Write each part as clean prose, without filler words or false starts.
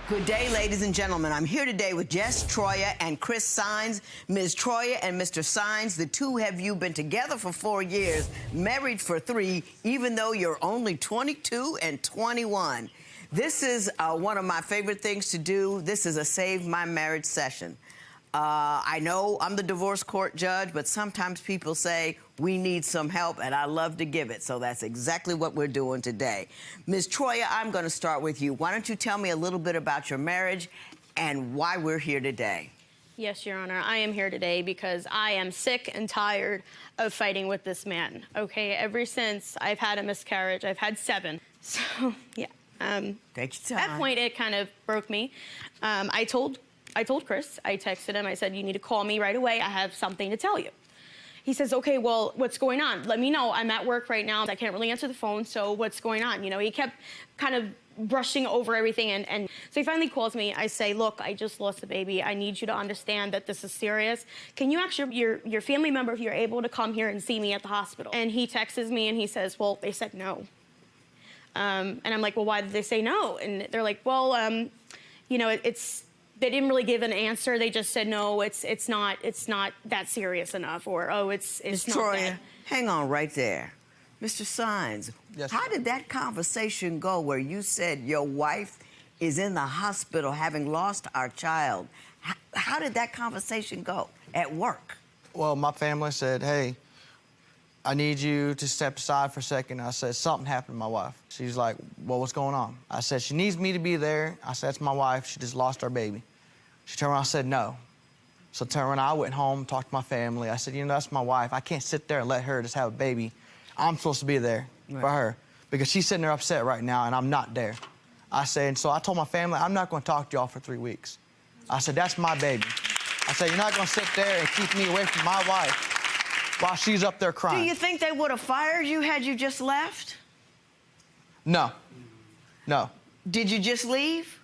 Good day, ladies and gentlemen. I'm here today with Jess Troyer and Chris Sines. Ms. Troyer and Mr. Sines, the two of you been together for 4 years, married for 3, even though you're only 22 and 21. This is one of my favorite things to do. This is a Save My Marriage session. I know I'm the divorce court judge, but sometimes people say we need some help, and I love to give it. So that's exactly what we're doing today. Ms. Troyer, I'm going to start with you. Why don't you tell me a little bit about your marriage and why we're here today? Yes, Your Honor. I am here today because I am sick and tired of fighting with this man, okay? Ever since I've had a miscarriage, I've had 7. So, yeah. Take your time. At that point, it kind of broke me. I told Chris, I texted him, I said, you need to call me right away. I have something to tell you. He says, okay, well, what's going on? Let me know. I'm at work right now. I can't really answer the phone, so what's going on? You know, he kept kind of brushing over everything, and so he finally calls me. I say, look, I just lost a baby. I need you to understand that this is serious. Can you ask your family member if you're able to come here and see me at the hospital? And he texts me, and he says, well, they said no. And I'm like, well, why did they say no? And they're like, well, you know, they didn't really give an answer. They just said, no, it's not that serious enough, or, oh, it's not Troyer, that. hang on right there. Mr. Sines, yes, how did that conversation go where you said your wife is in the hospital having lost our child? How did that conversation go at work? Well, my family said, hey, I need you to step aside for a second. I said, something happened to my wife. She's like, well, what's going on? I said, she needs me to be there. I said, that's my wife. She just lost our baby. She turned around and said, no. So turned around, I went home, talked to my family. I said, you know, that's my wife. I can't sit there and let her just have a baby. I'm supposed to be there for her because she's sitting there upset right now and I'm not there. I said, and so I told my family, I'm not going to talk to y'all for 3 weeks. I said, that's my baby. I said, you're not going to sit there and keep me away from my wife while she's up there crying. Do you think they would have fired you had you just left? No. No. Did you just leave?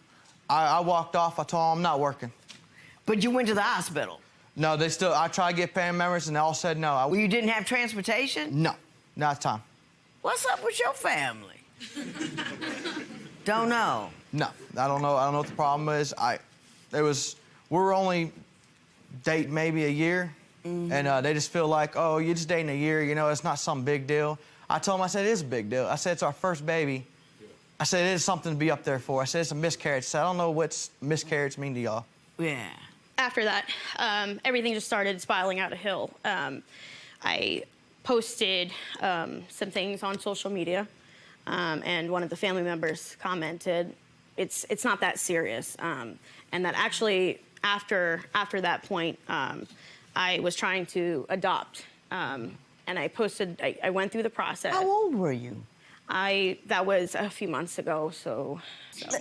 I walked off. I told them I'm not working. But you went to the hospital? No, they still, I tried to get family members and they all said no. Well, you didn't have transportation? No, not time. What's up with your family? Don't know. No, I don't know. I don't know what the problem is. We were only dating maybe a year, and they just feel like, oh, you're just dating a year, you know, it's not some big deal. I told them, I said, it is a big deal. I said, it's our first baby. I said, it is something to be up there for. I said, it's a miscarriage. I said, I don't know what miscarriage mean to y'all. Yeah. After that, everything just started spiraling out a hill. I posted some things on social media, and one of the family members commented, it's not that serious. And that actually, after that point, I was trying to adopt. And I posted, I went through the process. How old were you? That was a few months ago, so.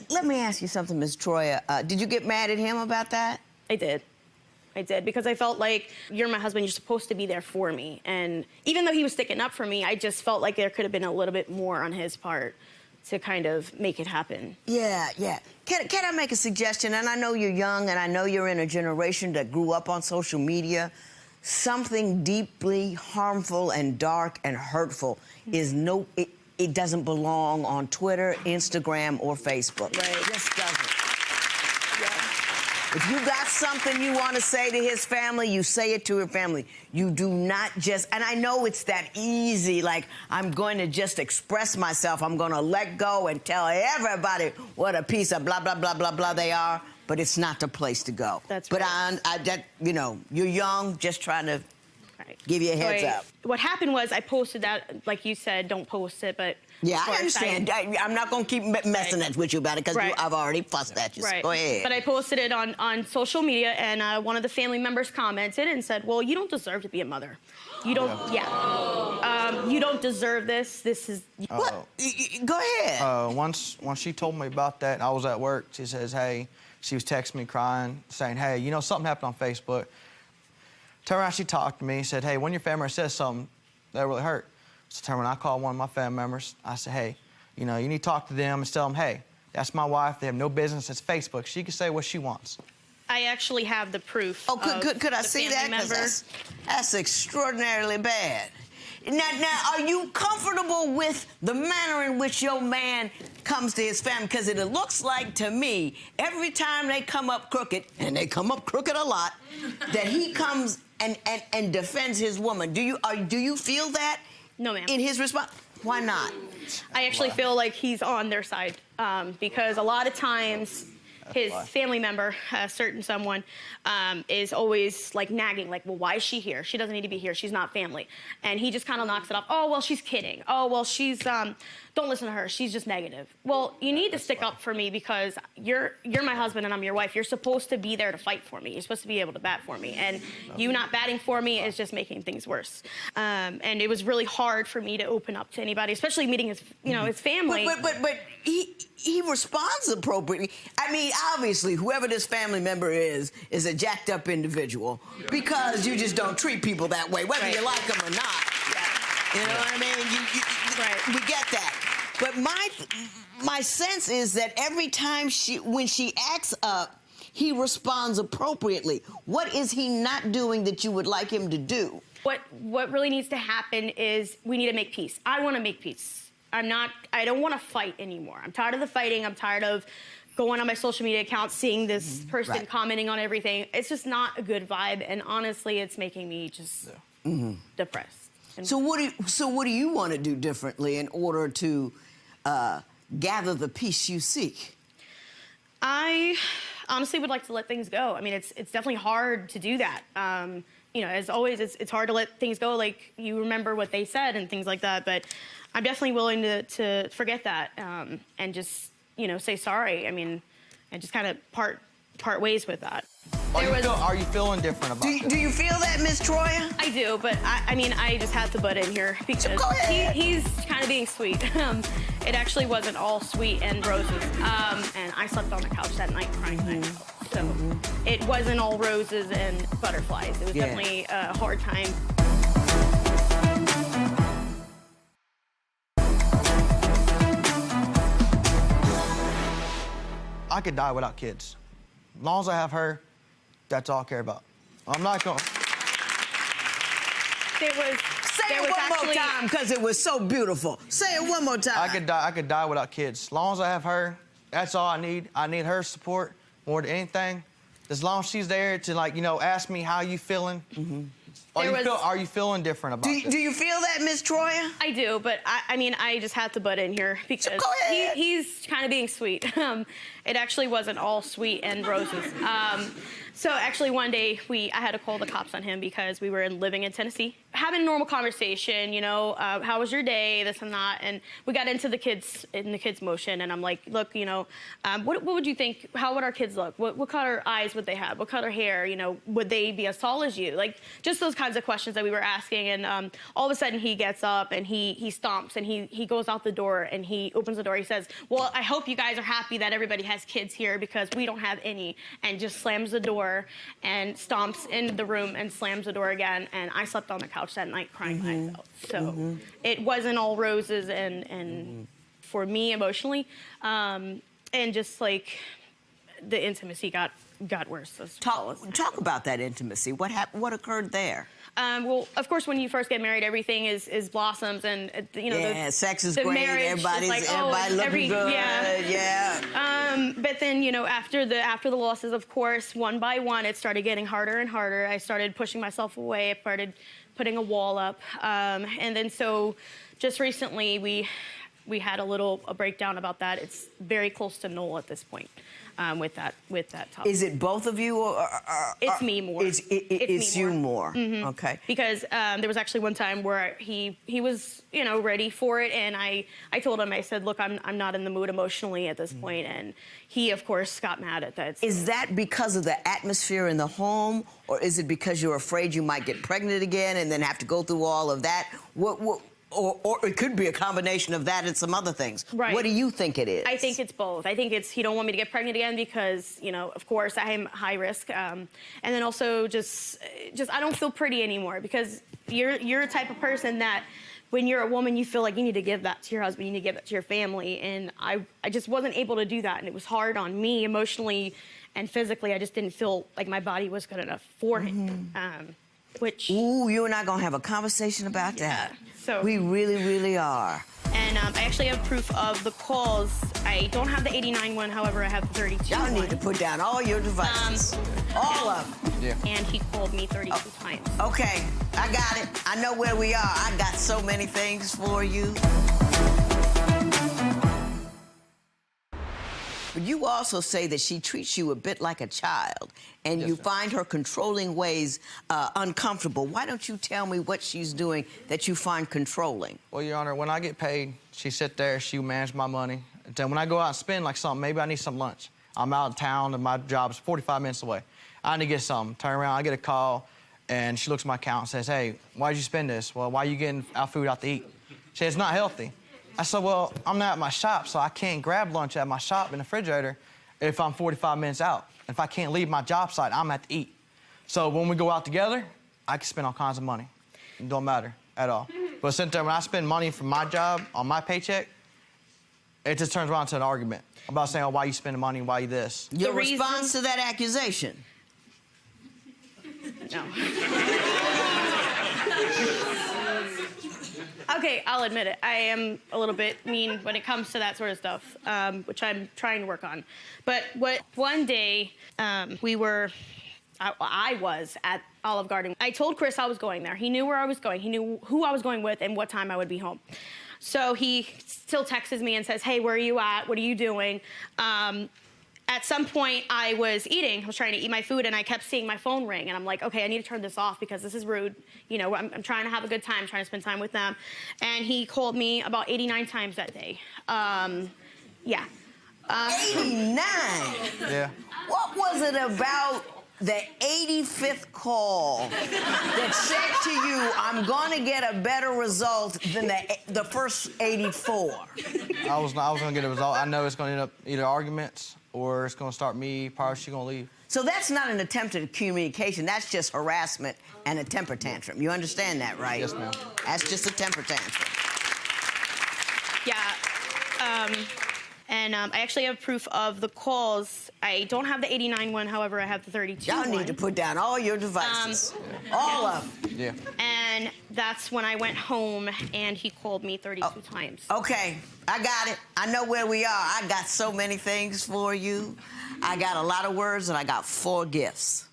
Let me ask you something, Ms. Troyer. Did you get mad at him about that? I did, because I felt like, you're my husband, you're supposed to be there for me. And even though he was sticking up for me, I just felt like there could have been a little bit more on his part to kind of make it happen. Yeah, yeah. Can I make a suggestion? And I know you're young, and I know you're in a generation that grew up on social media. Something deeply harmful and dark and hurtful is it doesn't belong on Twitter, Instagram, or Facebook. Right. It just doesn't. Yeah. If you got something you want to say to his family, you say it to her family. You do not just, and I know it's that easy, like, I'm going to just express myself. I'm going to let go and tell everybody what a piece of blah, blah, blah, blah, blah they are, but it's not the place to go. That's but right. You know, you're young, just trying to give you a heads up. What happened was I posted that, like you said, don't post it, but... Yeah, I understand. I'm not going to keep messing with you about it because I've already fussed at you. Right. So go ahead. But I posted it on social media, and one of the family members commented and said, well, you don't deserve to be a mother. You don't, you don't deserve this. This is... What? Go ahead. Once she told me about that, I was at work. She says, hey, she was texting me crying, saying, hey, you know, something happened on Facebook. Turned around, she talked to me, said, hey, when your family says something, that really hurt. So turned around, I called one of my family members. I said, hey, you know, you need to talk to them and tell them, hey, that's my wife. They have no business. It's Facebook. She can say what she wants. I actually have the proof. Oh, could I see that? Because that's extraordinarily bad. Now, are you comfortable with the manner in which your man comes to his family? Because it looks like to me, every time they come up crooked, and they come up crooked a lot, that he comes and defends his woman. Do you feel that? No, ma'am. In his response? Why not? I actually feel like he's on their side because a lot of times his family member, a certain someone, is always like nagging, like, well, why is she here? She doesn't need to be here. She's not family. And he just kind of knocks it off. Oh, well, she's kidding. Oh, well, she's, don't listen to her. She's just negative. Well, you need to stick up for me because you're my husband and I'm your wife. You're supposed to be there to fight for me. You're supposed to be able to bat for me. And you not batting for me is just making things worse. And it was really hard for me to open up to anybody, especially meeting his, his family. But he responds appropriately. I mean, obviously, whoever this family member is a jacked up individual because you just don't treat people that way, whether you like them or not. You know what I mean? We get that. But my sense is that every time when she acts up, he responds appropriately. What is he not doing that you would like him to do? What really needs to happen is we need to make peace. I want to make peace. I don't want to fight anymore. I'm tired of the fighting. I'm tired of going on my social media account, seeing this person commenting on everything. It's just not a good vibe, and honestly, it's making me just depressed. So what do you want to do differently in order to gather the peace you seek? I honestly would like to let things go. I mean, it's definitely hard to do that. As always, it's hard to let things go. Like, you remember what they said and things like that. But I'm definitely willing to forget that and just, say sorry. I mean, and just kind of part ways with that. Are you feeling different about it? Do you feel that, Miss Troya? I do, but I just had to butt in here because he's kind of being sweet. It actually wasn't all sweet and roses. And I slept on the couch that night crying myself. So it wasn't all roses and butterflies. It was definitely a hard time. I could die without kids. As long as I have her, that's all I care about. I'm not going. Say it one more time, because it was so beautiful. Say it one more time. I could die without kids. As long as I have her, that's all I need. I need her support more than anything. As long as she's there to, ask me how you feeling. Are you feeling different about it? Do you feel that, Miss Troya? I do, but I just had to butt in here because he's kind of being sweet. It actually wasn't all sweet and roses. So actually one day I had to call the cops on him because we were living in Tennessee, having a normal conversation, how was your day, this and that, and we got into the kids motion, and I'm like, look, what would you think, how would our kids look? What color eyes would they have? What color hair? Would they be as tall as you? Like, just those kinds of questions that we were asking, and all of a sudden he gets up and he stomps and he goes out the door and he opens the door. He says, well, I hope you guys are happy that everybody has kids here because we don't have any, and just slams the door and stomps into the room and slams the door again. And I slept on the couch that night crying myself. So it wasn't all roses and for me emotionally, and just like the intimacy got worse. Talk about that intimacy. What happened? What occurred there? Well, of course, when you first get married, everything is blossoms, and sex is great. Everybody looking good. But then after the losses, of course, one by one, it started getting harder and harder. I started pushing myself away. I started putting a wall up, and then so just recently we had a breakdown about that. It's very close to null at this point. With that topic. Is it both of you, or it's me more? It's you more. Okay. Because there was actually one time where he was ready for it, and I told him, I said, look, I'm not in the mood emotionally at this point, and he of course got mad at that. Is that because of the atmosphere in the home, or is it because you're afraid you might get pregnant again and then have to go through all of that? Or it could be a combination of that and some other things. Right. What do you think it is? I think it's both. I think it's he don't want me to get pregnant again because, of course, I am high risk. And then also just I don't feel pretty anymore because you're a type of person that when you're a woman, you feel like you need to give that to your husband, you need to give that to your family. And I just wasn't able to do that. And it was hard on me emotionally and physically. I just didn't feel like my body was good enough for him. Ooh, you and I gonna have a conversation about that. So we really, really are. And I actually have proof of the calls I don't have the 89 one, however, I have the 32 Y'all need one. to put down all your devices. All of them. Yeah. And he called me 32 times. Okay, I got it. I know where we are. I got so many things for you. But you also say that she treats you a bit like a child, and Yes, you ma'am. find her controlling ways uncomfortable. Why don't you tell me what she's doing that you find controlling? Well, Your Honor, when I get paid, she sit there, she manage my money. Then when I go out and spend like something, maybe I need some lunch. I'm out of town and my job's 45 minutes away. I need to get something. Turn around, I get a call, and she looks at my account and says, hey, why'd you spend this? Well, why are you getting our food out to eat? She said, it's not healthy. I said, well, I'm not at my shop, so I can't grab lunch at my shop in the refrigerator if I'm 45 minutes out. If I can't leave my job site, I'm at to eat. So when we go out together, I can spend all kinds of money. It don't matter at all. But since when I spend money from my job on my paycheck, it just turns around to an argument about saying, oh, why you spending money, why you this? Your response to that accusation? No. Okay, I'll admit it. I am a little bit mean when it comes to that sort of stuff, which I'm trying to work on. But one day I was at Olive Garden. I told Chris I was going there. He knew where I was going. He knew who I was going with and what time I would be home. So he still texts me and says, hey, where are you at? What are you doing? At some point, I was eating. I was trying to eat my food, and I kept seeing my phone ring. And I'm like, okay, I need to turn this off because this is rude. You know, I'm trying to have a good time, trying to spend time with them. And he called me about 89 times that day. Yeah. 89? Yeah. What was it about the 85th call that said to you, I'm going to get a better result than the first 84? I was going to get a result. I know it's going to end up either arguments or it's going to start me, probably she's going to leave. So that's not an attempt at communication. That's just harassment and a temper tantrum. You understand that, right? Yes, ma'am. That's just a temper tantrum. Yeah. And I actually have proof of the calls. I don't have the 89 one, however, I have the 32 Y'all one. need to put down all your devices. All of them. Yeah. And that's when I went home, and he called me 32 times. Okay, I got it. I know where we are. I got so many things for you. I got a lot of words, and I got 4 gifts.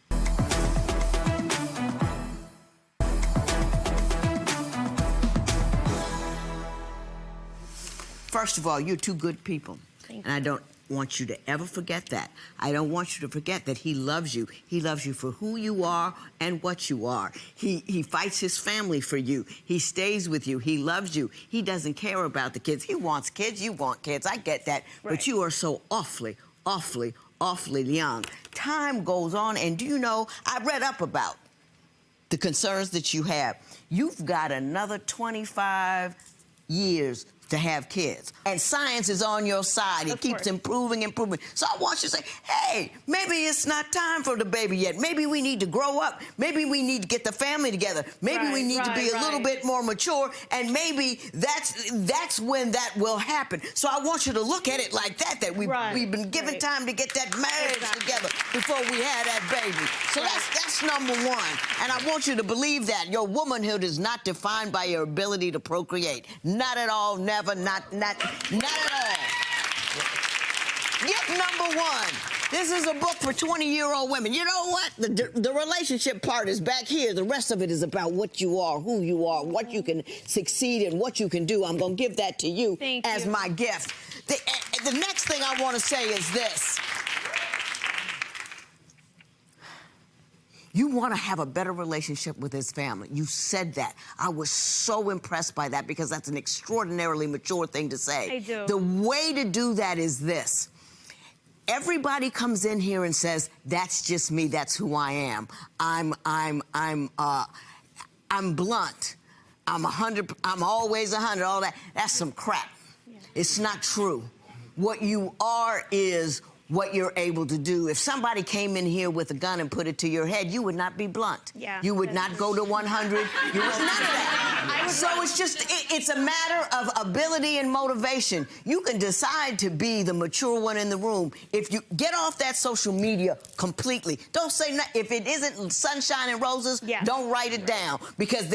First of all, you're 2 good people. Thank and I don't want you to ever forget that. I don't want you to forget that he loves you. He loves you for who you are and what you are. He fights his family for you. He stays with you. He loves you. He doesn't care about the kids. He wants kids. You want kids. I get that. Right. But you are so awfully, awfully, awfully young. Time goes on, and do you know, I read up about the concerns that you have. You've got another 25 years to have kids. And science is on your side. It keeps improving. So I want you to say, hey, maybe it's not time for the baby yet. Maybe we need to grow up. Maybe we need to get the family together. Maybe we need to be a little bit more mature, and maybe that's when that will happen. So I want you to look at it like that we've been given time to get that marriage together before we had that baby. So that's number one. And I want you to believe that. Your womanhood is not defined by your ability to procreate. Not at all, never, not at all. Gift number 1. This is a book for 20-year-old women. You know what? The relationship part is back here. The rest of it is about what you are, who you are, what you can succeed in, what you can do. I'm going to give that to you as my gift. The next thing I want to say is this. You want to have a better relationship with his family. You said that. I was so impressed by that because that's an extraordinarily mature thing to say. I do. The way to do that is this. Everybody comes in here and says, that's just me, that's who I am. I'm blunt. I'm 100, I'm always 100, all that. That's some crap. Yeah. It's not true. What you are is what you're able to do. If somebody came in here with a gun and put it to your head, you would not be blunt. Yeah. You would not go to 100. You would none of that. So it's just, it's a matter of ability and motivation. You can decide to be the mature one in the room. If you get off that social media completely, don't say, if it isn't sunshine and roses, don't write it down. Because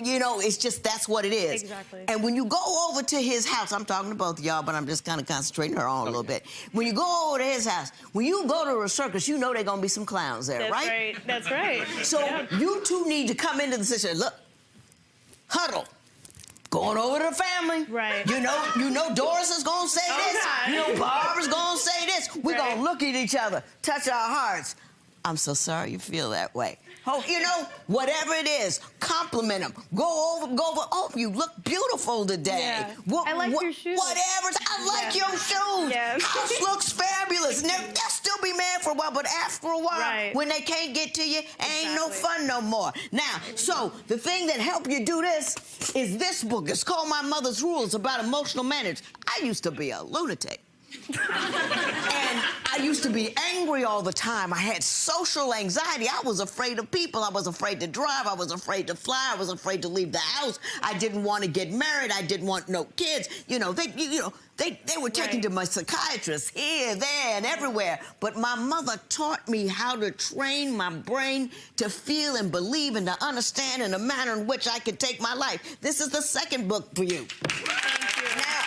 you know, it's just, that's what it is. Exactly. And when you go over to his house, I'm talking to both of y'all, but I'm just kind of concentrating her on a little bit. When you go over to his house, when you go to a circus, you know there are going to be some clowns there, right? That's right. So you two need to come into the situation. Look, huddle. Going over to the family. Right. You know Doris is going to say this. God. You know Barbara's going to say this. We're going to look at each other, touch our hearts. I'm so sorry you feel that way. Oh, you know, whatever it is, compliment them. Go over. Oh, you look beautiful today. Yeah. I like your shoes. Whatever. I like your shoes. Yeah. House looks fabulous. And they'll still be mad for a while, but after a while, when they can't get to you, ain't no fun no more. Now, so the thing that helped you do this is this book. It's called My Mother's Rules about emotional management. I used to be a lunatic. And I used to be angry all the time. I had social anxiety. I was afraid of people. I was afraid to drive. I was afraid to fly. I was afraid to leave the house. I didn't want to get married. I didn't want no kids. You know, they were taking to my psychiatrist here, there, and everywhere. But my mother taught me how to train my brain to feel and believe and to understand in a manner in which I could take my life. This is the second book for you. Thank you. Now,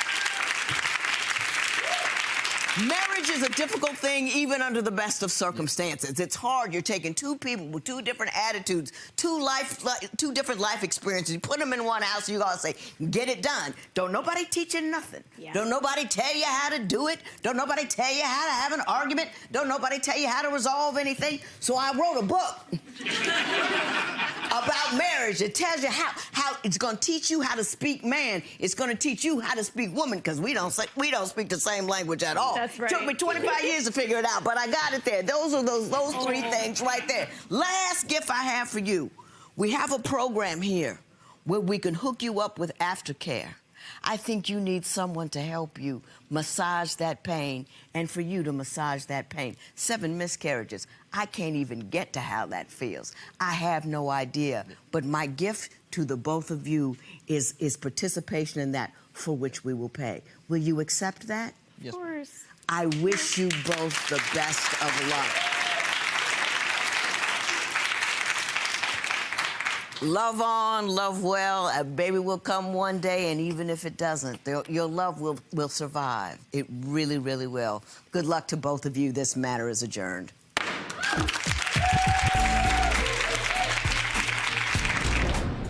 marriage is a difficult thing, even under the best of circumstances. It's hard. You're taking two people with two different attitudes, two different life experiences. You put them in one house, and you gotta say, get it done. Don't nobody teach you nothing. Yeah. Don't nobody tell you how to do it. Don't nobody tell you how to have an argument. Don't nobody tell you how to resolve anything. So I wrote a book about marriage. It tells you how it's gonna teach you how to speak man. It's gonna teach you how to speak woman, because we don't speak the same language at all. That's right. Took me 25 years to figure it out, but I got it there. Those are those three things right there. Last gift I have for you. We have a program here where we can hook you up with aftercare. I think you need someone to help you massage that pain and for you to massage that pain. 7 miscarriages. I can't even get to how that feels. I have no idea. But my gift to the both of you is participation in that, for which we will pay. Will you accept that? Yes. Of course. I wish you both the best of luck. Love on, love well. A baby will come one day, and even if it doesn't, your love will survive. It really, really will. Good luck to both of you. This matter is adjourned.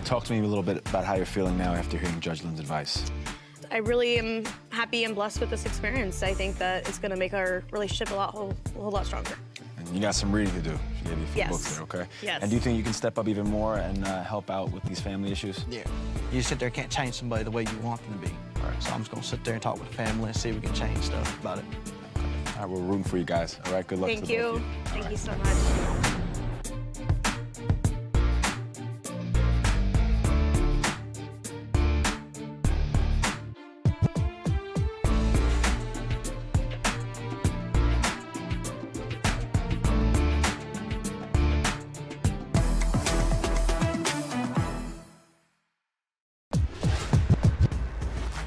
Talk to me a little bit about how you're feeling now after hearing Judge Lynn's advice. I really am happy and blessed with this experience. I think that it's going to make our relationship a whole lot stronger. And you got some reading to do. She gave you a few books there, okay? Yes. And do you think you can step up even more and help out with these family issues? Yeah. You sit there, can't change somebody the way you want them to be. All right. So I'm just going to sit there and talk with the family and see if we can change stuff about it. All right, we're rooting for you guys. All right, good luck to both of you. Thank you so much.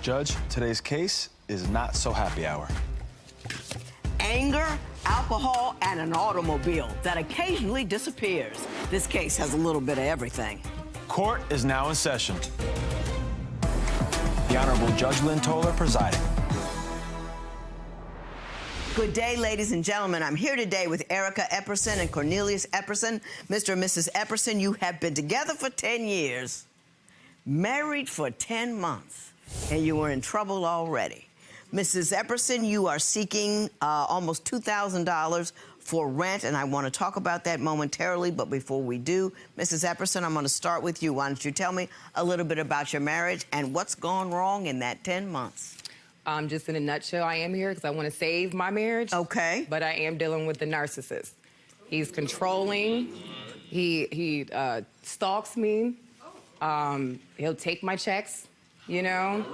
Judge, today's case is not so happy hour. Anger, alcohol, and an automobile that occasionally disappears. This case has a little bit of everything. Court is now in session. The Honorable Judge Lynn Toler presiding. Good day, ladies and gentlemen. I'm here today with Erica Epperson and Cornelius Epperson. Mr. and Mrs. Epperson, you have been together for 10 years, married for 10 months, and you were in trouble already. Mrs. Epperson, you are seeking almost $2,000 for rent, and I want to talk about that momentarily, but before we do, Mrs. Epperson, I'm going to start with you. Why don't you tell me a little bit about your marriage and what's gone wrong in that 10 months? Just in a nutshell, I am here because I want to save my marriage. Okay. But I am dealing with the narcissist. He's controlling. He stalks me. He'll take my checks, you know.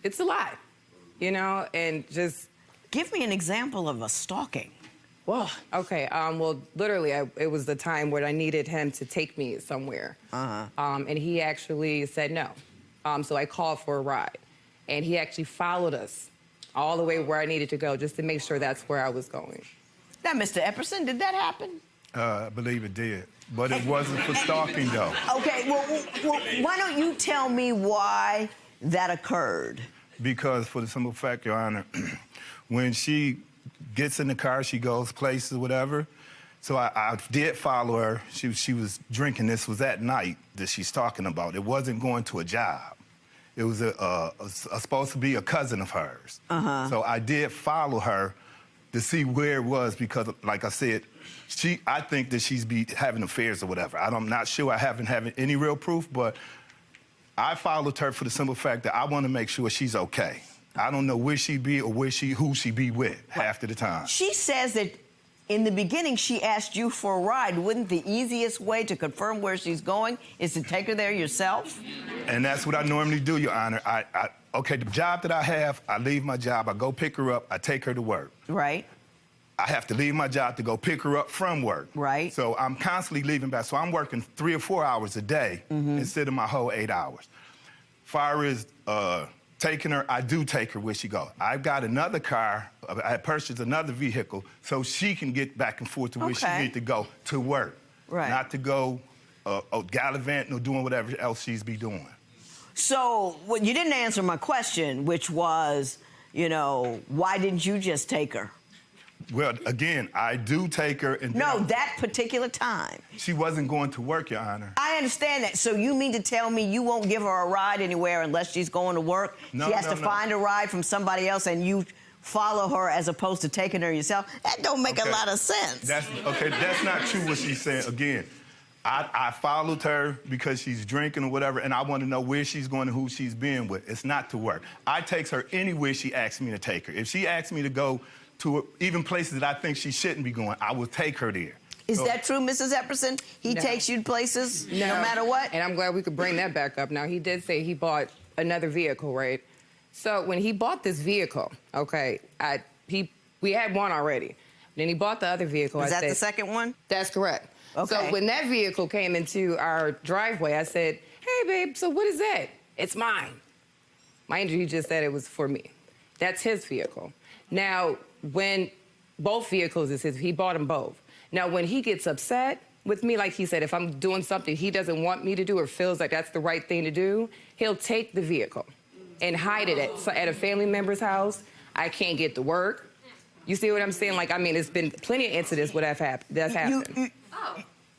It's a lot, you know, and just Give me an example of a stalking. Well, okay. Well, literally, it was the time where I needed him to take me somewhere. And he actually said no. So I called for a ride. And he actually followed us all the way where I needed to go just to make sure that's where I was going. Now, Mr. Epperson, did that happen? I believe it did. But it wasn't for stalking, though. Okay, well, why don't you tell me why that occurred? Because for the simple fact, Your Honor, when she gets in the car, she goes places, whatever. So I did follow her. She was drinking. This was at night that she's talking about. It wasn't going to a job. It was supposed to be a cousin of hers. So I did follow her to see where it was because, like I said, I think that she's having affairs or whatever. I'm not sure. I haven't had any real proof, but I followed her for the simple fact that I want to make sure she's okay. I don't know where she be or who she be with half of the time. She says that in the beginning she asked you for a ride. Wouldn't the easiest way to confirm where she's going is to take her there yourself? And that's what I normally do, Your Honor. Okay, the job that I have, I leave my job, I go pick her up, I take her to work. Right. I have to leave my job to go pick her up from work. Right. So I'm constantly leaving back. So I'm working 3 or 4 hours a day instead of my whole 8 hours. Far as taking her, I do take her where she goes. I've got another car. I purchased another vehicle so she can get back and forth to where she needs to go to work. Right. Not to go gallivanting or doing whatever else she's be doing. So well, you didn't answer my question, which was, you know, why didn't you just take her? Well, again, I do take her. And no, that particular time. She wasn't going to work, Your Honor. I understand that. So you mean to tell me you won't give her a ride anywhere unless she's going to work? No, she has no, to no. find a ride from somebody else and you follow her as opposed to taking her yourself? That don't make a lot of sense. That's not true what she's saying. Again, I followed her because she's drinking or whatever, and I want to know where she's going and who she's been with. It's not to work. I take her anywhere she asks me to take her. If she asks me to go to even places that I think she shouldn't be going, I will take her there. Is that true, Mrs. Epperson? He takes you to places no matter what? And I'm glad we could bring that back up. Now, he did say he bought another vehicle, right? So when he bought this vehicle, okay, we had one already. Then he bought the other vehicle. Is that the second one? That's correct. Okay. So when that vehicle came into our driveway, I said, hey, babe, so what is that? It's mine. Mind you, he just said it was for me. That's his vehicle. Now, when both vehicles is his, he bought them both. Now, when he gets upset with me, like he said, if I'm doing something he doesn't want me to do or feels like that's the right thing to do, he'll take the vehicle and hide it at a family member's house. I can't get to work. You see what I'm saying? Like, I mean, it's been plenty of incidents where that's happened.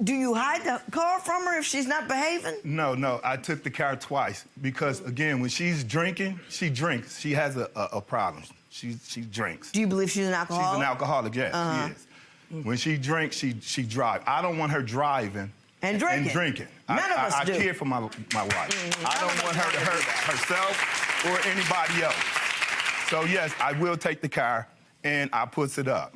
Do you hide the car from her if she's not behaving? No, I took the car twice because, again, when she's drinking, she drinks. She has a problem. She drinks. Do you believe she's an alcoholic? She's an alcoholic, yes, she is. When she drinks, she drives. I don't want her driving and drinking. None of us do. I care for my wife. I don't want her to hurt herself or anybody else. So, yes, I will take the car and I puts it up.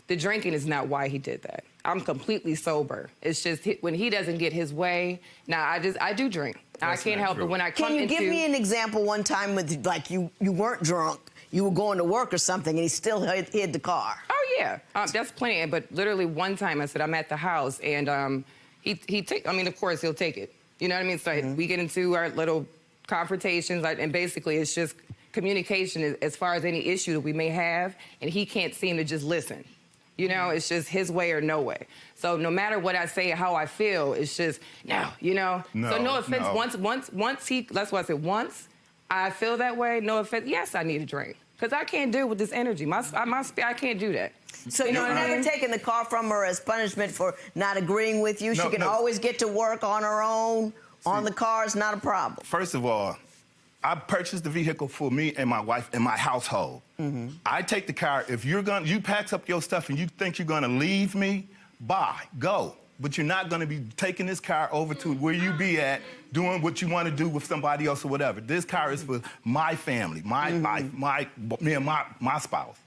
The drinking is not why he did that. I'm completely sober. It's just when he doesn't get his way. Now, I do drink. I can't help it when I come into... Can you give me an example one time with, like, you weren't drunk, you were going to work or something, and he still hid the car? Oh, yeah. That's plenty. But literally one time I said, I'm at the house, and I mean, of course, he'll take it. You know what I mean? So we get into our little confrontations, and basically it's just communication as far as any issue that we may have, and he can't seem to just listen. You know, it's just his way or no way. So no matter what I say, how I feel, it's just, no, you know? No, so no offense, no. that's why I said once I feel that way, no offense, yes, I need a drink. Because I can't deal with this energy. I can't do that. So you've never taken the car from her as punishment for not agreeing with you? She can always get to work on her own, on the car, it's not a problem. First of all, I purchased the vehicle for me and my wife and my household. I take the car. If you pack up your stuff and you think you're gonna leave me, bye, go. But you're not gonna be taking this car over to where you be at, doing what you wanna do with somebody else or whatever. This car is for my family, my life, me and my spouse.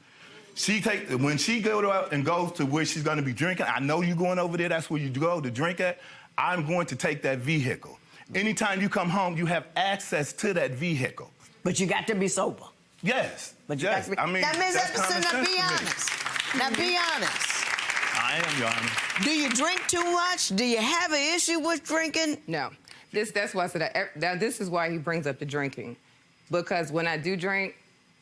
When she goes out and goes to where she's gonna be drinking, I know you're going over there, that's where you go to drink at, I'm going to take that vehicle. Anytime you come home, you have access to that vehicle. But you got to be sober. Yes. But you yes. got to be. I mean, now, Ms. that's Epperson, common now be sense to me. honest. Now be honest. I am, Your Honor. Do you drink too much? Do you have an issue with drinking? No. That's why I said that. This is why he brings up the drinking. Because when I do drink,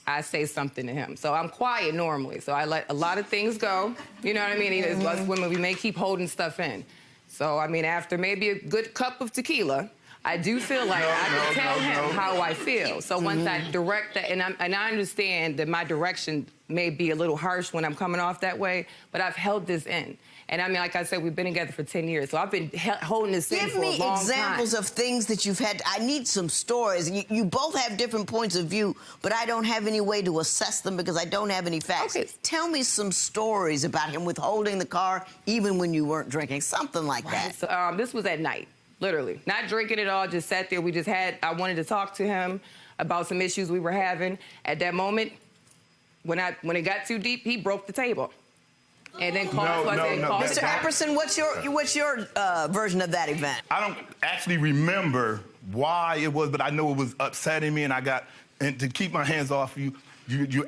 I say something to him. So I'm quiet normally. So I let a lot of things go. You know what I mean? As us women, we may keep holding stuff in. So, I mean, after maybe a good cup of tequila, I do feel like I can tell him how I feel. So once I direct that, and I understand that my direction may be a little harsh when I'm coming off that way, but I've held this in. And I mean, like I said, we've been together for 10 years, so I've been holding this in for a long time. Give me examples of things that you've had. I need some stories. You both have different points of view, but I don't have any way to assess them because I don't have any facts. Okay. Tell me some stories about him withholding the car even when you weren't drinking, something like that. So, this was at night, literally. Not drinking at all, just sat there. I wanted to talk to him about some issues we were having. At that moment, when it got too deep, he broke the table. And then called Mr. Epperson, what's your version of that event? I don't actually remember why it was, but I know it was upsetting me, and to keep my hands off you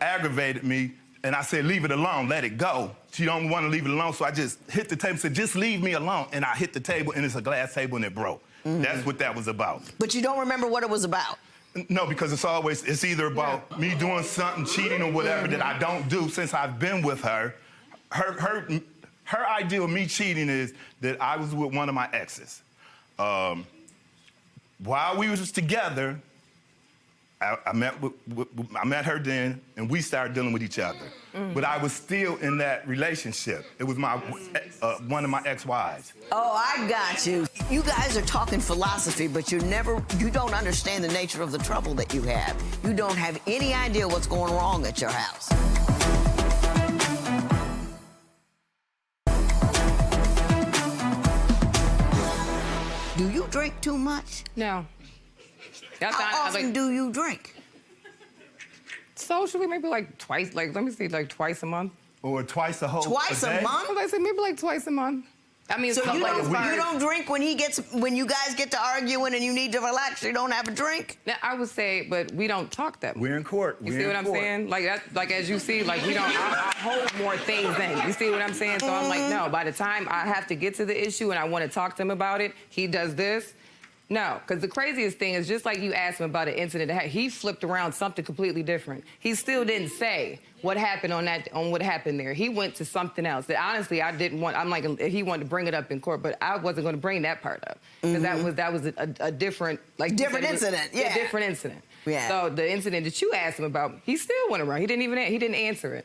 aggravated me, and I said, leave it alone, let it go. She don't want to leave it alone, so I just hit the table and said, just leave me alone. And I hit the table, and it's a glass table, and it broke. That's what that was about. But you don't remember what it was about? No, because it's either about me doing something, cheating or whatever that I don't do since I've been with her. Her idea of me cheating is that I was with one of my exes. While we was together, I met her then, and we started dealing with each other. But I was still in that relationship. It was one of my ex-wives. Oh, I got you. You guys are talking philosophy, but you don't understand the nature of the trouble that you have. You don't have any idea what's going wrong at your house. Do you drink too much? No. How often do you drink? Socially, maybe like twice, let me see, like twice a month. Or twice a whole Twice a month? I said maybe like twice a month. I mean, so you don't drink when you guys get to arguing and you need to relax, you don't have a drink? Now, I would say, but we don't talk that much. We're in court. You see what I'm saying? Like as you see, like we don't, I hold more things in. You see what I'm saying? So I'm like, no, by the time I have to get to the issue and I want to talk to him about it, he does this. No, because the craziest thing is just like you asked him about an incident that he flipped around something completely different. He still didn't say what happened on what happened there. He went to something else that honestly I didn't want. I'm like, he wanted to bring it up in court, but I wasn't going to bring that part up because that was a different different incident. Yeah, a different incident. Yeah. So the incident that you asked him about, he still went around. He didn't answer it.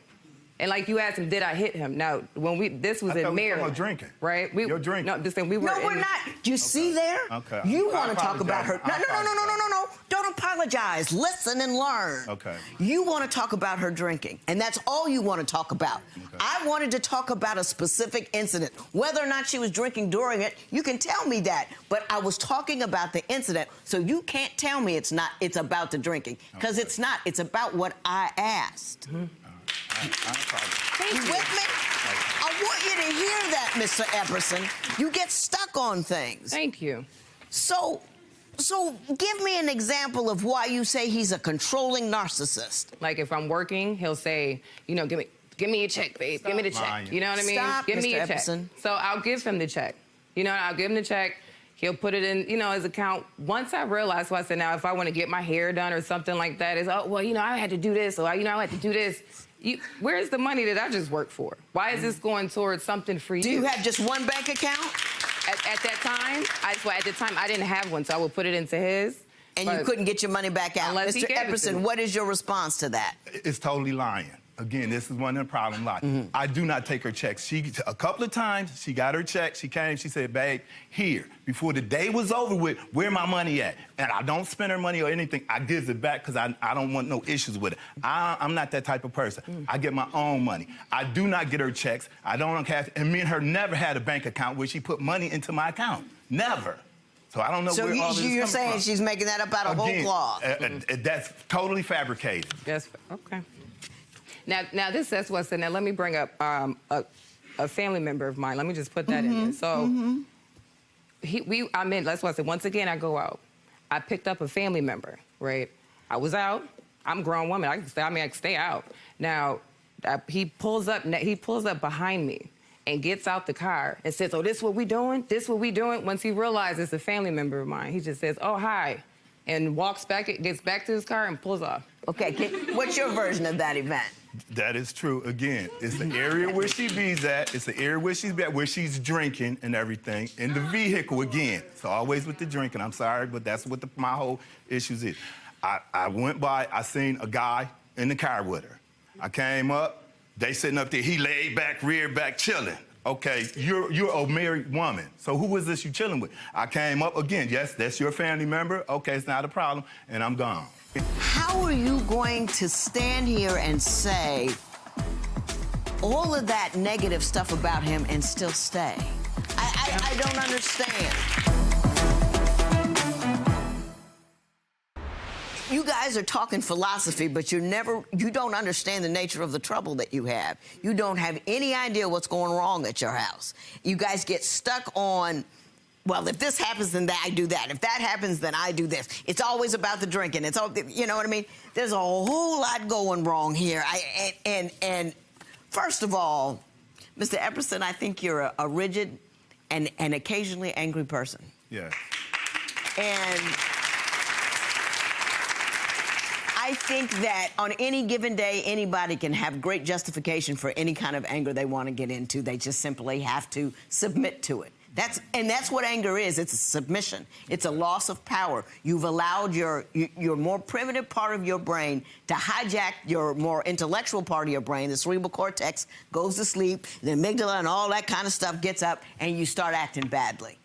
And like you asked him, did I hit him? Now, this was in Maryland. Drinking. Right? You're drinking. No, this thing, we were. No, we're not. You see there? Okay. You want to talk about her. No. Don't apologize. Listen and learn. Okay. You want to talk about her drinking, and that's all you want to talk about. Okay. I wanted to talk about a specific incident. Whether or not she was drinking during it, you can tell me that. But I was talking about the incident, so you can't tell me it's about the drinking, because it's not. It's about what I asked. You with me? I want you to hear that, Mr. Epperson. You get stuck on things. Thank you. So give me an example of why you say he's a controlling narcissist. Like if I'm working, he'll say, give me a check, babe. Give me the check. You know what I mean? Stop, give Mr. me a Epperson. check. So I'll give him the check. I'll give him the check. He'll put it in, his account. Once I realized, I said, now, if I want to get my hair done or something like that, it's, I had to do this, or, I had to do this. Where's the money that I just worked for? Why is this going towards something for you? Do you have just one bank account? At that time, I didn't have one, so I would put it into his. And you couldn't get your money back out. Unless Mr. Epperson, what is your response to that? It's totally lying. Again, this is one of the problems. I do not take her checks. A couple of times, she got her check. She came, she said, babe, here. Before the day was over with, where my money at? And I don't spend her money or anything. I give it back because I don't want no issues with it. I'm not that type of person. I get my own money. I do not get her checks. I don't have, and me and her never had a bank account where she put money into my account. Never. So I don't know where all this is coming you're saying from. She's making that up out of whole cloth? That's totally fabricated. Yes, okay. Now that's what's in there. Let me bring up a family member of mine. Let me just put that in there. So that's what I said. Once again, I go out. I picked up a family member, right? I was out. I'm a grown woman. I can stay out. Now, he pulls up behind me and gets out the car and says, oh, this what we doing? This what we doing? Once he realizes it's a family member of mine, he just says, oh, hi, and walks back, gets back to his car and pulls off. Okay, what's your version of that event? That is true. Again, it's the area where she be's at. It's the area where she's drinking and everything. In the vehicle, again. It's always with the drinking. I'm sorry, but that's what my whole issues is. I went by, I seen a guy in the car with her. I came up, they sitting up there, he laid back, rear back, chilling. Okay, you're a married woman, so who is this you chilling with? I came up, again, yes, that's your family member. Okay, it's not a problem, and I'm gone. How are you going to stand here and say all of that negative stuff about him and still stay? I don't understand. You guys are talking philosophy, but you don't understand the nature of the trouble that you have. You don't have any idea what's going wrong at your house. You guys get stuck on, well, if this happens, then I do that. If that happens, then I do this. It's always about the drinking. It's all, you know what I mean? There's a whole lot going wrong here. And first of all, Mr. Epperson, I think you're a rigid and occasionally angry person. Yeah. And I think that on any given day, anybody can have great justification for any kind of anger they want to get into. They just simply have to submit to it. That's what anger is. It's a submission. It's a loss of power. You've allowed your more primitive part of your brain to hijack your more intellectual part of your brain. The cerebral cortex goes to sleep, the amygdala and all that kind of stuff gets up, and you start acting badly.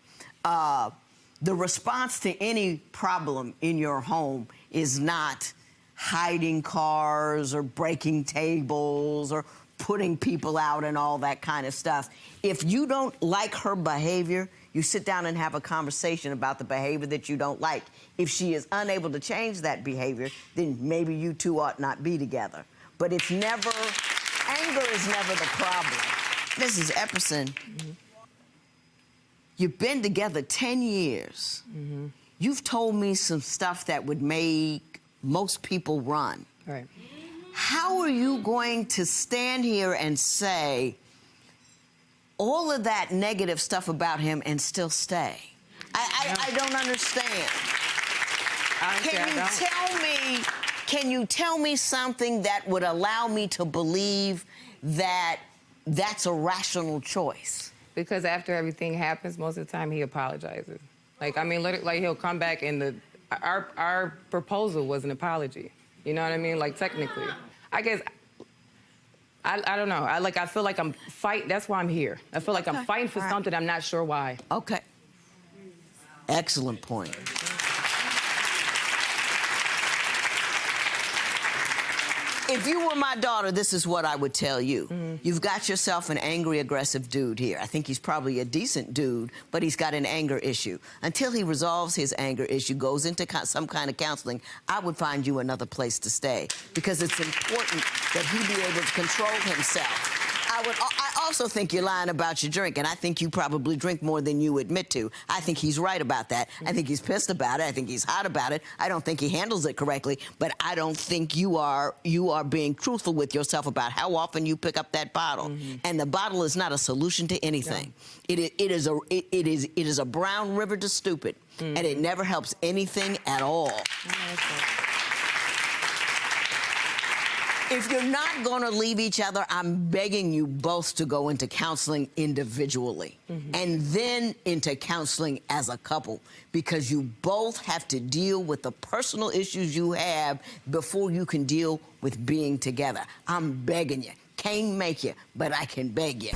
The response to any problem in your home is not hiding cars or breaking tables or putting people out and all that kind of stuff. If you don't like her behavior, you sit down and have a conversation about the behavior that you don't like. If she is unable to change that behavior, then maybe you two ought not be together. But it's never, anger is never the problem. Mrs. Epperson, you've been together 10 years. You've told me some stuff that would make most people run. Right. How are you going to stand here and say all of that negative stuff about him and still stay? I don't understand. Can you tell me something that would allow me to believe that that's a rational choice? Because after everything happens, most of the time he apologizes. Like, I mean, like he'll come back and our proposal was an apology. You know what I mean? Like, technically. I guess, I don't know. I feel like I'm fighting. That's why I'm here. I feel like I'm fighting for something. I'm not sure why. Okay. Excellent point. If you were my daughter, this is what I would tell you. You've got yourself an angry, aggressive dude here. I think he's probably a decent dude, but he's got an anger issue. Until he resolves his anger issue, goes into some kind of counseling, I would find you another place to stay, because it's important that he be able to control himself. I also think you're lying about your drink, and I think you probably drink more than you admit to. I think he's right about that. I think he's pissed about it. I think he's hot about it. I don't think he handles it correctly, but I don't think you are being truthful with yourself about how often you pick up that bottle. And the bottle is not a solution to anything. No. It is a brown river to stupid, and it never helps anything at all. If you're not going to leave each other, I'm begging you both to go into counseling individually and then into counseling as a couple, because you both have to deal with the personal issues you have before you can deal with being together. I'm begging you. Can't make you, but I can beg you.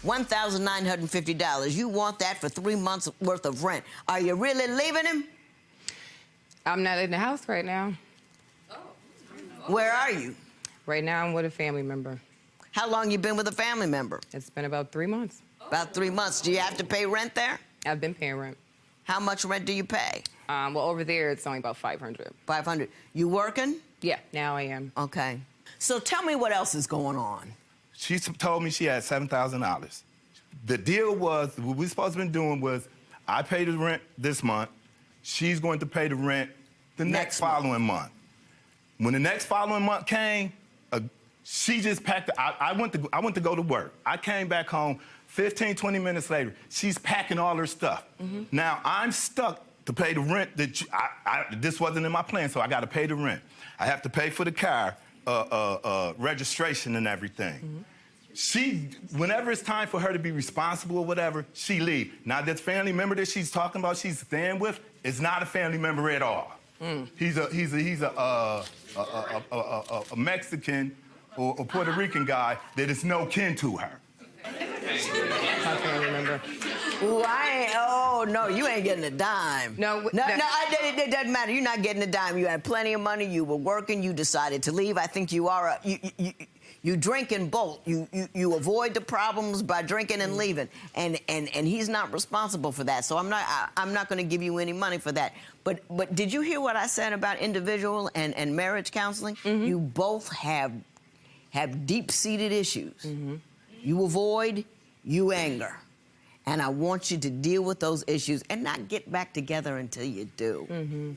$1,950. You want that for 3 months worth of rent. Are you really leaving him? I'm not in the house right now. Where are you? Right now, I'm with a family member. How long you been with a family member? It's been about 3 months. About 3 months. Do you have to pay rent there? I've been paying rent. How much rent do you pay? Well, over there, it's only about $500. $500. You working? Yeah, now I am. Okay. So tell me what else is going on. She told me she had $7,000. the deal was, what we supposed to be doing was, I pay the rent this month, she's going to pay the rent the next following month. When the next following month came, she just packed. I went to go to work. I came back home 15, 20 minutes later. She's packing all her stuff. Now I'm stuck to pay the rent. This wasn't in my plan, so I got to pay the rent. I have to pay for the car, registration and everything. She, whenever it's time for her to be responsible or whatever, she leave. Now, this family member that she's talking about, she's staying with, is not a family member at all. He's a Mexican or a Puerto Rican guy that is no kin to her. My family member. Ooh, oh, no, you ain't getting a dime. No, it doesn't matter. You're not getting a dime. You had plenty of money. You were working. You decided to leave. I think you are you drink and bolt. You avoid the problems by drinking and leaving, and he's not responsible for that. So I'm not going to give you any money for that. But did you hear what I said about individual and marriage counseling? You both have deep-seated issues. You avoid, you anger, and I want you to deal with those issues and not get back together until you do.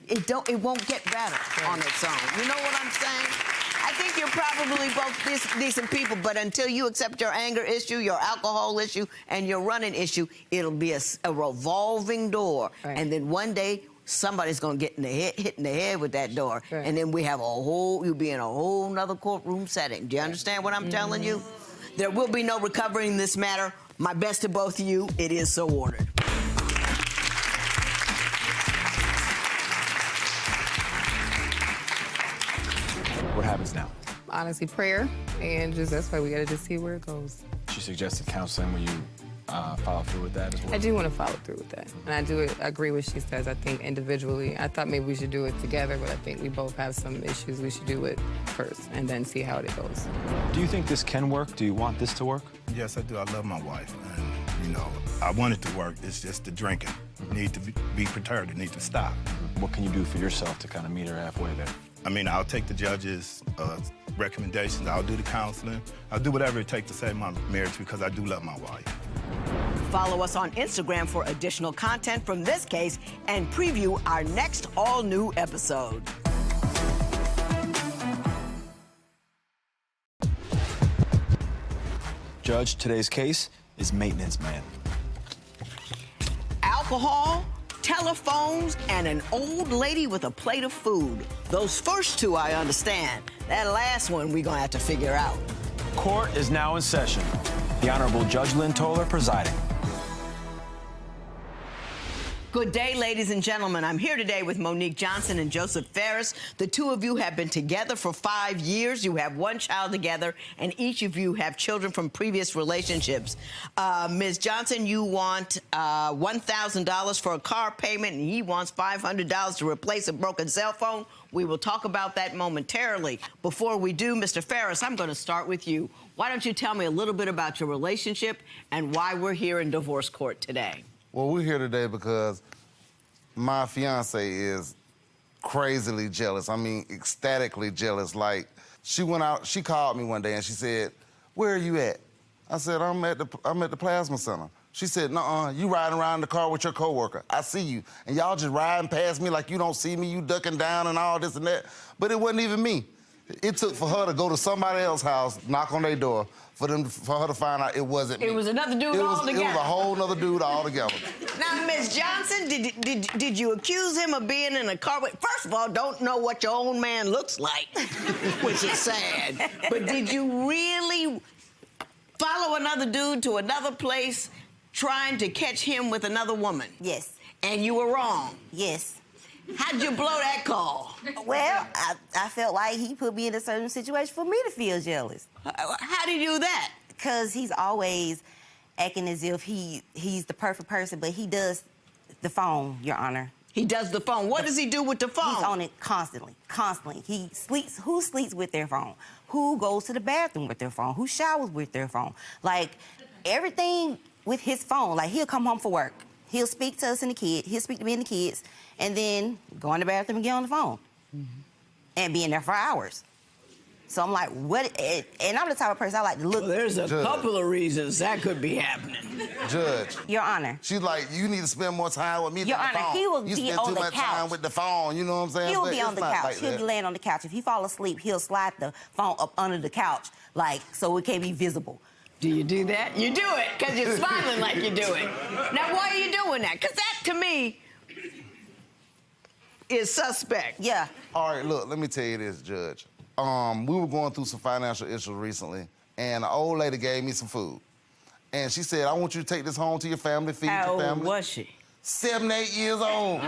It won't get better on its own. You know what I'm saying? I think you're probably both decent people, but until you accept your anger issue, your alcohol issue, and your running issue, it'll be a revolving door. And then one day, somebody's gonna get hit in the head with that door. And then we have you'll be in a whole nother courtroom setting. Do you understand what I'm telling you? There will be no recovering this matter. My best to both of you. It is so ordered. What happens now? Honestly, prayer, and that's why we gotta just see where it goes. She suggested counseling. Will you follow through with that as well? I do want to follow through with that, and I do agree with what she says. I think individually, I thought maybe we should do it together, but I think we both have some issues. We should do it first, and then see how it goes. Do you think this can work? Do you want this to work? Yes, I do. I love my wife, and I want it to work. It's just the drinking. Need to be prepared. It needs to stop. What can you do for yourself to kind of meet her halfway there? I mean, I'll take the judge's recommendations. I'll do the counseling. I'll do whatever it takes to save my marriage because I do love my wife. Follow us on Instagram for additional content from this case and preview our next all-new episode. Judge, today's case is maintenance man. Alcohol, telephones, and an old lady with a plate of food. Those first two I understand. That last one we're gonna have to figure out. Court is now in session. The Honorable Judge Lynn Toler presiding. Good day, ladies and gentlemen. I'm here today with Monique Johnson and Joseph Ferris. The two of you have been together for 5 years. You have one child together, and each of you have children from previous relationships. Ms. Johnson, you want $1,000 for a car payment, and he wants $500 to replace a broken cell phone. We will talk about that momentarily. Before we do, Mr. Ferris, I'm going to start with you. Why don't you tell me a little bit about your relationship and why we're here in divorce court today? Well, we're here today because my fiance is crazily jealous. I mean, ecstatically jealous. Like, she went out, she called me one day and she said, "Where are you at?" I said, I'm at the plasma center. She said, "Nuh-uh, you riding around in the car with your coworker. I see you. And y'all just riding past me like you don't see me, you ducking down and all this and that." But it wasn't even me. It took for her to go to somebody else's house, knock on their door, for her to find out it wasn't me. It was another dude altogether. It was a whole nother dude altogether. Now, Ms. Johnson, did you accuse him of being in a car with... First of all, don't know what your own man looks like, which is sad. But did you really follow another dude to another place trying to catch him with another woman? Yes. And you were wrong? Yes. How'd you blow that call? Well, I felt like he put me in a certain situation for me to feel jealous. How did you do that? Because he's always acting as if he's the perfect person, but he does the phone, Your Honor. He does the phone. What does he do with the phone? He's on it constantly. He sleeps. Who sleeps with their phone? Who goes to the bathroom with their phone? Who showers with their phone? Like, everything with his phone. Like, he'll come home from work. He'll speak to us and the kids. He'll speak to me and the kids, and then go in the bathroom and get on the phone. And be in there for hours. So I'm like, what? And I'm the type of person I like to look. Well, there's a Judge. couple of reasons that could be happening. Judge. Your Honor. She's like, you need to spend more time with me Your than the Honor, phone. he will you be spend on too the much time couch. with the phone, you know what I'm saying? He'll But be on it's the not couch. like He'll that. be laying on the couch. If he fall asleep, he'll slide the phone up under the couch, like, so it can't be visible. Do you do that? You do it because you're smiling like you do it. Now, why are you doing that? Because that, to me, is suspect. Yeah. All right, look, let me tell you this, Judge. We were going through some financial issues recently, and an old lady gave me some food. And she said, I want you to take this home to your family, feed How your old family. was she? 7, 8 years old.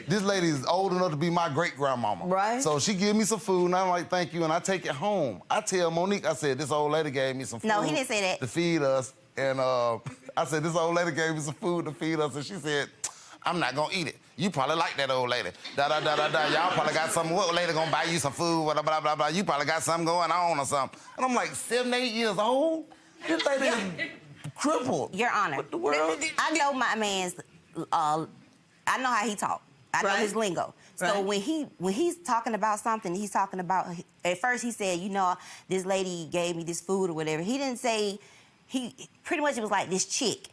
This lady is old enough to be my great-grandmama. Right. So she give me some food, and I'm like, thank you, and I take it home. I tell Monique, I said, this old lady gave me some food. No, he didn't say that. To feed us. And I said, this old lady gave me some food to feed us, and she said, I'm not gonna eat it. You probably like that old lady. Da-da-da-da-da. Y'all probably got something. What lady gonna buy you some food? Blah, blah, blah, blah. You probably got something going on or something. And I'm like, 7, 8 years old? This lady is crippled. Your Honor. What the world? I know my man's, I know how he talk. I know Right. his lingo. So Right. when he's talking about something, he's talking about, at first he said, you know, this lady gave me this food or whatever. He didn't say, he pretty much it was like this chick.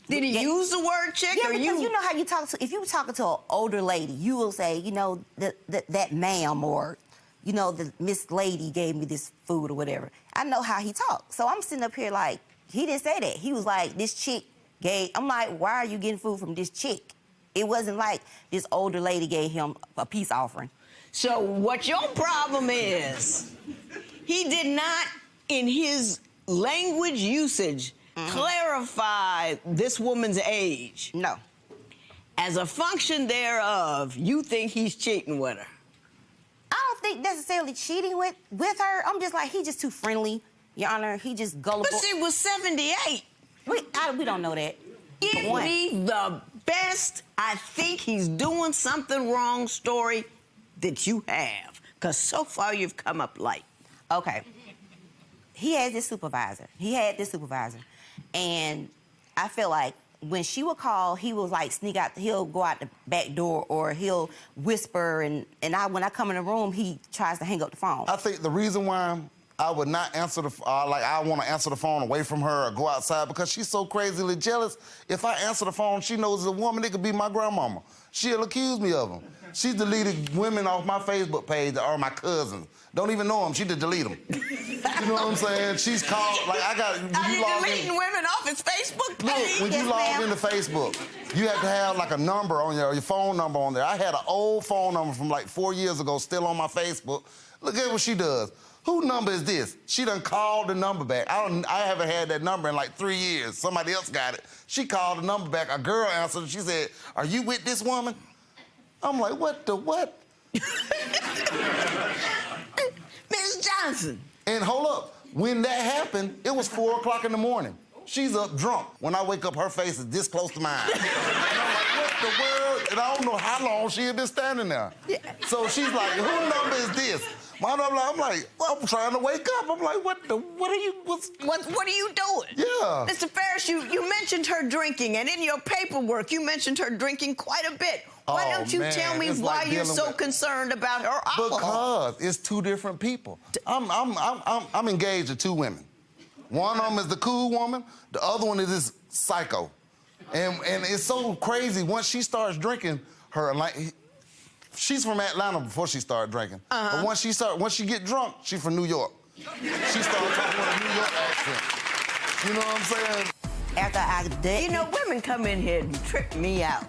Did he Yeah. use the word chick? Yeah, or because you know how you talk to, if you were talking to an older lady, you will say, you know, that ma'am, or, you know, the Miss Lady gave me this food or whatever. I know how he talks. So I'm sitting up here like, he didn't say that. He was like, this chick gave, I'm like, why are you getting food from this chick? It wasn't like this older lady gave him a peace offering. So what your problem is, he did not, in his language usage, clarify this woman's age. No. As a function thereof, you think he's cheating with her. I don't think necessarily cheating with her. I'm just like, he just too friendly, Your Honor. He just gullible. But she was 78. We don't know that. Give For one. me the best I think he's doing something wrong story that you have. Because so far you've come up light. Okay. He had this supervisor. And I feel like when she would call, he was like sneak out, he'll go out the back door or he'll whisper and when I come in the room, he tries to hang up the phone. I think the reason why I would not answer I want to answer the phone away from her or go outside because she's so crazily jealous. If I answer the phone, she knows it's a woman, it could be my grandmama. She'll accuse me of them. She's deleted women off my Facebook page that are my cousins. Don't even know them, she just delete them. You know what I'm saying? She's called, like I got, Are you deleting women off his Facebook page? Look, when you log ma'am. into Facebook, you have to have like a number on your phone number on there. I had an old phone number from like 4 years ago still on my Facebook. Look at what she does. Whose number is this? She done called the number back. I haven't had that number in like 3 years. Somebody else got it. She called the number back. A girl answered and she said, "Are you with this woman?" I'm like, what the what? Miss Johnson. And hold up, when that happened, it was 4 o'clock in the morning. She's up drunk. When I wake up, her face is this close to mine. And I'm like, what the world? And I don't know how long she had been standing there. Yeah. So she's like, whose number is this? My number, I'm like, well, I'm trying to wake up. I'm like, what are you, What are you doing? Yeah. Mr. Ferris, you mentioned her drinking, and in your paperwork, you mentioned her drinking quite a bit. Why Oh, don't you man, tell me it's why like you're dealing so with- concerned about her alcohol? Because it's two different people. I'm engaged to 2 women. One of them is the cool woman. The other one is this psycho. And it's so crazy. Once she starts drinking, she's from Atlanta before she started drinking. But once she get drunk, she's from New York. She started talking with a New York accent. You know what I'm saying? After I did, You know, women come in here and trip me out.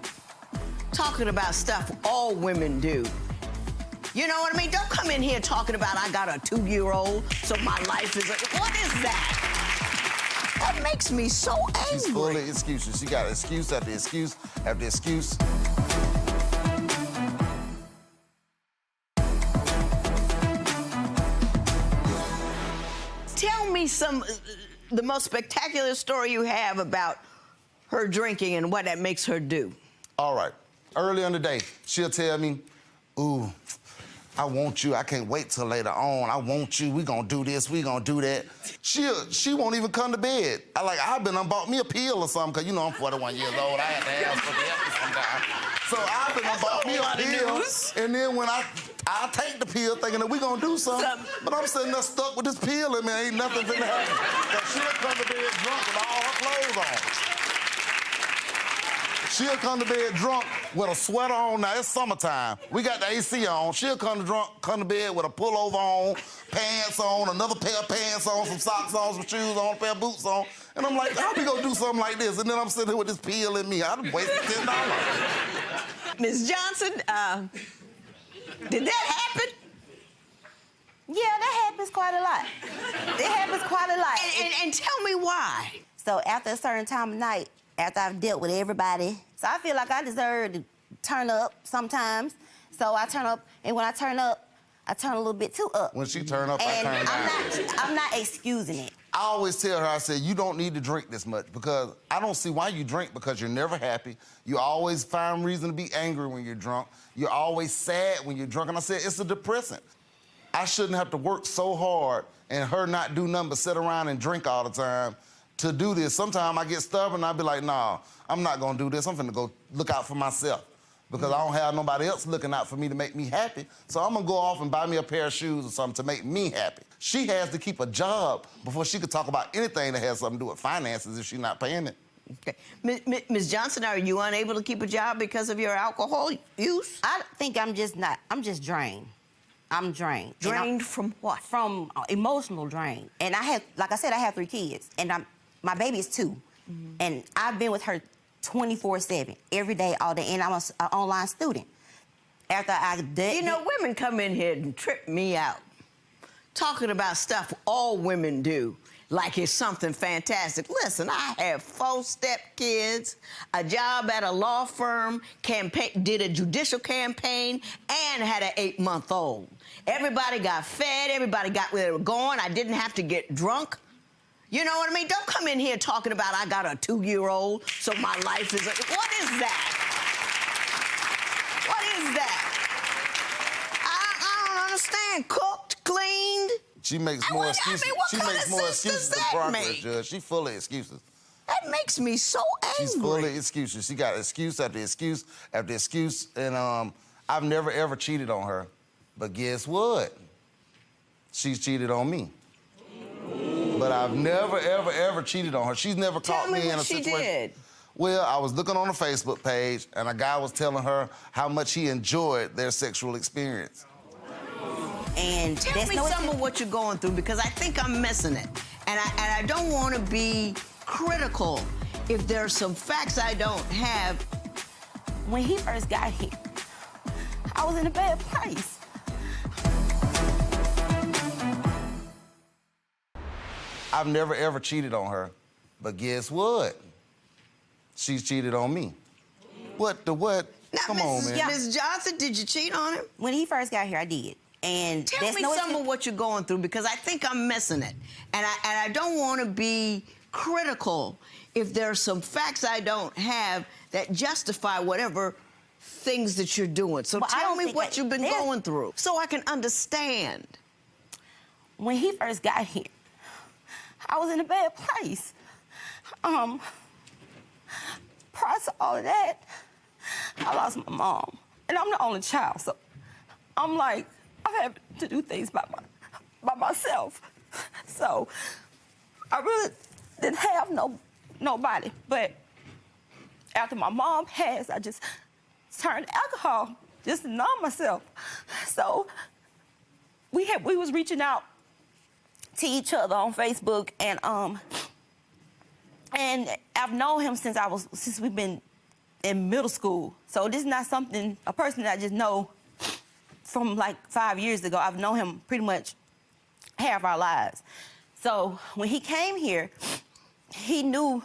Talking about stuff all women do. You know what I mean? Don't come in here talking about I got a 2-year-old, so my life is what is that? That makes me so angry. She's full of excuses. She got excuse after excuse after excuse. Tell me the most spectacular story you have about her drinking and what that makes her do. All right. Early in the day, she'll tell me, ooh, I want you. I can't wait till later on. I want you. We gonna do this. We gonna do that. She won't even come to bed. I've been bought me a pill or something, because, you know, I'm 41 years old. I have to have something else sometimes. So I been bought me a pill, and then when I take the pill thinking that we gonna do something, but I'm sitting there stuck with this pill and man, ain't nothing finna happen. Cause she'll come to bed drunk with all her clothes on. She'll come to bed drunk with a sweater on. Now it's summertime. We got the AC on. She'll come to bed with a pullover on, pants on, another pair of pants on, some socks on, some shoes on, a pair of boots on. And I'm like, how we gonna do something like this? And then I'm sitting here with this pill in me. I done wasted $10. Ms. Johnson, did that happen? Yeah, that happens quite a lot. It happens quite a lot. And tell me why. So after a certain time of night, after I've dealt with everybody, so I feel like I deserve to turn up sometimes. So I turn up, and when I turn up, I turn a little bit too up. When she turn up, I turn down. I'm not excusing it. I always tell her, I said, you don't need to drink this much because I don't see why you drink because you're never happy. You always find reason to be angry when you're drunk. You're always sad when you're drunk. And I said, it's a depressant. I shouldn't have to work so hard and her not do nothing but sit around and drink all the time to do this. Sometimes I get stubborn and I be like, nah, I'm not gonna do this. I'm finna go look out for myself because I don't have nobody else looking out for me to make me happy. So I'm gonna go off and buy me a pair of shoes or something to make me happy. She has to keep a job before she could talk about anything that has something to do with finances if she's not paying it. Okay. Ms. Johnson, are you unable to keep a job because of your alcohol use? I think I'm just drained. I'm drained. Drained from what? From emotional drain. And I have, like I said, I have 3 kids. And my baby is 2. Mm-hmm. And I've been with her 24/7, every day, all day. And I'm an online student. After I did... You know, women come in here and trip me out. Talking about stuff all women do, like it's something fantastic. Listen, I have 4 stepkids, a job at a law firm, did a judicial campaign, and had an 8-month-old. Everybody got fed, everybody got where they were going. I didn't have to get drunk. You know what I mean? Don't come in here talking about I got a 2-year-old, so my life is... What is that? What is that? I don't understand. Cooked, cleaned. She makes more excuses. She makes more excuses than progress, Judge. She's full of excuses. That makes me so angry. She's full of excuses. She got excuse after excuse after excuse. And I've never, ever cheated on her. But guess what? She's cheated on me. But I've never, ever, ever cheated on her. She's never caught me in a situation. Tell me what she did. Well, I was looking on a Facebook page, and a guy was telling her how much he enjoyed their sexual experience. And tell me some of what you're going through because I think I'm missing it. And I don't want to be critical if there's some facts I don't have. When he first got here, I was in a bad place. I've never, ever cheated on her. But guess what? She's cheated on me. What the what? Now, Come on, man. Ms. Johnson, did you cheat on him? When he first got here, I did. And tell me some of what you're going through because I think I'm missing it. And I don't want to be critical if there's some facts I don't have that justify whatever things that you're doing. So tell me what you've been going through so I can understand. When he first got here, I was in a bad place. Prior to all of that, I lost my mom. And I'm the only child, so I'm like, I have to do things by myself. So I really didn't have nobody. But after my mom passed, I just turned to alcohol just to numb myself. So we was reaching out to each other on Facebook, and I've known him since we've been in middle school. So this is not a person that I just know from like 5 years ago. I've known him pretty much half our lives. So when he came here, he knew,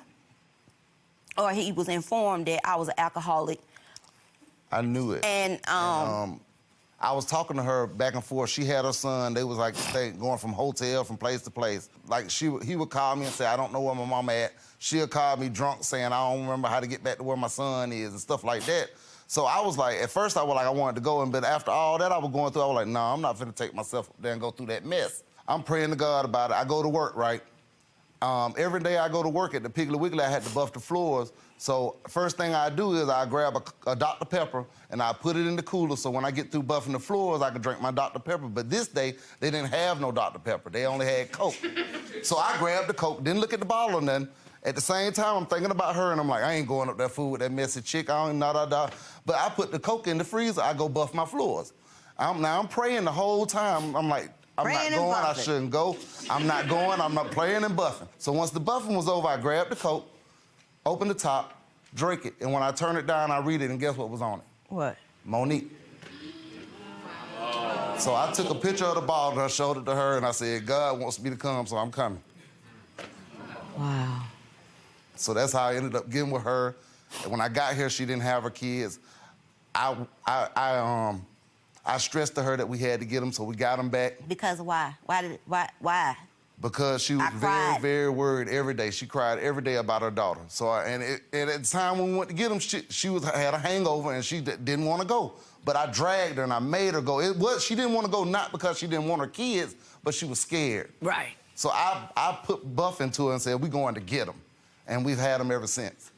or he was informed that I was an alcoholic. I knew it. And I was talking to her back and forth. She had her son. They was like going from hotel, from place to place. Like he would call me and say, I don't know where my mama at. She'll call me drunk saying, I don't remember how to get back to where my son is and stuff like that. So I was like, at first I was like, I wanted to go, but after all that I was going through, I was like, no, I'm not finna take myself up there and go through that mess. I'm praying to God about it. I go to work, right? every day I go to work at the Piggly Wiggly, I had to buff the floors. So first thing I do is I grab a Dr. Pepper and I put it in the cooler so when I get through buffing the floors, I can drink my Dr. Pepper. But this day, they didn't have no Dr. Pepper. They only had Coke. So I grabbed the Coke, didn't look at the bottle or nothing. At the same time, I'm thinking about her, and I'm like, I ain't going up that food with that messy chick. I don't know, But I put the Coke in the freezer. I go buff my floors. I'm praying the whole time. I'm like, I'm not going. I shouldn't go. I'm not going. I'm not playing and buffing. So once the buffing was over, I grabbed the Coke, opened the top, drink it, and when I turn it down, I read it, and guess what was on it? What? Monique. So I took a picture of the bottle, and I showed it to her, and I said, God wants me to come, so I'm coming. Wow. So that's how I ended up getting with her. And when I got here, she didn't have her kids. I stressed to her that we had to get them, so we got them back. Because why? Why? Because she was very, very worried every day. She cried every day about her daughter. So, and at the time when we went to get them, she had a hangover and she didn't want to go. But I dragged her and I made her go. She didn't want to go not because she didn't want her kids, but she was scared. Right. So I put Buff into her and said, we're going to get them. And we've had them ever since.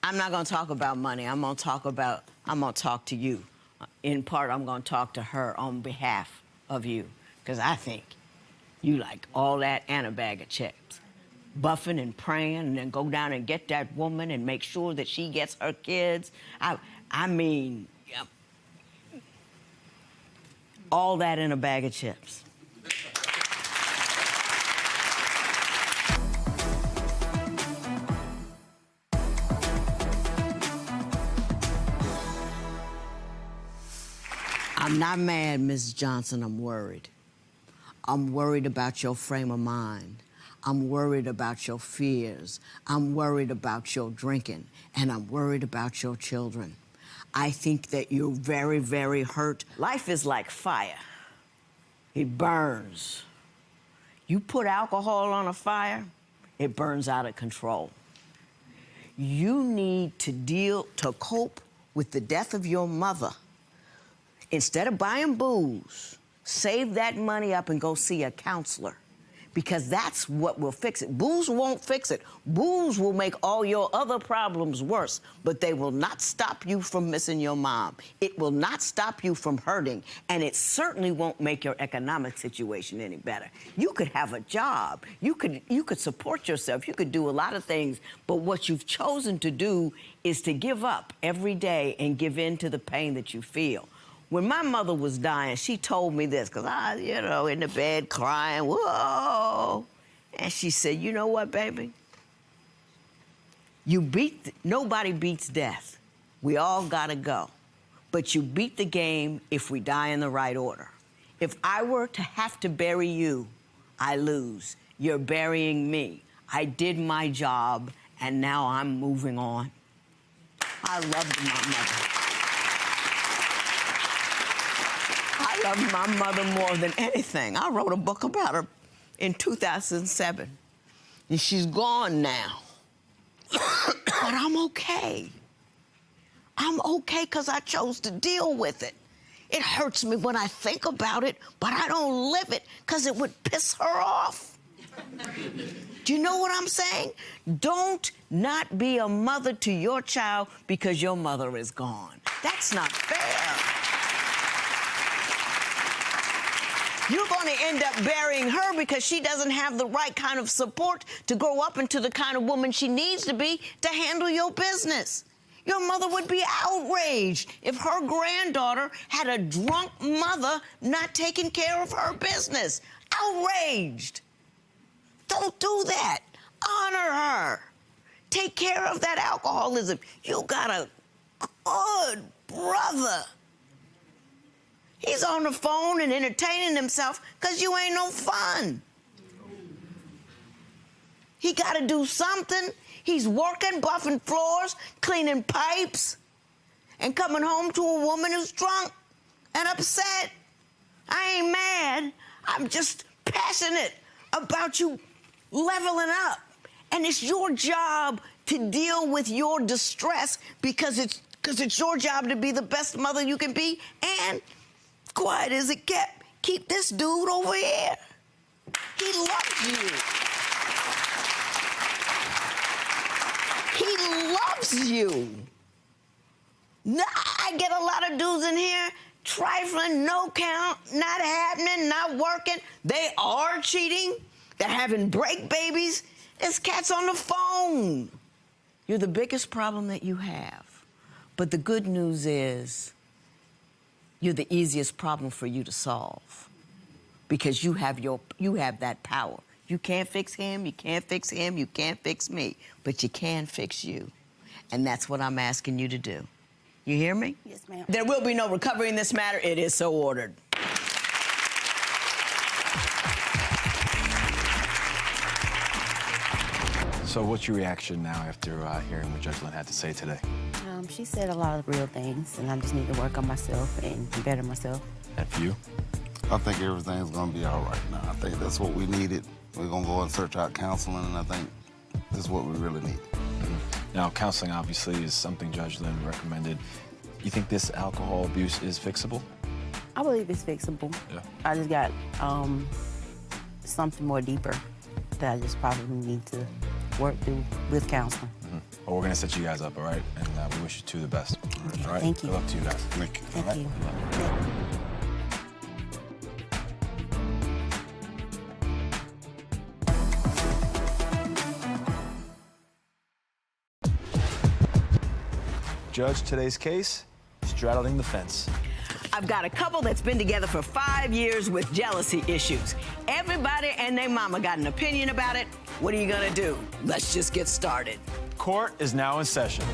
I'm not going to talk about money. I'm going to talk to you. In part, I'm going to talk to her on behalf of you, because I think you like all that and a bag of chips. Buffing and praying and then go down and get that woman and make sure that she gets her kids. I mean, all that in a bag of chips. I'm not mad, Ms. Johnson. I'm worried. I'm worried about your frame of mind. I'm worried about your fears. I'm worried about your drinking. And I'm worried about your children. I think that you're very, very hurt. Life is like fire. It burns. You put alcohol on a fire, it burns out of control. You need to cope with the death of your mother. Instead of buying booze, save that money up and go see a counselor, because that's what will fix it. Booze won't fix it. Booze will make all your other problems worse, but they will not stop you from missing your mom. It will not stop you from hurting, and it certainly won't make your economic situation any better. You could have a job. You could support yourself. You could do a lot of things, but what you've chosen to do is to give up every day and give in to the pain that you feel. When my mother was dying, she told me this, because I, in the bed crying, whoa. And she said, you know what, baby? Nobody beats death. We all gotta go. But you beat the game if we die in the right order. If I were to have to bury you, I lose. You're burying me. I did my job, and now I'm moving on. I loved my mother. I love my mother more than anything. I wrote a book about her in 2007. And she's gone now. But I'm okay. I'm okay because I chose to deal with it. It hurts me when I think about it, but I don't live it because it would piss her off. Do you know what I'm saying? Don't not be a mother to your child because your mother is gone. That's not fair. You're going to end up burying her because she doesn't have the right kind of support to grow up into the kind of woman she needs to be to handle your business. Your mother would be outraged if her granddaughter had a drunk mother not taking care of her business. Outraged. Don't do that. Honor her. Take care of that alcoholism. You got a good brother. He's on the phone and entertaining himself because you ain't no fun. He got to do something. He's working, buffing floors, cleaning pipes, and coming home to a woman who's drunk and upset. I ain't mad. I'm just passionate about you leveling up. And it's your job to deal with your distress because it's Because it's your job to be the best mother you can be, and quiet as it kept, keep this dude over here. He loves you. He loves you. Now, I get a lot of dudes in here trifling, no count, not happening, not working. They are cheating. They're having break babies. There's cats on the phone. You're the biggest problem that you have. But the good news is you're the easiest problem for you to solve because you have that power. You can't fix him, you can't fix him, you can't fix me, but you can fix you. And that's what I'm asking you to do. You hear me? Yes, ma'am. There will be no recovery in this matter. It is so ordered. So what's your reaction now after hearing what Judge Lynn had to say today? She said a lot of real things, and I just need to work on myself and better myself. And for you? I think everything's gonna be all right now. I think that's what we needed. We're gonna go and search out counseling, and I think this is what we really need. Now, counseling obviously is something Judge Lynn recommended. You think this alcohol abuse is fixable? I believe it's fixable. Yeah. I just got something more deeper that I just probably need to work through with counseling. Well, we're gonna set you guys up, all right? And we wish you two the best. All right? Thank you. Good luck to you guys. Thank you. Thank you. Judge, today's case, straddling the fence. I've got a couple that's been together for 5 years with jealousy issues. Everybody and their mama got an opinion about it. What are you gonna do? Let's just get started. Court is now in session.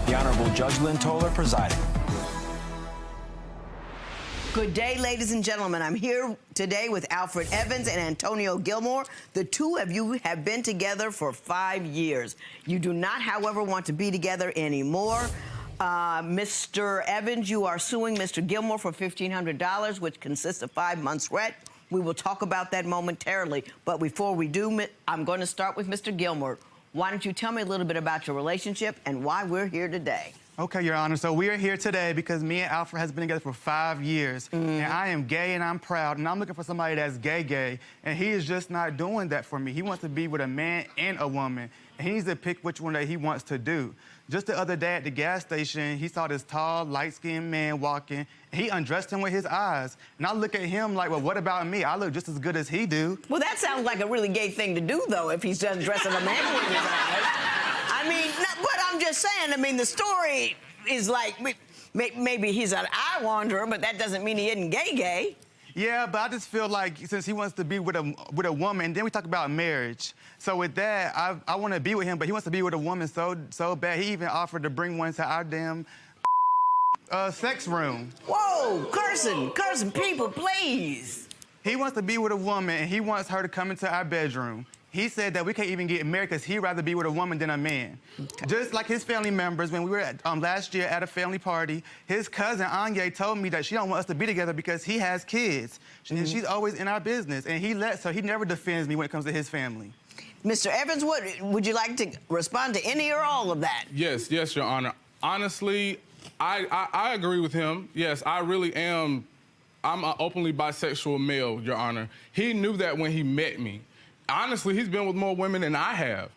The Honorable Judge Lynn Toler presiding. Good day, ladies and gentlemen. I'm here today with Alfred Evans and Antonio Gilmore. The two of you have been together for 5 years. You do not, however, want to be together anymore. Mr. Evans, you are suing Mr. Gilmore for $1,500, which consists of 5 months' rent. We will talk about that momentarily. But before we do, I'm going to start with Mr. Gilmore. Why don't you tell me a little bit about your relationship and why we're here today? Okay, Your Honor. So we are here today because me and Alfred has been together for 5 years. And I am gay and I'm proud. And I'm looking for somebody that's gay. And he is just not doing that for me. He wants to be with a man and a woman. And he needs to pick which one that he wants to do. Just the other day at the gas station, he saw this tall, light-skinned man walking. And he undressed him with his eyes. And I look at him like, well, what about me? I look just as good as he do. Well, that sounds like a really gay thing to do, though, if he's just dressing a man with his eyes. I mean, but I'm just saying, I mean, the story is like, maybe he's an eye wanderer, but that doesn't mean he isn't gay. Yeah, but I just feel like since he wants to be with a woman, and then we talk about marriage. So with that, I want to be with him, but he wants to be with a woman so bad. He even offered to bring one to our damn sex room. Whoa, cursing people, please. He wants to be with a woman, and he wants her to come into our bedroom. He said that we can't even get married because he'd rather be with a woman than a man. Okay. Just like his family members, when we were at, last year at a family party, his cousin Anya told me that she don't want us to be together because he has kids. And she's always in our business, and he lets her. He never defends me when it comes to his family. Mr. Evans, what would you like to respond to any or all of that? Yes, Your Honor. Honestly, I agree with him. Yes, I really am. I'm an openly bisexual male, Your Honor. He knew that when he met me. Honestly, he's been with more women than I have.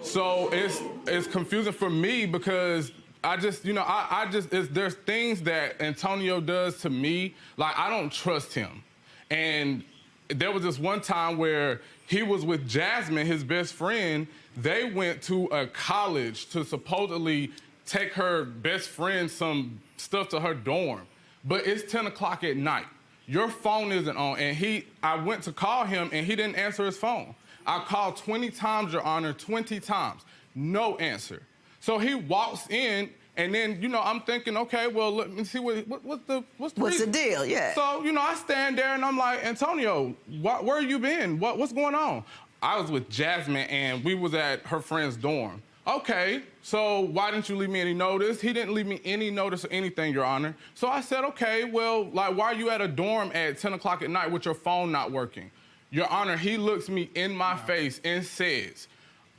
So it's confusing for me because I just, there's things that Antonio does to me, like I don't trust him. And there was this one time where he was with Jasmine, his best friend. They went to a college to supposedly take her best friend some stuff to her dorm. But it's 10 o'clock at night. Your phone isn't on, and I went to call him, and he didn't answer his phone. I called 20 times, Your Honor, 20 times. No answer. So he walks in, and then, I'm thinking, okay, well, let me see what's the deal, yeah. So, I stand there, and I'm like, Antonio, where you been? What's going on? I was with Jasmine, and we was at her friend's dorm. Okay, so why didn't you leave me any notice? He didn't leave me any notice or anything, Your Honor. So I said, okay, well, like, why are you at a dorm at 10 o'clock at night with your phone not working? Your Honor, he looks me in my face and says,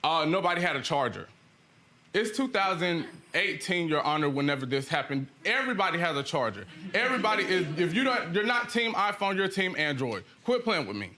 nobody had a charger. It's 2018, Your Honor, whenever this happened. Everybody has a charger. Everybody is, if you're not team iPhone, you're team Android. Quit playing with me.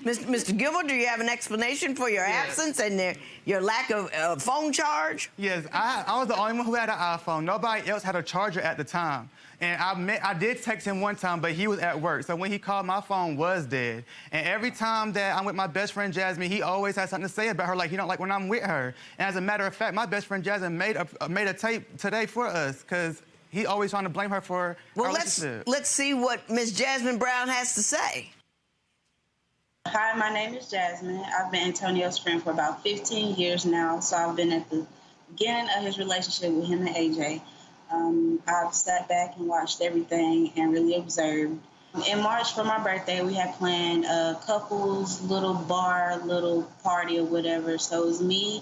Mr. Gilmore, do you have an explanation for your absence and your lack of phone charge? Yes, I was the only one who had an iPhone. Nobody else had a charger at the time. And I did text him one time, but he was at work. So when he called, my phone was dead. And every time that I'm with my best friend Jasmine, he always has something to say about her, like he don't like when I'm with her. And as a matter of fact, my best friend Jasmine made a tape today for us, because he always trying to blame her for our relationship. Let's see what Miss Jasmine Brown has to say. Hi, my name is Jasmine. I've been Antonio's friend for about 15 years now, so I've been at the beginning of his relationship with him and AJ. I've sat back and watched everything and really observed. In March for my birthday, we had planned a couple's little bar, little party or whatever. So it was me,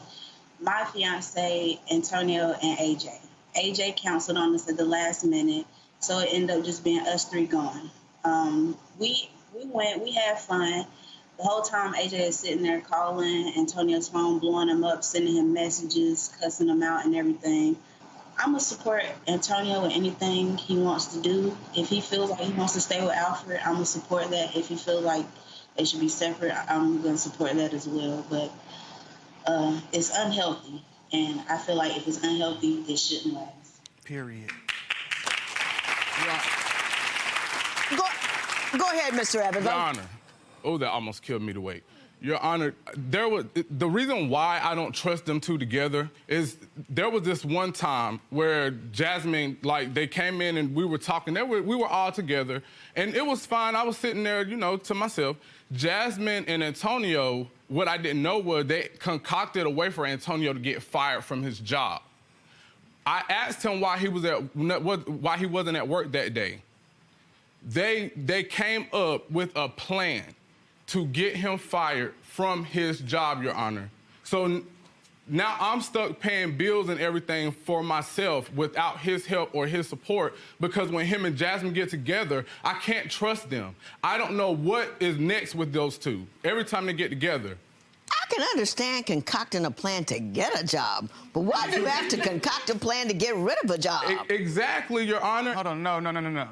my fiance, Antonio, and AJ. AJ counseled on us at the last minute, so it ended up just being us three going. We went, we had fun. The whole time AJ is sitting there calling Antonio's phone, blowing him up, sending him messages, cussing him out and everything. I'm going to support Antonio in anything he wants to do. If he feels like he wants to stay with Alfred, I'm going to support that. If he feels like they should be separate, I'm going to support that as well. But it's unhealthy, and I feel like if it's unhealthy, it shouldn't last. Period. Go ahead, Mr. Evans. Your Honor. Oh, that almost killed me to wait. Your Honor, the reason why I don't trust them two together is there was this one time where Jasmine, like, they came in and we were talking. We were all together, and it was fine. I was sitting there, you know, to myself. Jasmine and Antonio, what I didn't know was they concocted a way for Antonio to get fired from his job. I asked him why he wasn't at work that day. They came up with a plan to get him fired from his job, Your Honor. So now I'm stuck paying bills and everything for myself without his help or his support, because when him and Jasmine get together, I can't trust them. I don't know what is next with those two every time they get together. I can understand concocting a plan to get a job, but why do you have to concoct a plan to get rid of a job? Exactly, Your Honor. Hold on, no.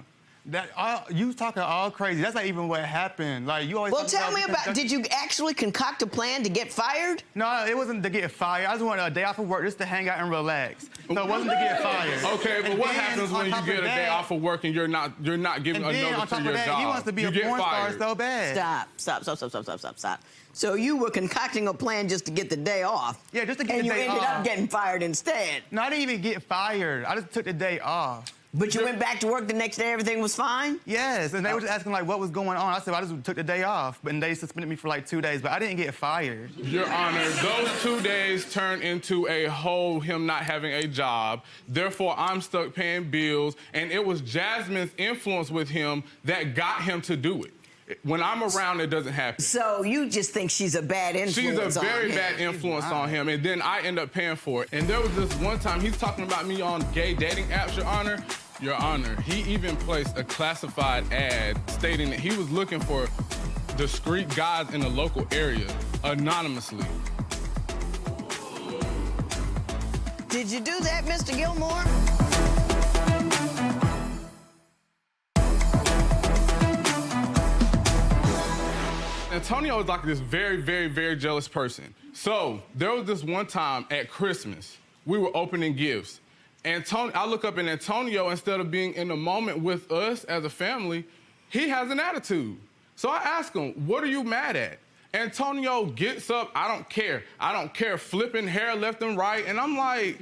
You talking all crazy. That's not even what happened. Like, you always. Well, tell me about. Did you actually concoct a plan to get fired? No, it wasn't to get fired. I just wanted a day off of work just to hang out and relax. So it wasn't to get fired. Okay, but what happens when you get a day off of work and you're not giving a notice to your job? He wants to be a porn star so bad. Stop. So you were concocting a plan just to get the day off. Yeah, just to get the day off. And you ended up getting fired instead. No, I didn't even get fired. I just took the day off. But you went back to work the next day, everything was fine? Yes, and they were just asking, like, what was going on. I said, well, I just took the day off, and they suspended me for, like, 2 days, but I didn't get fired. Your Honor, those 2 days turned into a whole him not having a job. Therefore, I'm stuck paying bills, and it was Jasmine's influence with him that got him to do it. When I'm around, it doesn't happen. So you just think she's a bad influence on him? She's a very bad influence on him, and then I end up paying for it. And there was this one time, he's talking about me on gay dating apps, Your Honor. Your Honor, he even placed a classified ad stating that he was looking for discreet guys in the local area, anonymously. Did you do that, Mr. Gilmore? Antonio is like this very, very, very jealous person. So there was this one time at Christmas, we were opening gifts. I look up, and Antonio, instead of being in the moment with us as a family, he has an attitude. So I ask him, what are you mad at? Antonio gets up, I don't care, flipping hair left and right, and I'm like,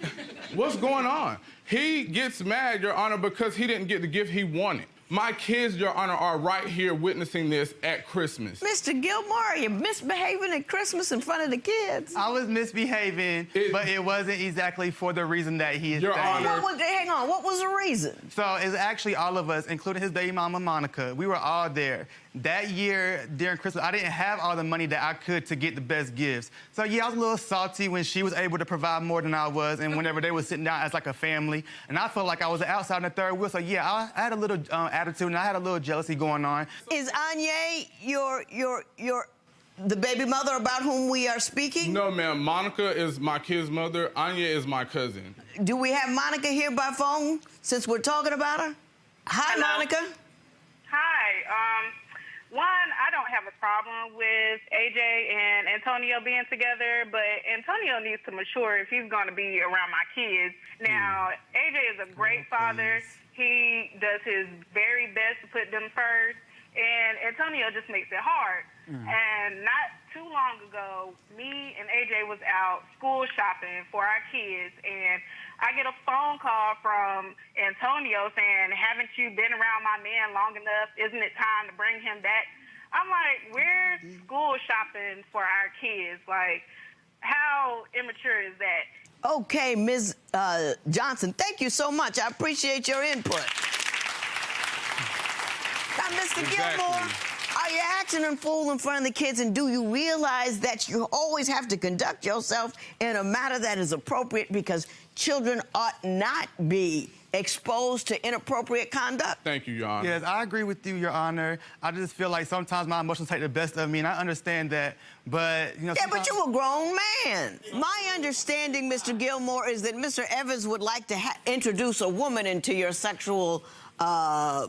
what's going on? He gets mad, Your Honor, because he didn't get the gift he wanted. My kids, Your Honor, are right here witnessing this at Christmas. Mr. Gilmore, are you misbehaving at Christmas in front of the kids? I was misbehaving, but it wasn't exactly for the reason that he is Your saying. Honor. Hang on, what was the reason? So it's actually all of us, including his baby mama, Monica. We were all there. That year, during Christmas, I didn't have all the money that I could to get the best gifts. So, yeah, I was a little salty when she was able to provide more than I was, and whenever they were sitting down as like a family. And I felt like I was outside in the third wheel. So, yeah, I had a little attitude, and I had a little jealousy going on. Is Anya your the baby mother about whom we are speaking? No, ma'am. Monica is my kid's mother. Anya is my cousin. Do we have Monica here by phone since we're talking about her? Hi, Hello. Monica. Hi. One, I don't have a problem with AJ and Antonio being together, but Antonio needs to mature if he's going to be around my kids. Now, AJ is a great father. He does his very best to put them first, and Antonio just makes it hard. And not too long ago, me and AJ was out school shopping for our kids, and I get a phone call from Antonio saying, haven't you been around my man long enough? Isn't it time to bring him back? I'm like, we're school shopping for our kids. Like, how immature is that? Okay, Ms. Johnson, thank you so much. I appreciate your input. Now, Mr. Gilmore, are you acting a fool in front of the kids, and do you realize that you always have to conduct yourself in a manner that is appropriate because children ought not be exposed to inappropriate conduct? Thank you, Your Honor. Yes, I agree with you, Your Honor. I just feel like sometimes my emotions take the best of me, and I understand that, but, you know... Yeah, but you're a grown man. My understanding, Mr. Gilmore, is that Mr. Evans would like to introduce a woman into your sexual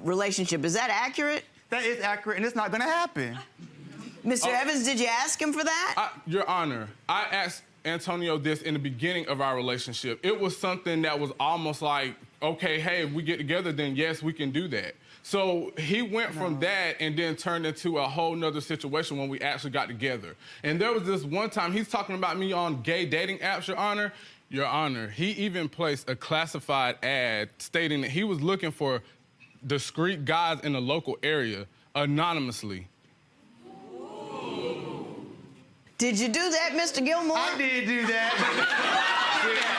relationship. Is that accurate? That is accurate, and it's not going to happen. Mr. Evans, did you ask him for that? Your Honor, I asked Antonio this in the beginning of our relationship. It was something that was almost like, okay, hey, if we get together, then yes, we can do that. So he went from that and then turned into a whole nother situation when we actually got together. And there was this one time, he's talking about me on gay dating apps, Your Honor. Your Honor, he even placed a classified ad stating that he was looking for discreet guys in the local area anonymously. Did you do that, Mr. Gilmore? I did do that.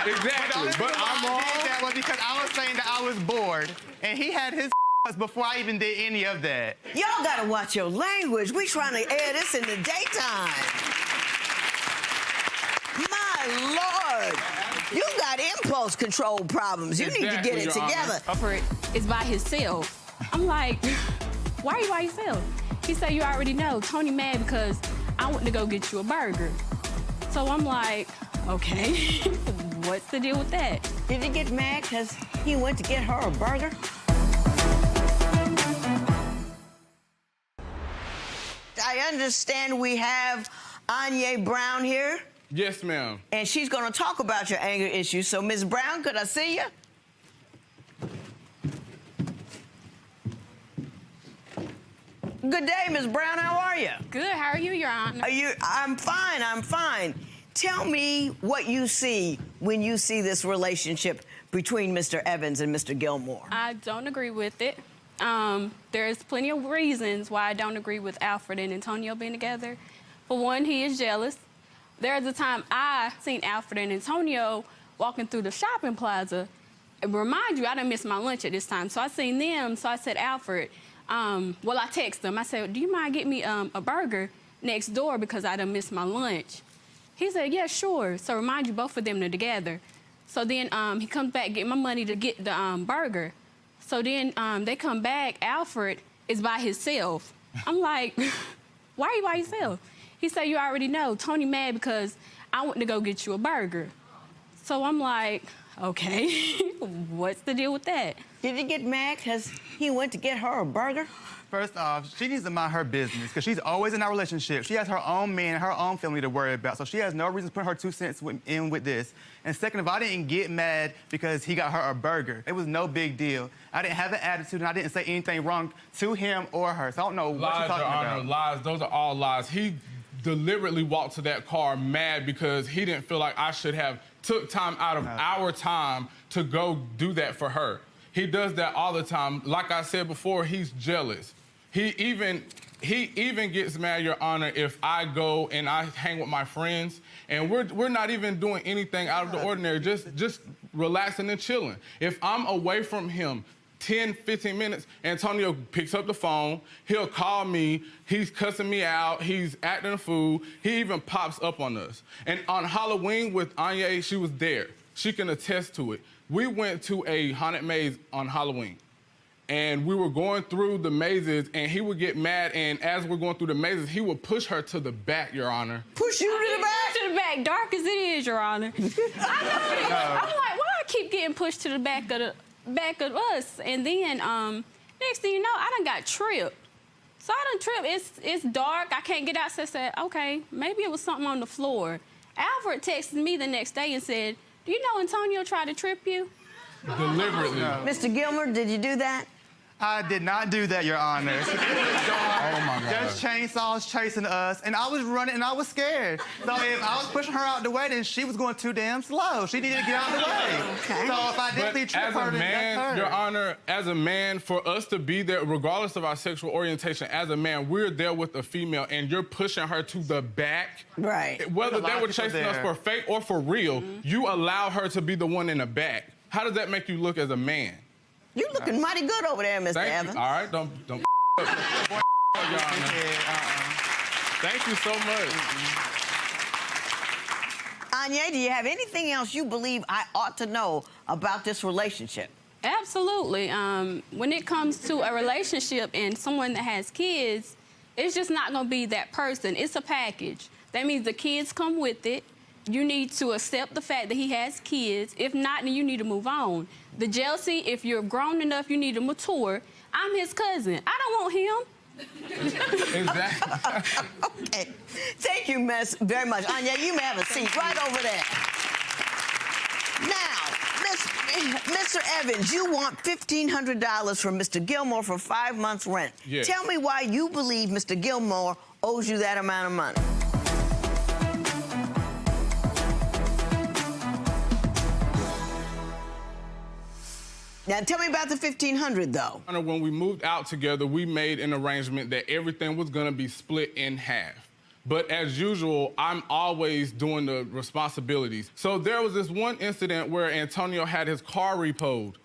Exactly, but I'm wrong. I did that was because I was saying that I was bored, and he had his before I even did any of that. Y'all gotta watch your language. We trying to air this in the daytime. My Lord. You got impulse control problems. You need to get it together. Is by himself. I'm like, why are you by yourself? He said, you already know, Tony mad because I went to go get you a burger. So I'm like, okay, what's the deal with that? Did he get mad because he went to get her a burger? I understand we have Anya Brown here. Yes, ma'am. And she's going to talk about your anger issues. So, Ms. Brown, could I see you? Good day, Ms. Brown. How are you? Good. How are you, Your Honor? I'm fine. I'm fine. Tell me what you see when you see this relationship between Mr. Evans and Mr. Gilmore. I don't agree with it. There's plenty of reasons why I don't agree with Alfred and Antonio being together. For one, he is jealous. There's a time I seen Alfred and Antonio walking through the shopping plaza. And remind you, I done missed my lunch at this time. So I seen them, so I said, Alfred, I texted him. I said, do you mind getting me a burger next door because I done missed my lunch? He said, yeah, sure. So remind you, both of them are together. So then he comes back, get my money to get the burger. So then they come back, Alfred is by himself. I'm like, why are you by yourself? He said, you already know, Tony mad because I went to go get you a burger. So I'm like, okay, what's the deal with that? Did he get mad because he went to get her a burger? First off, she needs to mind her business because she's always in our relationship. She has her own man, her own family to worry about, so she has no reason to put her 2 cents in with this. And second, if I didn't get mad because he got her a burger, it was no big deal. I didn't have an attitude, and I didn't say anything wrong to him or her, so I don't know what you're talking about. Honor, lies. Those are all lies. He deliberately walked to that car mad because he didn't feel like I should have took time out of our time to go do that for her. He does that all the time. Like I said before, he's jealous. He even gets mad, Your Honor, if I go and I hang with my friends and we're not even doing anything out of the ordinary, just relaxing and chilling. If I'm away from him 10, 15 minutes, Antonio picks up the phone, he'll call me, he's cussing me out, he's acting a fool, he even pops up on us. And on Halloween with Anya, she was there. She can attest to it. We went to a haunted maze on Halloween. and we were going through the mazes, and he would get mad, and as we're going through the mazes, he would push her to the back, Your Honor. Push you to the back? To the back, dark as it is, Your Honor. I know it. I'm like, why I keep getting pushed to the back of us? And then next thing you know, I done got tripped. So I done tripped. It's dark. I can't get out. So I said, okay, maybe it was something on the floor. Alfred texted me the next day and said, do you know Antonio tried to trip you? Deliberately. No. Mr. Gilmer, did you do that? I did not do that, Your Honor. Oh, my God. There's chainsaws chasing us, and I was running, and I was scared. So if I was pushing her out the way, then she was going too damn slow. She needed to get out the way. Okay. So if I definitely tripped her, then that's her. Your Honor, as a man, for us to be there, regardless of our sexual orientation, as a man, we're there with a female, and you're pushing her to the back. Right. Whether they were chasing us for fake or for real, you allow her to be the one in the back. How does that make you look as a man? You looking mighty good over there, Mr. Evans. All right, don't Your Honor. Thank you so much. Anya, do you have anything else you believe I ought to know about this relationship? Absolutely. When it comes to a relationship and someone that has kids, it's just not going to be that person. It's a package. That means the kids come with it. You need to accept the fact that he has kids. If not, then you need to move on. The jealousy, if you're grown enough, you need to mature. I'm his cousin. I don't want him. Exactly. Okay. Thank you, Miss, very much. Anya, you may have a seat right over there. Now, Mr. Evans, you want $1,500 from Mr. Gilmore for 5 months' rent. Yes. Tell me why you believe Mr. Gilmore owes you that amount of money. Now, tell me about the $1,500, though. When we moved out together, we made an arrangement that everything was going to be split in half. But as usual, I'm always doing the responsibilities. So there was this one incident where Antonio had his car repoed.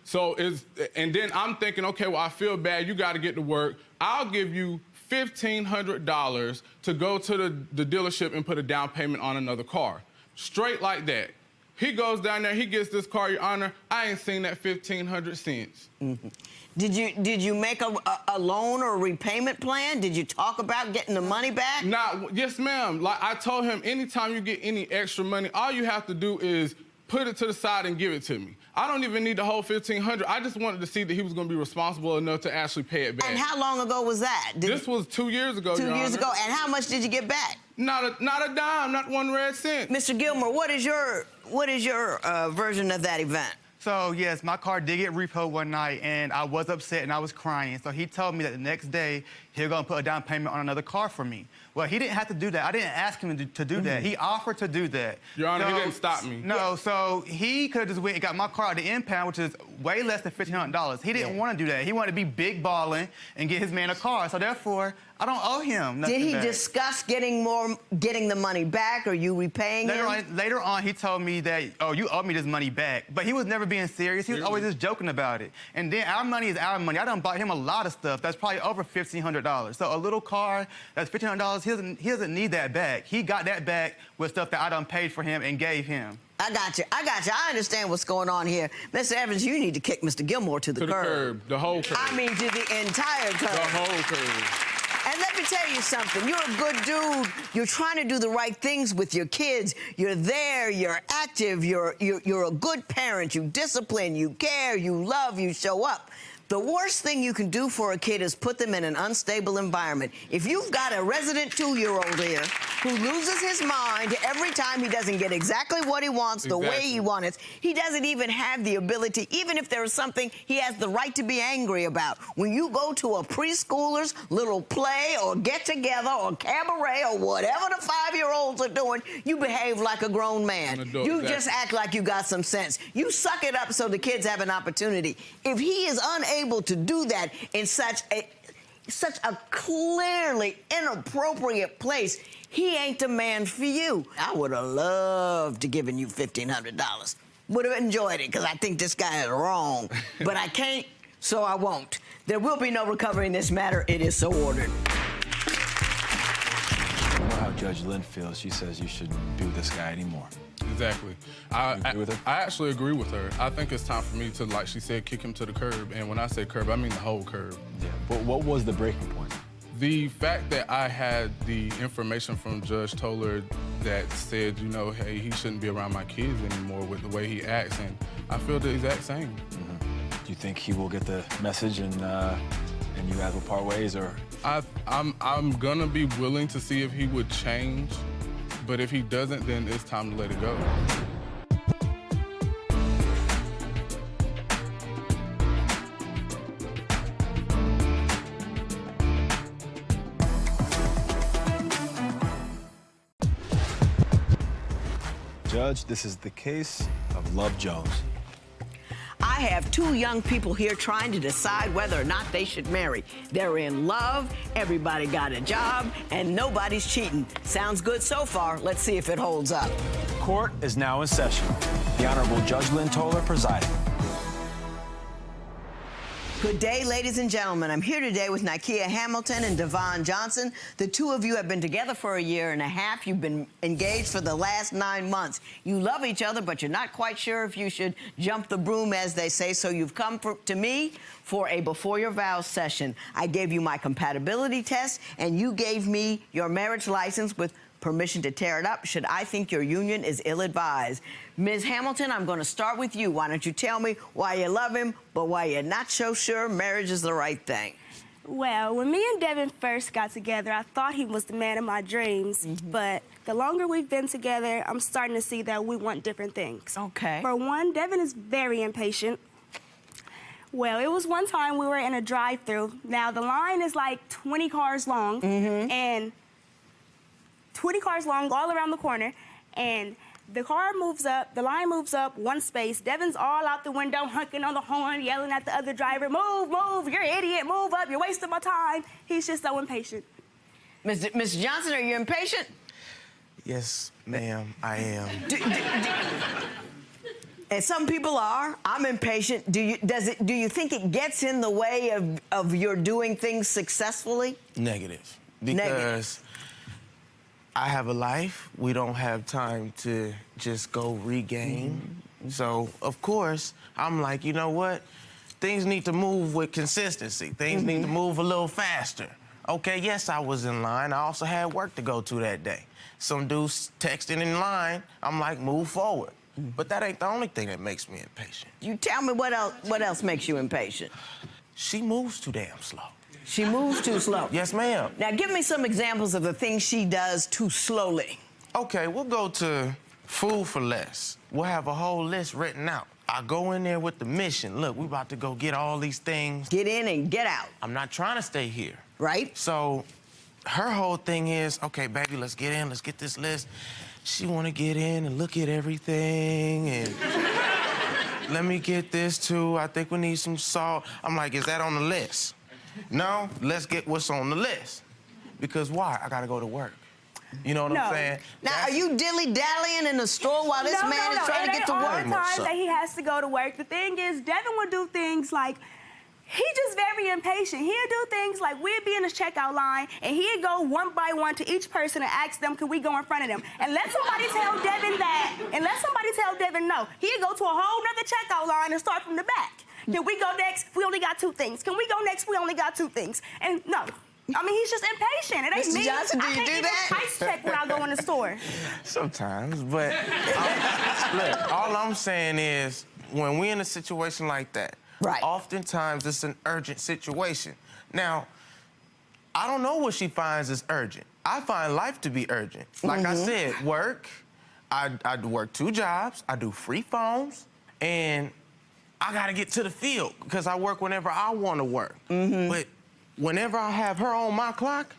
So and then I'm thinking, okay, well, I feel bad. You got to get to work. I'll give you $1,500 to go to the dealership and put a down payment on another car. Straight like that. He goes down there, he gets this car, Your Honor. I ain't seen that 1,500 since. Did you make a loan or a repayment plan? Did you talk about getting the money back? Yes, ma'am. Like I told him, anytime you get any extra money, all you have to do is put it to the side and give it to me. I don't even need the whole $1,500. I just wanted to see that he was going to be responsible enough to actually pay it back. And how long ago was that? This was 2 years ago, Your 2 years Honor. ago. And how much did you get back? Not a dime, not 1 red cent. Mr. Gilmore, what is your version of that event? So, yes, my car did get repoed one night, and I was upset, and I was crying. So he told me that the next day, he was going to put a down payment on another car for me. Well, he didn't have to do that. I didn't ask him to do that. He offered to do that. Your Honor, he didn't stop me. No, so he could have just went and got my car at the impound, which is way less than $1,500. He didn't want to do that. He wanted to be big balling and get his man a car. So, therefore, I don't owe him nothing Did he back. discuss getting the money back, or you repaying him? Later on, he told me that, oh, you owe me this money back. But he was never being serious. He was always just joking about it. And then our money is our money. I done bought him a lot of stuff that's probably over $1,500. So a little car that's $1,500, he doesn't need that back. He got that back with stuff that I done paid for him and gave him. I got you. I understand what's going on here. Mr. Evans, you need to kick Mr. Gilmore to the curb. The whole curb. I mean, to the entire curb. The whole curb. And let me tell you something. You're a good dude. You're trying to do the right things with your kids. You're there. You're active. You're a good parent. You discipline. You care. You love. You show up. The worst thing you can do for a kid is put them in an unstable environment. If you've got a resident 2-year-old here who loses his mind every time he doesn't get exactly what he wants, the way he wants it, he doesn't even have the ability, even if there's something he has the right to be angry about. When you go to a preschooler's little play or get-together or cabaret or whatever the 5-year-olds are doing, you behave like a grown man. You just act like you got some sense. You suck it up so the kids have an opportunity. If he is unable to do that in such a clearly inappropriate place, he ain't the man for you. I would have loved to given you $1,500. Would have enjoyed it, because I think this guy is wrong. But I can't, so I won't. There will be no recovery in this matter. It is so ordered. I don't know how Judge Lynn feels. She says you shouldn't be with this guy anymore. Exactly. You agree with her? I actually agree with her. I think it's time for me to, like she said, kick him to the curb. And when I say curb, I mean the whole curb. Yeah, but what was the breaking point? The fact that I had the information from Judge Toler that said, you know, hey, he shouldn't be around my kids anymore with the way he acts, and I feel the exact same. Do you think he will get the message and you guys will part ways, or? I'm gonna be willing to see if he would change, but if he doesn't, then it's time to let it go. Judge, this is the case of Love Jones. I have two young people here trying to decide whether or not they should marry. They're in love, everybody got a job, and nobody's cheating. Sounds good so far. Let's see if it holds up. Court is now in session. The Honorable Judge Lynn Toler presiding. Good day, ladies and gentlemen. I'm here today with Nakia Hamilton and Devon Johnson. The two of you have been together for a year and a half. You've been engaged for the last 9 months. You love each other, but you're not quite sure if you should jump the broom, as they say, so you've come to me for a before your vows session. I gave you my compatibility test, and you gave me your marriage license with permission to tear it up should I think your union is ill-advised. Ms. Hamilton, I'm going to start with you. Why don't you tell me why you love him, but why you're not so sure marriage is the right thing? Well, when me and Devin first got together, I thought he was the man of my dreams. But the longer we've been together, I'm starting to see that we want different things. Okay. For one, Devin is very impatient. Well, it was one time we were in a drive-thru. Now, the line is like 20 cars long, and 20 cars long all around the corner, and the car moves up, the line moves up one space. Devin's all out the window, honking on the horn, yelling at the other driver, move, move, you're an idiot, move up, you're wasting my time. He's just so impatient. Mr. Johnson, are you impatient? Yes, ma'am, I am. And some people are. I'm impatient. Do you think it gets in the way of your doing things successfully? Negative. Because I have a life. We don't have time to just go regain. So, of course, I'm like, you know what? Things need to move with consistency. Things need to move a little faster. Okay, yes, I was in line. I also had work to go to that day. Some dudes texting in line. I'm like, move forward. But that ain't the only thing that makes me impatient. You tell me what else makes you impatient? She moves too damn slow. She moves too slow? Yes, ma'am. Now, give me some examples of the things she does too slowly. Okay, we'll go to food for less. We'll have a whole list written out. I go in there with the mission. Look, we about to go get all these things. Get in and get out. I'm not trying to stay here. Right. So her whole thing is, okay, baby, let's get in, let's get this list. She want to get in and look at everything and let me get this too. I think we need some salt. I'm like, is that on the list? No, let's get what's on the list. Because why? I gotta go to work. You know what I'm saying? Now, are you dilly-dallying in the store while this man is trying to get to work? All the time that he has to go to work. The thing is, Devin will do things like, he's just very impatient. He'll do things like we'd be in the checkout line and he'd go one by one to each person and ask them, can we go in front of them? And let somebody tell Devin that, and let somebody tell Devin no. He'd go to a whole nother checkout line and start from the back. Can we go next? We only got 2 things. Can we go next? We only got 2 things. And no. I mean, he's just impatient. It ain't me. Mr. Johnson, do you do that? I can't even price check when I go in the store. Sometimes, but look, all I'm saying is when we're in a situation like that, oftentimes it's an urgent situation. Now, I don't know what she finds as urgent. I find life to be urgent. Like I said, work. I work 2 jobs. I do free phones. And I got to get to the field because I work whenever I want to work. But whenever I have her on my clock,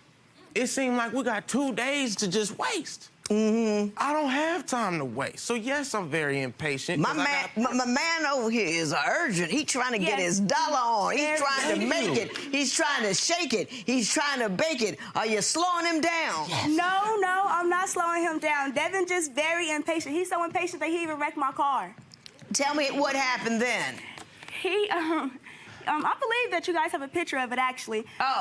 it seems like we got 2 days to just waste. I don't have time to waste. So, yes, I'm very impatient. My man over here is urgent. He's trying to get his dollar on. He's trying to make it. He's trying to shake it. He's trying to bake it. Are you slowing him down? No, I'm not slowing him down. Devin just very impatient. He's so impatient that he even wrecked my car. Tell me what happened then. I believe that you guys have a picture of it, actually. Oh,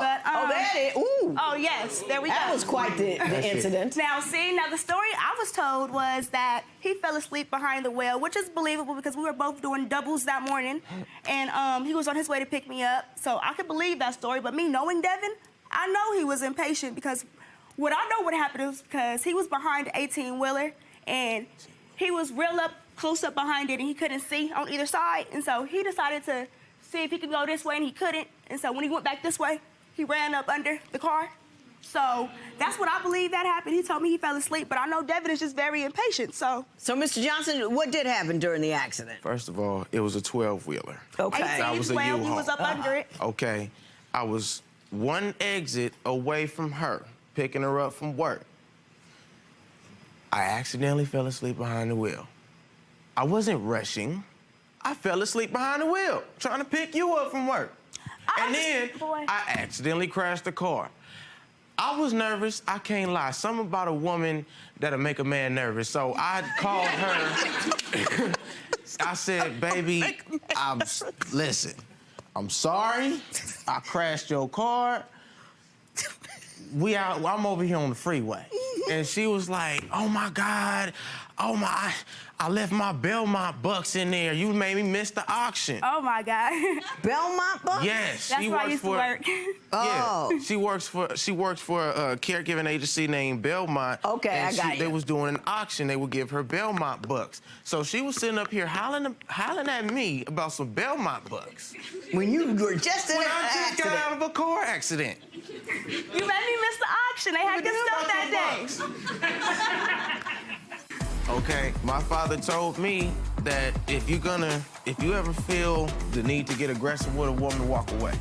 there it is. Ooh. Oh, yes, there we go. That was quite the incident. Now, the story I was told was that he fell asleep behind the wheel, which is believable because we were both doing doubles that morning, and he was on his way to pick me up, so I could believe that story. But me knowing Devin, I know he was impatient because what happened was because he was behind the 18-wheeler, and he was close up behind it, and he couldn't see on either side, and so he decided to see if he could go this way, and he couldn't, and so when he went back this way, he ran up under the car. So that's what I believe that happened. He told me he fell asleep, but I know Devin is just very impatient, so. So, Mr. Johnson, what did happen during the accident? First of all, it was a 12-wheeler. Okay. That was a 12, U-Haul. he was up under it. Okay. I was one exit away from her, picking her up from work. I accidentally fell asleep behind the wheel. I wasn't rushing. I fell asleep behind the wheel, trying to pick you up from work. And then I accidentally crashed the car. I was nervous, I can't lie. Something about a woman that'll make a man nervous. So I called her. I said, baby, listen, I'm sorry. I crashed your car. I'm over here on the freeway. And she was like, oh my God, I left my Belmont bucks in there. You made me miss the auction. Oh my God. Belmont bucks? Yes. That's where I used to work. Oh. Yeah, she works for a caregiving agency named Belmont. Okay, and I got you. They was doing an auction. They would give her Belmont bucks. So she was sitting up here hollering at me about some Belmont bucks. When you were just in an I just got out of a car accident. You made me miss the auction. They had good stuff that day. Okay, my father told me that if you ever feel the need to get aggressive with a woman, walk away.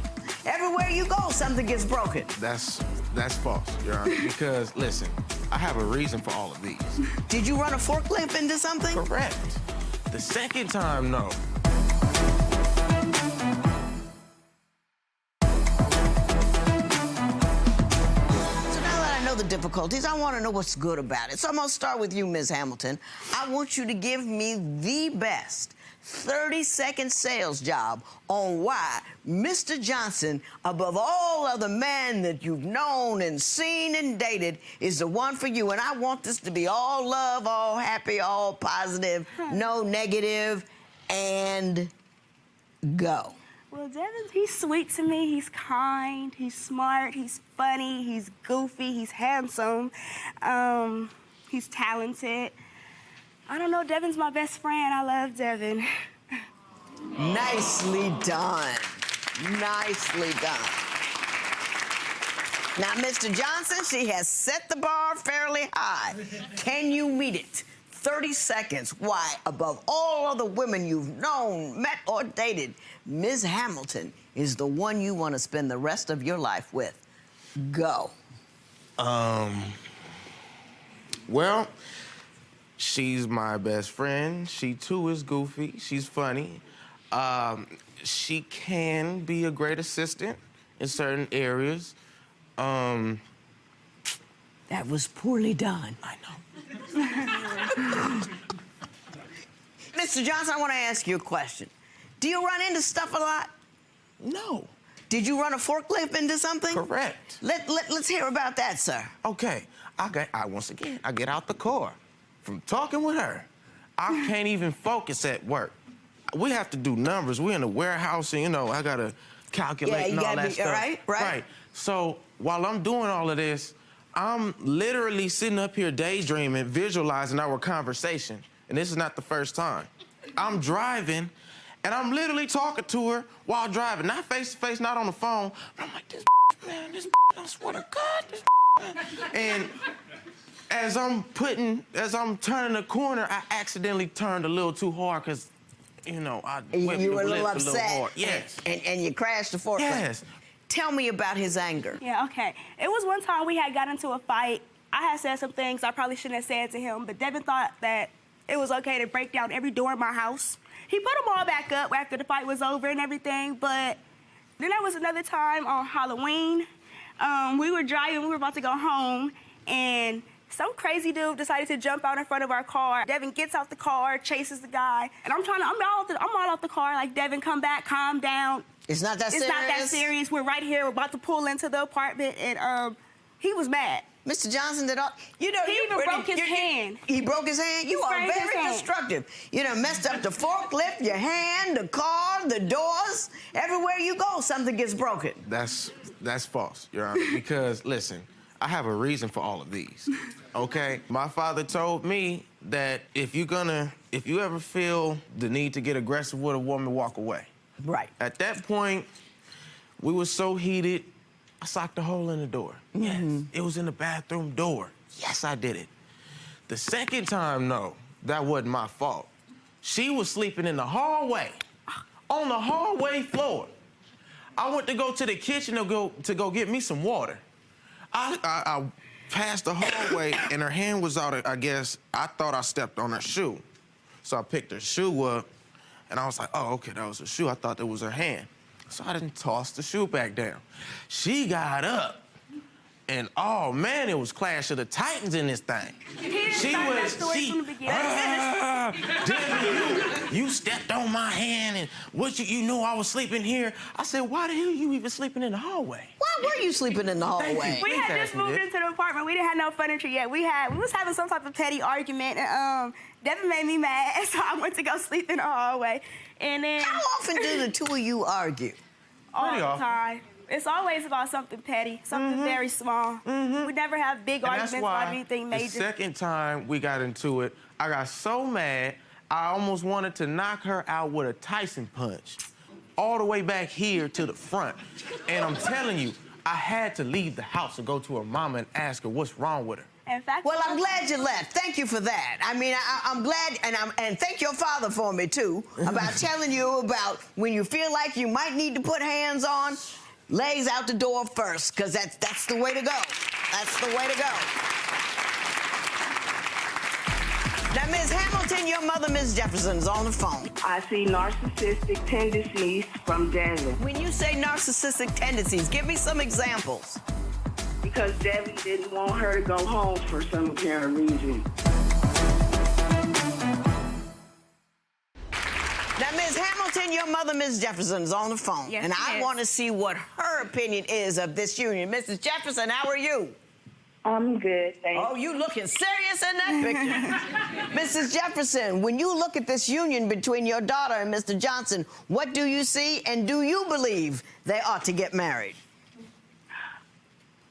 Everywhere you go, something gets broken. That's false, Your Honor. Because listen, I have a reason for all of these. Did you run a forklift into something? Correct. The second time, no. The difficulties. I want to know what's good about it. So I'm going to start with you, Ms. Hamilton. I want you to give me the best 30-second sales job on why Mr. Johnson, above all other men that you've known and seen and dated, is the one for you. And I want this to be all love, all happy, all positive, no negative, and go. Well, Devin's, he's sweet to me. He's kind, he's smart, he's funny, he's goofy, he's handsome, he's talented. I don't know, Devin's my best friend. I love Devin. Nicely done. Nicely done. Now, Mr. Johnson, she has set the bar fairly high. Can you meet it? 30 seconds. Why, above all other women you've known, met, or dated, Ms. Hamilton is the one you want to spend the rest of your life with. Go. Well, she's my best friend. She, too, is goofy. She's funny. She can be a great assistant in certain areas. That was poorly done. I know. Mr. Johnson, I want to ask you a question. Do you run into stuff a lot? No. Did you run a forklift into something? Correct. Let's hear about that, sir. Okay. Once again, I get out the car. From talking with her, I can't even focus at work. We have to do numbers. We're in a warehouse, and, I got to calculate and all that stuff. Right. So while I'm doing all of this, I'm literally sitting up here daydreaming, visualizing our conversation. And this is not the first time. I'm driving, and I'm literally talking to her while driving. Not face-to-face, not on the phone. But I'm like, this I swear to God, this And as I'm turning the corner, I accidentally turned a little too hard because, I whipped you were a the little lift upset. a little hard. Yes. And you crashed the forklift. Yes. Tell me about his anger. Yeah, okay. It was one time we had got into a fight. I had said some things I probably shouldn't have said to him, but Devin thought that it was okay to break down every door in my house. He put them all back up after the fight was over and everything, but then there was another time on Halloween. We were driving, we were about to go home, and some crazy dude decided to jump out in front of our car. Devin gets out the car, chases the guy, and I'm all out the car, like, Devin, come back, calm down. It's not that serious? It's not that serious. We're right here. We're about to pull into the apartment, and he was mad. Mr. Johnson did all, you know, he even broke his hand. He broke his hand? You are very destructive. You know, messed up the forklift, your hand, the car, the doors. Everywhere you go, something gets broken. That's false, Your Honor, because, listen, I have a reason for all of these, okay? My father told me that if you ever feel the need to get aggressive with a woman, walk away. Right. At that point, we were so heated, I socked a hole in the door. Yes, it was in the bathroom door. Yes, I did it. The second time, no, that wasn't my fault. She was sleeping in the hallway, on the hallway floor. I went to go to the kitchen to go get me some water. I passed the hallway, and her hand was out, I guess. I thought I stepped on her shoe. So I picked her shoe up, and I was like, oh, okay, that was her shoe. I thought that was her hand. So I didn't toss the shoe back down. She got up, and oh man, it was Clash of the Titans in this thing. Debbie, you stepped on my hand, and you knew I was sleeping here. I said, why the hell are you even sleeping in the hallway? Why were you sleeping in the hallway? We had just moved into the apartment. We didn't have no furniture yet. We was having some type of petty argument, and Devin made me mad, so I went to go sleep in the hallway. And then how often do the two of you argue? All the time. It's always about something petty, something very small. We never have big arguments about anything major. The second time we got into it, I got so mad, I almost wanted to knock her out with a Tyson punch, all the way back here to the front. And I'm telling you, I had to leave the house and go to her mama and ask her what's wrong with her. In fact, well, I'm glad you left. Thank you for that. I mean, I'm glad, and thank your father for me, too, about telling you about when you feel like you might need to put hands on, legs out the door first, because that's the way to go. That's the way to go. Now, Ms. Hamilton, your mother, Ms. Jefferson, is on the phone. I see narcissistic tendencies from Devin. When you say narcissistic tendencies, give me some examples. Because Devin didn't want her to go home for some apparent reason. Now, Ms. Hamilton, your mother, Ms. Jefferson, is on the phone. Yes, and I want to see what her opinion is of this union. Mrs. Jefferson, how are you? I'm good, thank you. Oh, you looking serious in that picture. Mrs. Jefferson, when you look at this union between your daughter and Mr. Johnson, what do you see, and do you believe they ought to get married?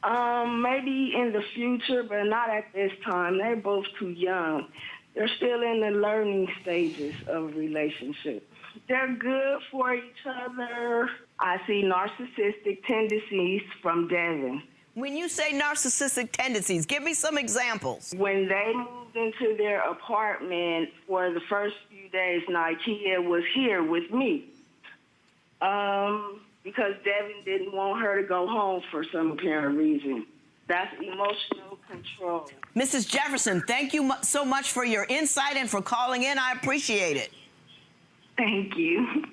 Maybe in the future, but not at this time. They're both too young. They're still in the learning stages of a relationship. They're good for each other. I see narcissistic tendencies from Devin. When you say narcissistic tendencies, give me some examples. When they moved into their apartment for the first few days, Nikia was here with me. Because Devin didn't want her to go home for some apparent reason. That's emotional control. Mrs. Jefferson, thank you so much for your insight and for calling in. I appreciate it. Thank you.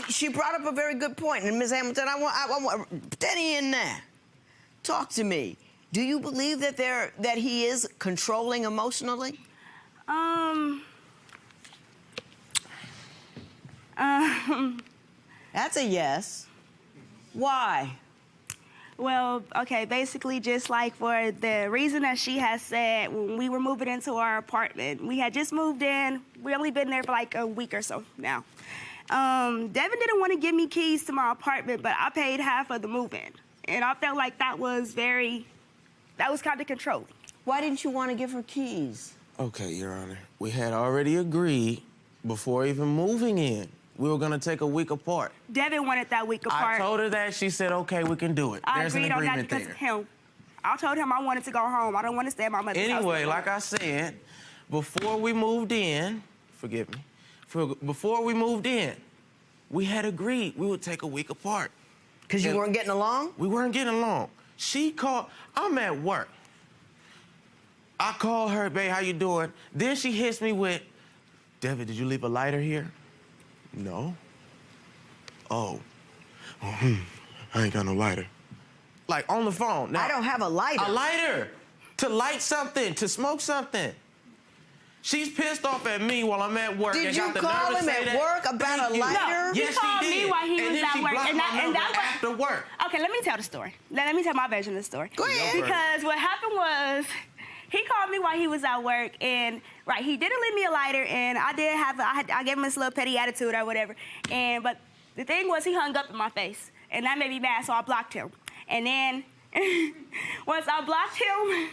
She brought up a very good point, and Ms. Hamilton, I want steady in there. Talk to me. Do you believe that he is controlling emotionally? That's a yes. Why? Well, okay, basically just like for the reason that she has said when we were moving into our apartment, we had just moved in. We only been there for like a week or so now. Devin didn't want to give me keys to my apartment, but I paid half of the move-in. And I felt like that was kind of controlling. Why didn't you want to give her keys? Okay, Your Honor. We had already agreed before even moving in, we were going to take a week apart. Devin wanted that week apart. I told her that. She said, okay, we can do it. There's an agreement I agreed on that because there. of him. I told him I wanted to go home. I don't want to stay at my mother's house. Anyway, like I said, before we moved in, forgive me, before we moved in, we had agreed we would take a week apart. Because you weren't getting along? We weren't getting along. She called, I'm at work. I call her, babe, how you doing? Then she hits me with, Devin, did you leave a lighter here? No. Oh. I ain't got no lighter. Like, on the phone. Now, I don't have a lighter. A lighter. To light something, to smoke something. She's pissed off at me while I'm at work. Did and you got the call nerve to him say at that. work about a lighter? No, Yes, he called she did. me while he and was then at she work. blocked And my number that was after work. Okay, let me tell the story. Let me tell my version of the story. Go ahead. Because what happened was, he called me while he was at work, and he didn't leave me a lighter, and I gave him this little petty attitude or whatever. But the thing was, he hung up in my face, and that made me mad, so I blocked him. And then once I blocked him,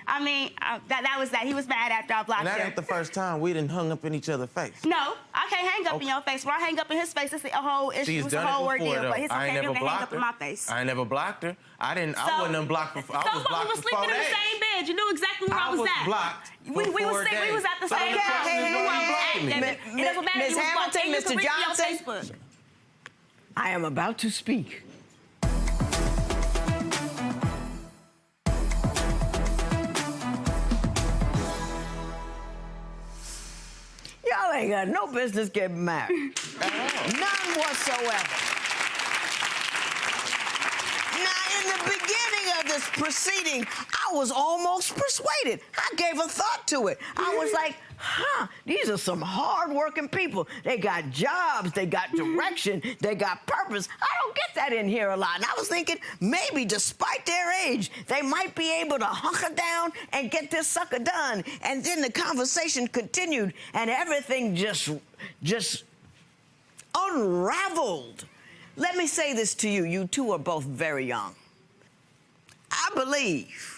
that was that. He was mad after I blocked And that him. ain't the first time we done hung up in each other's face. No, I can't hang up in your face. When I hang up in his face, it's a whole issue. She's It's a done whole it before, ordeal. though. But it's I ain't okay never to hang blocked up her. in my face. I ain't never blocked her. I wasn't unblocked before. I was blocked was before sleeping in the that. same bed. You knew exactly where I was at. blocked We for was 4 days. we was at the So same the house. question is, why you blocking me? It doesn't matter. Ms. You was blocked. Hamilton, And you Mr. can reach me on Johnson? Facebook. I am about to speak. Y'all ain't got no business getting married. None whatsoever. Now, in the beginning of this proceeding, I was almost persuaded. I gave a thought to it. I was like, these are some hard-working people. They got jobs, they got direction, they got purpose. I don't get that in here a lot. And I was thinking, maybe despite their age, they might be able to hunker down and get this sucker done. And then the conversation continued, and everything just unraveled. Let me say this to you. You two are both very young. I believe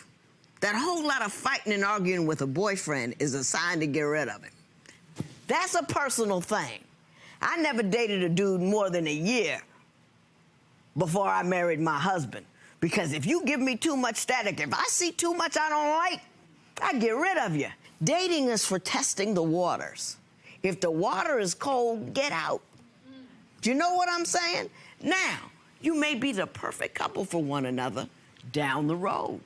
that whole lot of fighting and arguing with a boyfriend is a sign to get rid of him. That's a personal thing. I never dated a dude more than a year before I married my husband. Because if you give me too much static, if I see too much I don't like, I get rid of you. Dating is for testing the waters. If the water is cold, get out. Do you know what I'm saying? Now, you may be the perfect couple for one another down the road.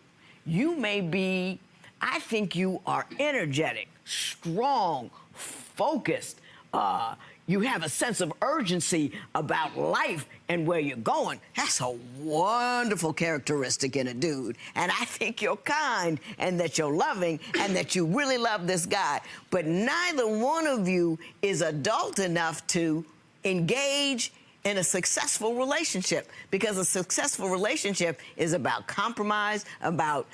You may be, I think you are energetic, strong, focused. You have a sense of urgency about life and where you're going. That's a wonderful characteristic in a dude. And I think you're kind and that you're loving and that you really love this guy. But neither one of you is adult enough to engage in a successful relationship, because a successful relationship is about compromise, about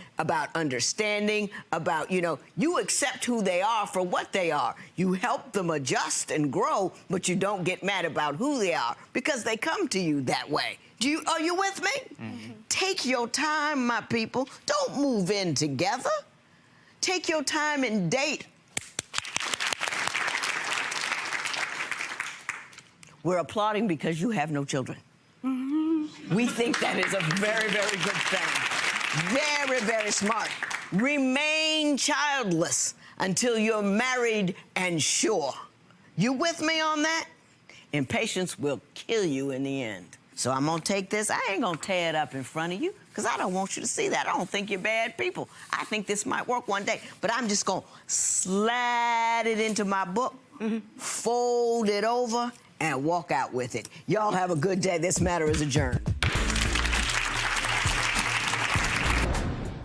understanding, about, you accept who they are for what they are. You help them adjust and grow, but you don't get mad about who they are because they come to you that way. Are you with me? Mm-hmm. Take your time, my people. Don't move in together. Take your time and date. We're applauding because you have no children. Mm-hmm. We think that is a very, very good thing. Very, very smart. Remain childless until you're married and sure. You with me on that? Impatience will kill you in the end. So I'm gonna take this. I ain't gonna tear it up in front of you because I don't want you to see that. I don't think you're bad people. I think this might work one day, but I'm just gonna slide it into my book, fold it over, and walk out with it. Y'all have a good day. This matter is adjourned.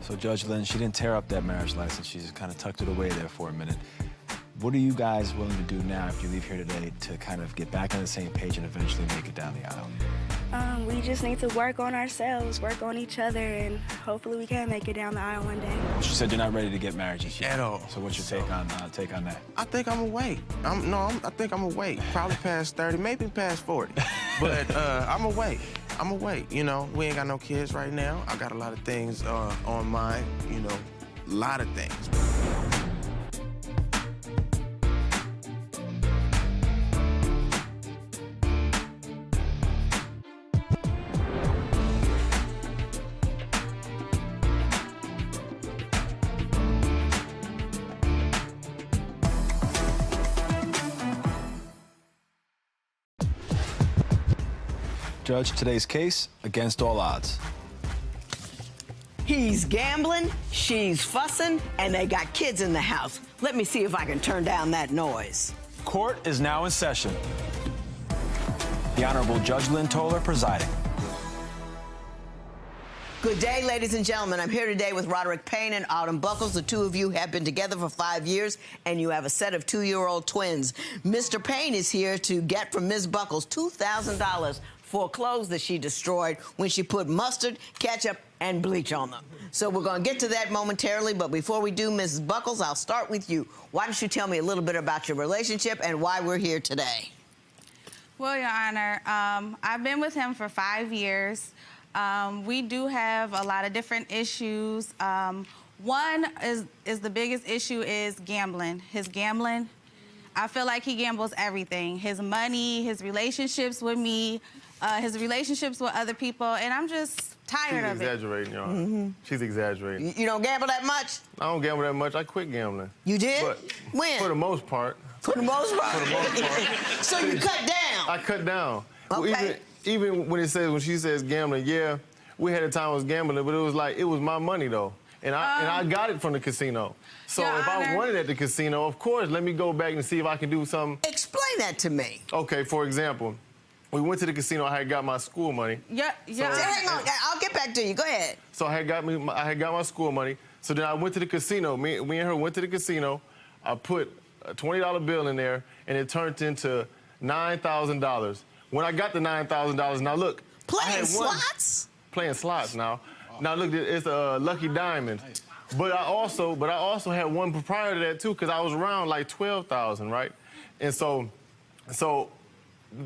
So Judge Lynn, she didn't tear up that marriage license. She just kind of tucked it away there for a minute. What are you guys willing to do now if you leave here today to kind of get back on the same page and eventually make it down the aisle? We just need to work on ourselves, work on each other, and hopefully we can make it down the aisle one day. She said you're not ready to get married just yet. At all. So what's your take on that? I think I'm gonna wait. I think I'm gonna wait. Probably past 30, maybe past 40. But I'm gonna wait. I'm gonna wait. We ain't got no kids right now. I got a lot of things on mind. A lot of things. Judge, today's case, against all odds. He's gambling, she's fussing, and they got kids in the house. Let me see if I can turn down that noise. Court is now in session. The Honorable Judge Lynn Toler presiding. Good day, ladies and gentlemen. I'm here today with Roderick Payne and Autumn Buckles. The two of you have been together for 5 years, and you have a set of 2-year-old twins. Mr. Payne is here to get from Ms. Buckles $2,000 for clothes that she destroyed when she put mustard, ketchup, and bleach on them. So we're going to get to that momentarily, but before we do, Mrs. Buckles, I'll start with you. Why don't you tell me a little bit about your relationship and why we're here today? Well, Your Honor, I've been with him for 5 years. We do have a lot of different issues. One is the biggest issue is gambling. His gambling, I feel like he gambles everything. His money, his relationships with me, his relationships with other people, and I'm just tired of it. She's exaggerating, Your Honor. She's exaggerating. You don't gamble that much? I don't gamble that much. I quit gambling. You did? But when? For the most part. For the most part? For the most part. So you cut down? I cut down. Okay. Even when she says gambling, yeah, we had a time I was gambling, but it was like, it was my money though. And I got it from the casino. So Your if Honor. I won it at the casino, of course, let me go back and see if I can do something. Explain that to me. Okay, for example, we went to the casino, I had got my school money. Yeah. Hang on, I'll get back to you. Go ahead. So I had got my school money. So then I went to the casino. Me and her went to the casino. I put a $20 bill in there, and it turned into $9,000. When I got the $9,000, now look. Playing slots? Playing slots now. Now look, it's a Lucky Diamond. But I also had one prior to that too, because I was around like 12,000, right? And so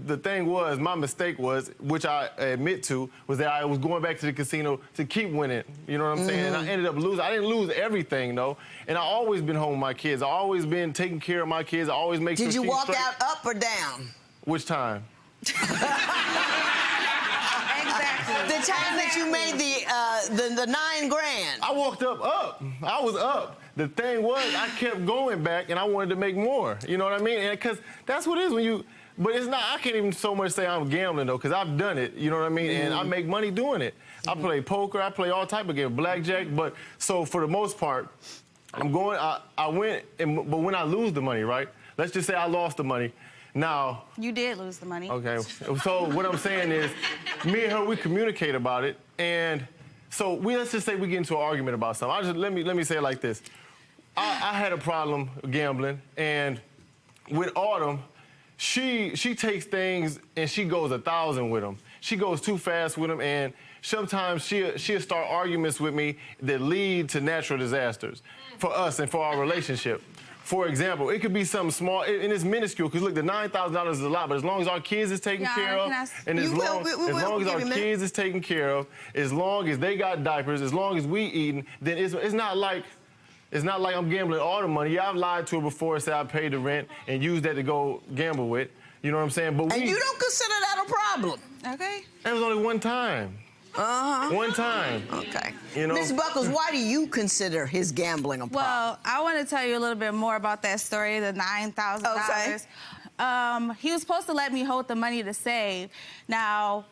the thing was, my mistake was, which I admit to, was that I was going back to the casino to keep winning. You know what I'm saying? And I ended up losing. I didn't lose everything though. And I always been home with my kids. I always been taking care of my kids. I always make sure Did you she's walk straight. out up or down? Which time? Exactly. The time that you made the $9 grand. I walked up. I was up. The thing was, I kept going back, and I wanted to make more. You know what I mean? And because that's what it is when you. But it's not. I can't even so much say I'm gambling though, because I've done it. You know what I mean? And I make money doing it. I play poker. I play all type of games, blackjack. But so for the most part, I'm going. I went. But when I lose the money, right? Let's just say I lost the money. Now. You did lose the money. Okay. So what I'm saying is, me and her, we communicate about it, and so let's just say we get into an argument about something. Let me say it like this. I had a problem gambling, and with Autumn, she takes things and she goes 1,000 with them. She goes too fast with them, and sometimes she'll start arguments with me that lead to natural disasters for us and for our relationship. For example, it could be something small, and it's minuscule, because look, the $9,000 is a lot, but as long as our kids is taken care of, and as long as our kids is taken care of, as long as they got diapers, as long as we eating, then it's not like I'm gambling all the money. Yeah, I've lied to her before and said I paid the rent and used that to go gamble with. You know what I'm saying? But and you don't consider that a problem? Okay. That was only one time. One time. Okay. You know? Ms. Buckles, why do you consider his gambling a problem? Well, I want to tell you a little bit more about that story, the $9,000. Okay. He was supposed to let me hold the money to save. Now,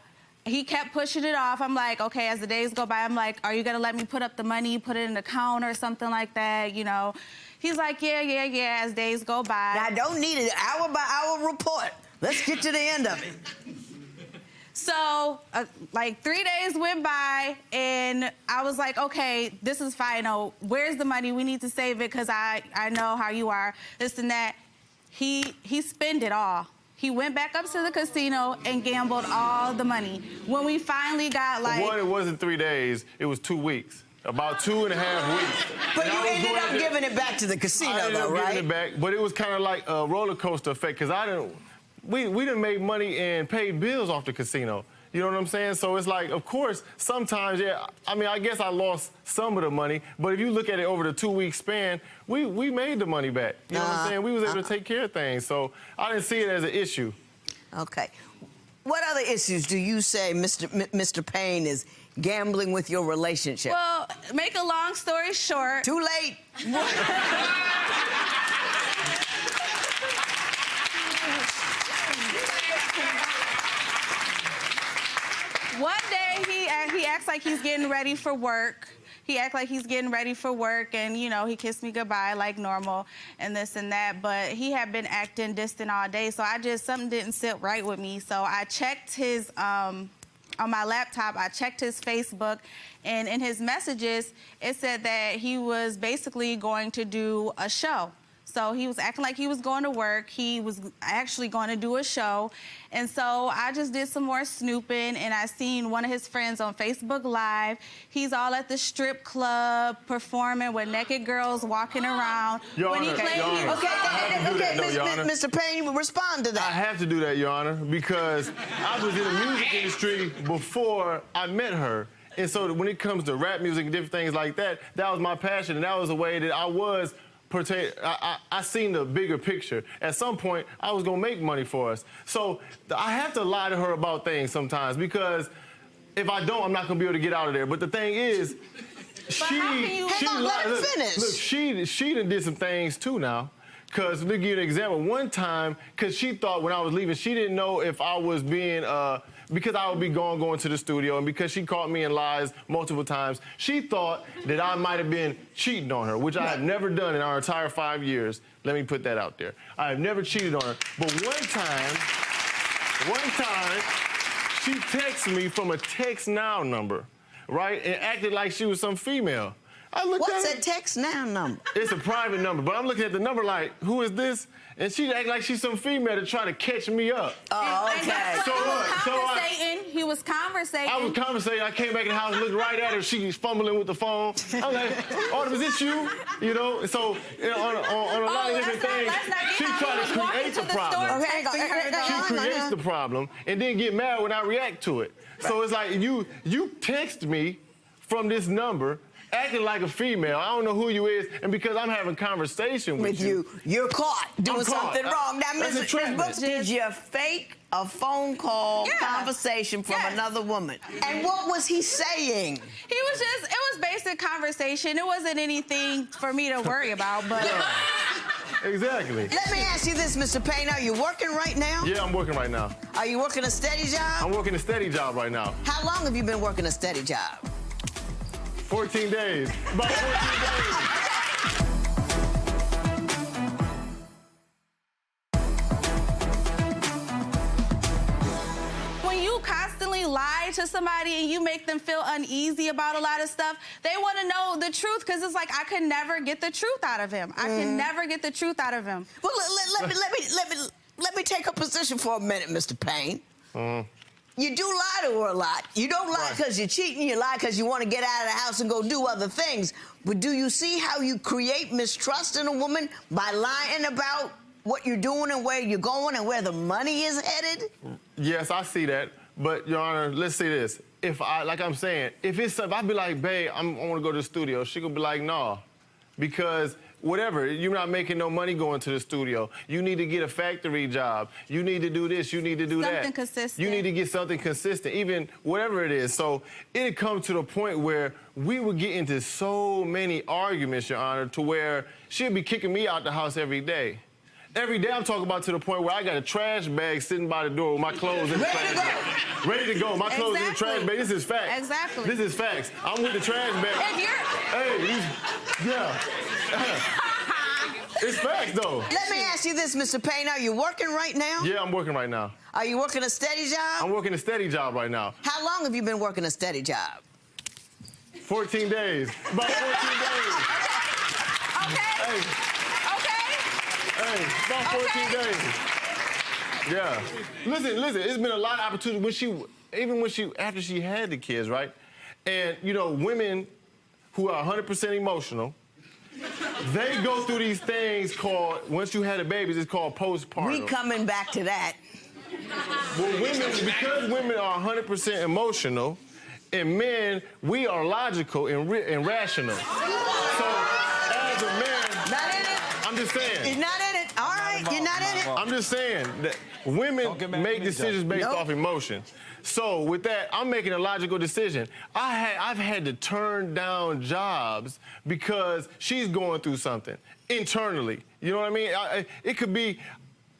he kept pushing it off. I'm like, okay, as the days go by, I'm like, are you gonna let me put up the money, put it in the account or something like that, you know? He's like, yeah, as days go by. Now, I don't need an hour-by-hour report. Let's get to the end of it. So, like 3 days went by, and I was like, okay, this is fine. Oh, where's the money? We need to save it, because I know how you are, this and that. He spent it all. He went back up to the casino and gambled all the money. When we finally got like... One, it wasn't 3 days, it was 2 weeks. About 2.5 weeks. But you ended up giving it back to the casino, though, right? Giving it back, but it was kind of like a roller coaster effect, because we didn't make money and paid bills off the casino. You know what I'm saying? So it's like, of course, sometimes, yeah, I mean, I guess I lost some of the money, but if you look at it over the 2-week span, we made the money back. You know what I'm saying? We was able to take care of things, so I didn't see it as an issue. Okay. What other issues do you say Mr. Payne is gambling with your relationship? Well, make a long story short... Too late. One day, he acts like he's getting ready for work. He acts like he's getting ready for work, and, you know, he kissed me goodbye like normal and this and that, but he had been acting distant all day, so something didn't sit right with me. So I checked his on my laptop, I checked his Facebook, and in his messages, it said that he was basically going to do a show. So he was acting like he was going to work. He was actually going to do a show. And so I just did some more snooping, and I seen one of his friends on Facebook Live. He's all at the strip club performing with naked girls walking around. Your when Honor, he played, Your Honor. Mr. Payne, respond to that. I have to do that, Your Honor, because I was in the music industry before I met her. And so when it comes to rap music and different things like that, that was my passion, and that was the way that I was I seen the bigger picture. At some point, I was gonna make money for us. So I have to lie to her about things sometimes, because if I don't, I'm not gonna be able to get out of there. But the thing is, she done did some things too now. Cause to give you an example, one time, cause she thought when I was leaving, she didn't know if I was being because I would be going to the studio, and because she caught me in lies multiple times, she thought that I might have been cheating on her, which I have never done in our entire 5 years. Let me put that out there. I have never cheated on her. But one time, she texted me from a Text Now number, right? And acted like she was some female. I looked What's at a Text Now number? It's a private number, but I'm looking at the number like, who is this? And she act like she's some female to try to catch me up. Oh, and that's what he was conversating. I was conversating. I came back in the house, looked right at her. She's fumbling with the phone. I'm like, Autumn, is this you? You know? So on a lot of different things, she tried to create the problem. She creates the problem and then get mad when I react to it. So it's like you text me from this number, acting like a female. I don't know who you is, and because I'm having conversation with you, you're caught doing something wrong. Now, Ms. Brooks, did you fake a phone call conversation from another woman? And what was he saying? It was basic conversation. It wasn't anything for me to worry about, but... Exactly. Let me ask you this, Mr. Payne. Are you working right now? Yeah, I'm working right now. Are you working a steady job? I'm working a steady job right now. How long have you been working a steady job? 14 days. About 14 days. When you constantly lie to somebody and you make them feel uneasy about a lot of stuff, they want to know the truth, because it's like, I could never get the truth out of him. I can never get the truth out of him. Well, let me take a position for a minute, Mr. Payne. You do lie to her a lot. You don't lie because you're cheating. You lie because you want to get out of the house and go do other things. But do you see how you create mistrust in a woman by lying about what you're doing and where you're going and where the money is headed? Yes, I see that. But, Your Honor, let's say this. If I'd be like, babe, I want to go to the studio, she could be like, no. Because whatever, you're not making no money going to the studio. You need to get a factory job. You need to do this, you need to do that. Something consistent. You need to get something consistent, even whatever it is. So it'd come to the point where we would get into so many arguments, Your Honor, to where she'd be kicking me out the house every day. Every day I'm talking about to the point where I got a trash bag sitting by the door with my clothes in the trash bag. Ready to go. My clothes in the trash bag. This is facts. Exactly. This is facts. I'm with the trash bag. It's facts, though. Let me ask you this, Mr. Payne. Are you working right now? Yeah, I'm working right now. Are you working a steady job? I'm working a steady job right now. How long have you been working a steady job? 14 days. About 14 days. Okay. Hey, about 14 days. Yeah. Listen, it's been a lot of opportunity after she had the kids, right? And, you know, women who are 100% emotional, they go through these things called, once you had a baby, it's called postpartum. We coming back to that. Well, because women are 100% emotional, and men, we are logical and rational. So, as a man, not in it. I'm just saying. You're not in it. All right, you're not in it. I'm just saying that women make decisions based off emotion. So with that, I'm making a logical decision. I've had to turn down jobs because she's going through something internally. You know what I mean? It could be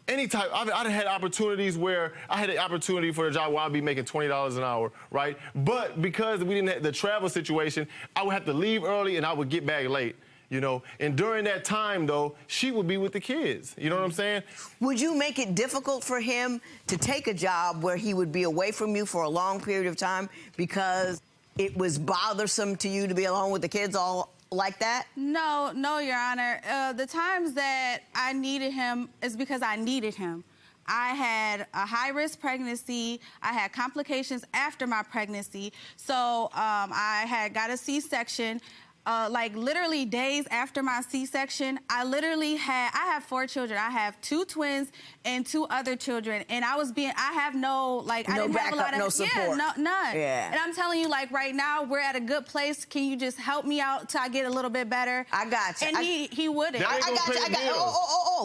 any type. I've had opportunities where I had an opportunity for a job where I'd be making $20 an hour, right? But because we didn't have the travel situation, I would have to leave early and I would get back late. you know? And during that time, though, she would be with the kids. You know what I'm saying? Would you make it difficult for him to take a job where he would be away from you for a long period of time because it was bothersome to you to be alone with the kids all like that? No, Your Honor. The times that I needed him is because I needed him. I had a high-risk pregnancy. I had complications after my pregnancy. So I had got a C-section. Like literally days after my C-section, I have 4 children. I have 2 twins and 2 other children. And I have no, like, I didn't have a lot of, no support. Yeah, none. Yeah. And I'm telling you, like, right now, we're at a good place. Can you just help me out till I get a little bit better? I got you. And he wouldn't. I got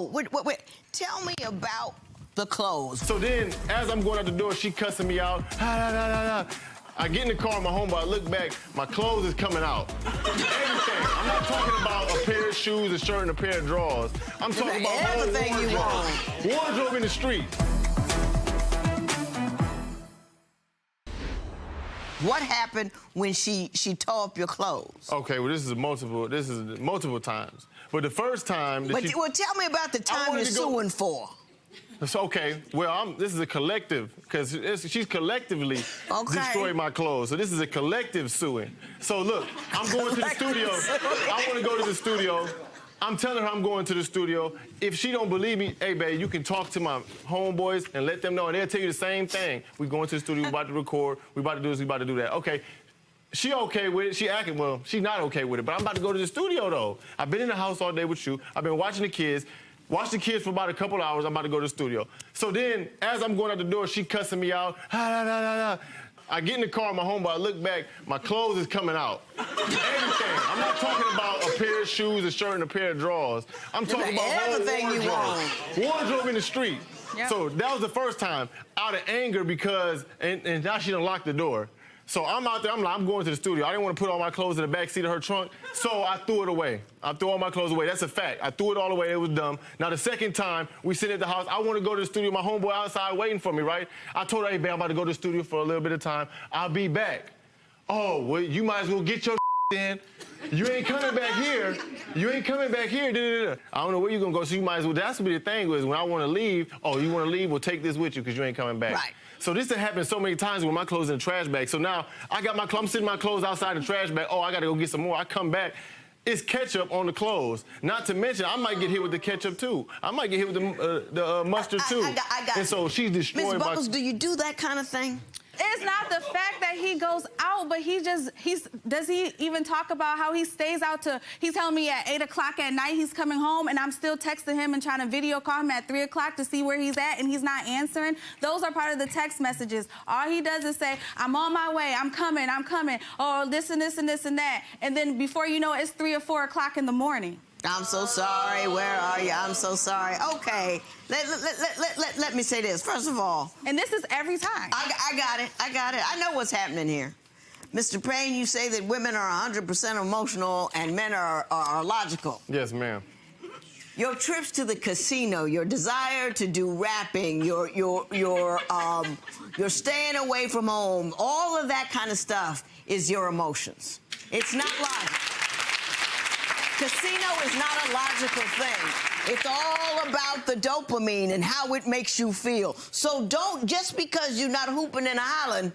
you. Wait. Tell me about the clothes. So then, as I'm going out the door, she cussing me out. I get in the car, my homeboy, I look back, my clothes is coming out. Everything. I'm not talking about a pair of shoes, a shirt, and a pair of drawers. I'm talking about everything you want. Wardrobe in the street. What happened when she tore up your clothes? Okay, well, this is multiple times. But the first time that well, tell me about the time you're suing for. It's okay. Well, this is a collective, because she's collectively destroyed my clothes. So this is a collective suing. So look, I'm going to the studio. I want to go to the studio. I'm telling her I'm going to the studio. If she don't believe me, hey, babe, you can talk to my homeboys and let them know, and they'll tell you the same thing. We going to the studio, we about to record, we about to do this, we about to do that. Okay. She okay with it. She acting, well, she's not okay with it, but I'm about to go to the studio, though. I've been in the house all day with you. I've been watching the kids. Watch the kids for about a couple hours. I'm about to go to the studio. So then, as I'm going out the door, she cussing me out. I get in the car, my homeboy, I look back, my clothes is coming out. Everything. I'm not talking about a pair of shoes, a shirt, and a pair of drawers. I'm talking about everything whole you want. Wardrobe in the street. Yep. So that was the first time, out of anger, because, and now she done locked the door. So I'm out there, I'm going to the studio. I didn't want to put all my clothes in the back seat of her trunk, so I threw it away. I threw all my clothes away. That's a fact. I threw it all away. It was dumb. Now, the second time, we sit at the house. I want to go to the studio. My homeboy outside waiting for me, right? I told her, hey, babe, I'm about to go to the studio for a little bit of time. I'll be back. Oh, well, you might as well get your in. You ain't coming back here. You ain't coming back here. I don't know where you're going to go, so you might as well. That's what the thing is. When I want to leave, oh, you want to leave? Well, take this with you because you ain't coming back. Right. So this has happened so many times with my clothes in the trash bag. So now I got I'm sitting my clothes outside the trash bag. Oh, I got to go get some more. I come back. It's ketchup on the clothes. Not to mention, I might get hit with the ketchup, too. I might get hit with the mustard, too. I got and so she's destroying Ms. Buckles, do you do that kind of thing? It's not the fact that he goes out, but does he even talk about how he stays out he's telling me at 8 o'clock at night he's coming home, and I'm still texting him and trying to video call him at 3 o'clock to see where he's at, and he's not answering. Those are part of the text messages. All he does is say, I'm on my way, I'm coming, oh, this and this and this and that. And then before you know it, it's 3 or 4 o'clock in the morning. I'm so sorry. Where are you? I'm so sorry. Okay. Let me say this. First of all. And this is every time. I got it. I know what's happening here. Mr. Payne, you say that women are 100% emotional and men are logical. Yes, ma'am. Your trips to the casino, your desire to do rapping, your staying away from home, all of that kind of stuff is your emotions. It's not logic. Casino is not a logical thing. It's all about the dopamine and how it makes you feel. So don't, just because you're not hooping and hollering,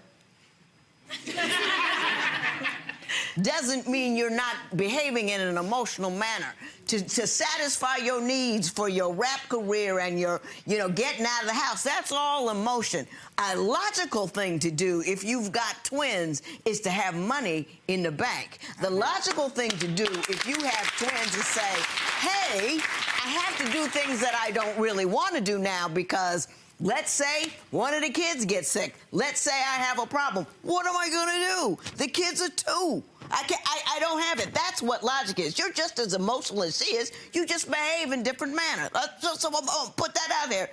doesn't mean you're not behaving in an emotional manner. To satisfy your needs for your rap career and your, getting out of the house, that's all emotion. A logical thing to do if you've got twins is to have money in the bank. The logical thing to do if you have twins is say, hey, I have to do things that I don't really want to do now because let's say one of the kids gets sick. Let's say I have a problem. What am I going to do? The kids are 2. I don't have it. That's what logic is. You're just as emotional as she is. You just behave in different manner. So put that out there.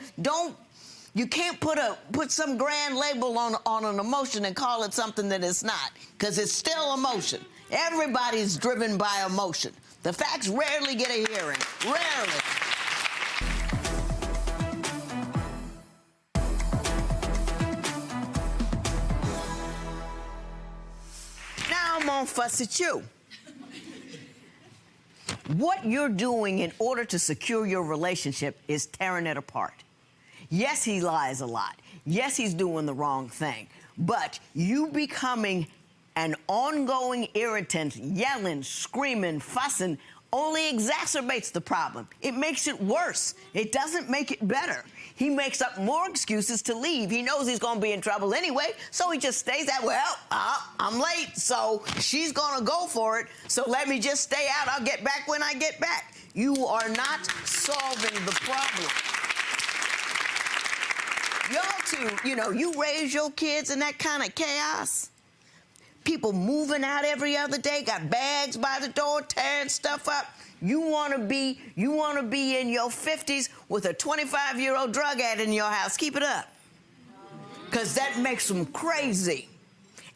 You can't put some grand label on an emotion and call it something that it's not, because it's still emotion. Everybody's driven by emotion. The facts rarely get a hearing. Rarely. Now I'm gonna fuss at you. What you're doing in order to secure your relationship is tearing it apart. Yes, he lies a lot. Yes, he's doing the wrong thing. But you becoming an ongoing irritant, yelling, screaming, fussing, only exacerbates the problem. It makes it worse. It doesn't make it better. He makes up more excuses to leave. He knows he's gonna be in trouble anyway, so he just stays at, well, I'm late, so she's gonna go for it, so let me just stay out. I'll get back when I get back. You are not solving the problem. Y'all two, you raise your kids in that kind of chaos. People moving out every other day, got bags by the door, tearing stuff up. You wanna be in your 50s with a 25-year-old drug addict in your house. Keep it up. Because that makes them crazy.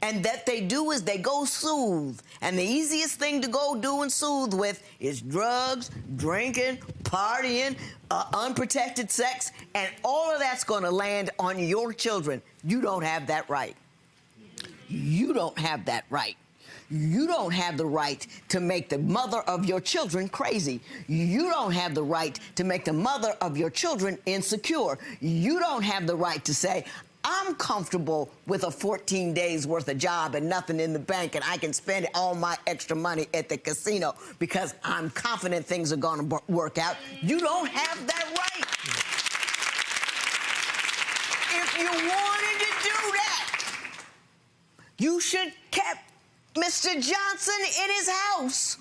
And that they do is they go soothe. And the easiest thing to go do and soothe with is drugs, drinking, partying, unprotected sex, and all of that's gonna land on your children. You don't have that right. You don't have that right. You don't have the right to make the mother of your children crazy. You don't have the right to make the mother of your children insecure. You don't have the right to say, I'm comfortable with a 14 days worth of job and nothing in the bank, and I can spend all my extra money at the casino because I'm confident things are gonna work out. You don't have that right. If you wanted to do that, you should kept Mr. Johnson in his house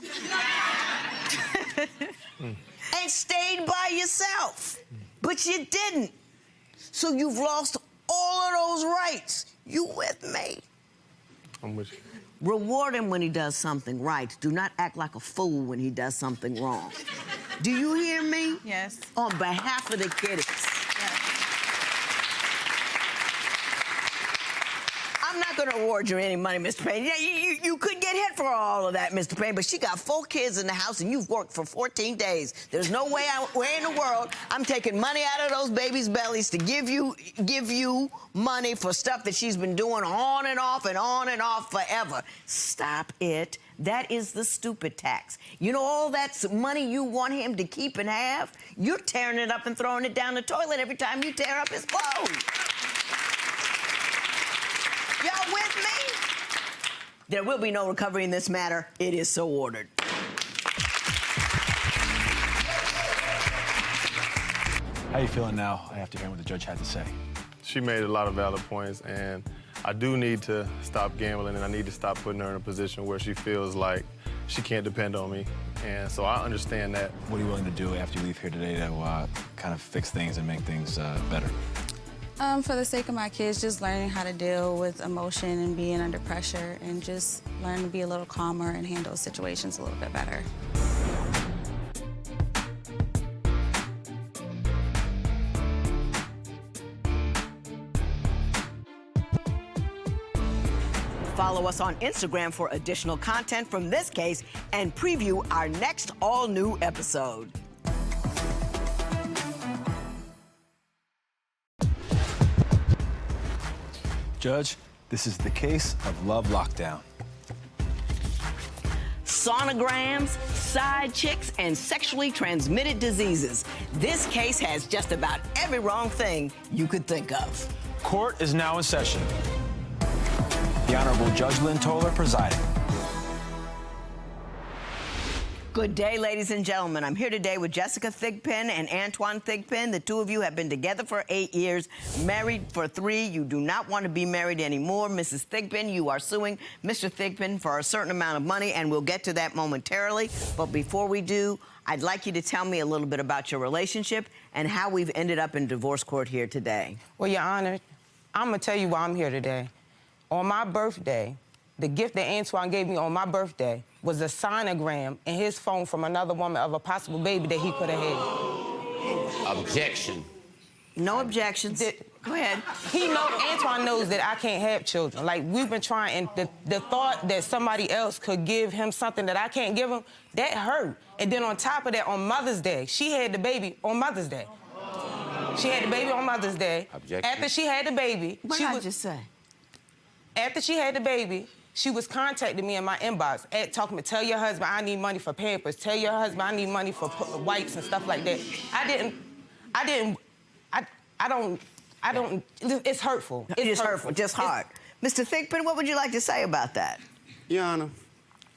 and stayed by yourself. But you didn't. So you've lost all of those rights. You with me? I'm with you. Reward him when he does something right. Do not act like a fool when he does something wrong. Do you hear me? Yes. On behalf of the kiddies. I'm not going to award you any money, Mr. Payne. Yeah, you could get hit for all of that, Mr. Payne, but she got 4 kids in the house and you've worked for 14 days. There's no way in the world I'm taking money out of those babies' bellies to give you money for stuff that she's been doing on and off forever. Stop it. That is the stupid tax. You know all that money you want him to keep and have? You're tearing it up and throwing it down the toilet every time you tear up his clothes. Y'all with me? There will be no recovery in this matter. It is so ordered. How you feeling now after hearing what the judge had to say? She made a lot of valid points, and I do need to stop gambling, and I need to stop putting her in a position where she feels like she can't depend on me. And so I understand that. What are you willing to do after you leave here today to kind of fix things and make things better? For the sake of my kids, just learning how to deal with emotion and being under pressure and just learn to be a little calmer and handle situations a little bit better. Follow us on Instagram for additional content from this case and preview our next all-new episode. Judge, this is the case of love lockdown. Sonograms, side chicks, and sexually transmitted diseases. This case has just about every wrong thing you could think of. Court is now in session. The Honorable Judge Lynn Toler presiding. Good day, ladies and gentlemen. I'm here today with Jessica Thigpen and Antoine Thigpen. The two of you have been together for 8 years, married for 3. You do not want to be married anymore. Mrs. Thigpen, you are suing Mr. Thigpen for a certain amount of money, and we'll get to that momentarily. But before we do, I'd like you to tell me a little bit about your relationship and how we've ended up in divorce court here today. Well, Your Honor, I'm going to tell you why I'm here today. On my birthday, the gift that Antoine gave me on my birthday was a sonogram in his phone from another woman of a possible baby that he could have had. Objection. No objections. Go ahead. Antoine knows that I can't have children. Like, we've been trying, and the thought that somebody else could give him something that I can't give him, that hurt. And then on top of that, on Mother's Day, she had the baby on Mother's Day. She had the baby on Mother's Day. Objection. After she had the baby, What did I just say? After she had the baby, she was contacting me in my inbox, talking to tell your husband I need money for Pampers, tell your husband I need money for wipes and stuff like that. I don't, it's hurtful. It's hurtful, just hard. Mr. Thigpen, what would you like to say about that? Your Honor,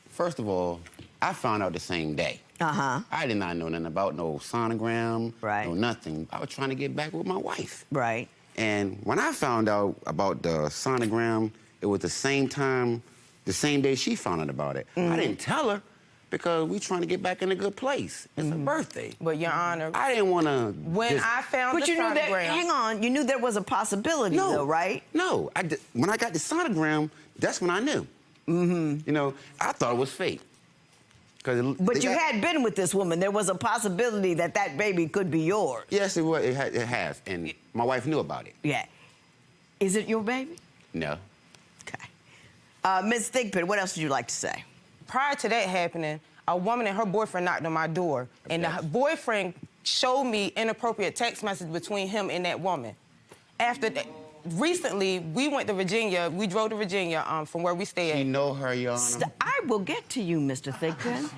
first of all, I found out the same day. Uh-huh. I did not know nothing about no sonogram, no nothing. I was trying to get back with my wife. Right. And when I found out about the sonogram, it was the same time, the same day she found out about it. I didn't tell her because we trying to get back in a good place. It's her birthday. But Your Honor, I didn't want to. When I found the sonogram, hang on, you knew there was a possibility, though, right? No, when I got the sonogram, that's when I knew. You know, I thought it was fake. But you had been with this woman. There was a possibility that that baby could be yours. Yes, it was. It has, and my wife knew about it. Yeah. Is it your baby? No. Ms. Thigpen, what else would you like to say? Prior to that happening, a woman and her boyfriend knocked on my door, and the boyfriend showed me inappropriate text messages between him and that woman. After that, recently, we went to Virginia. We drove to Virginia from where we stay at. You know her, Your Honor? I will get to you, Mr. Thigpen.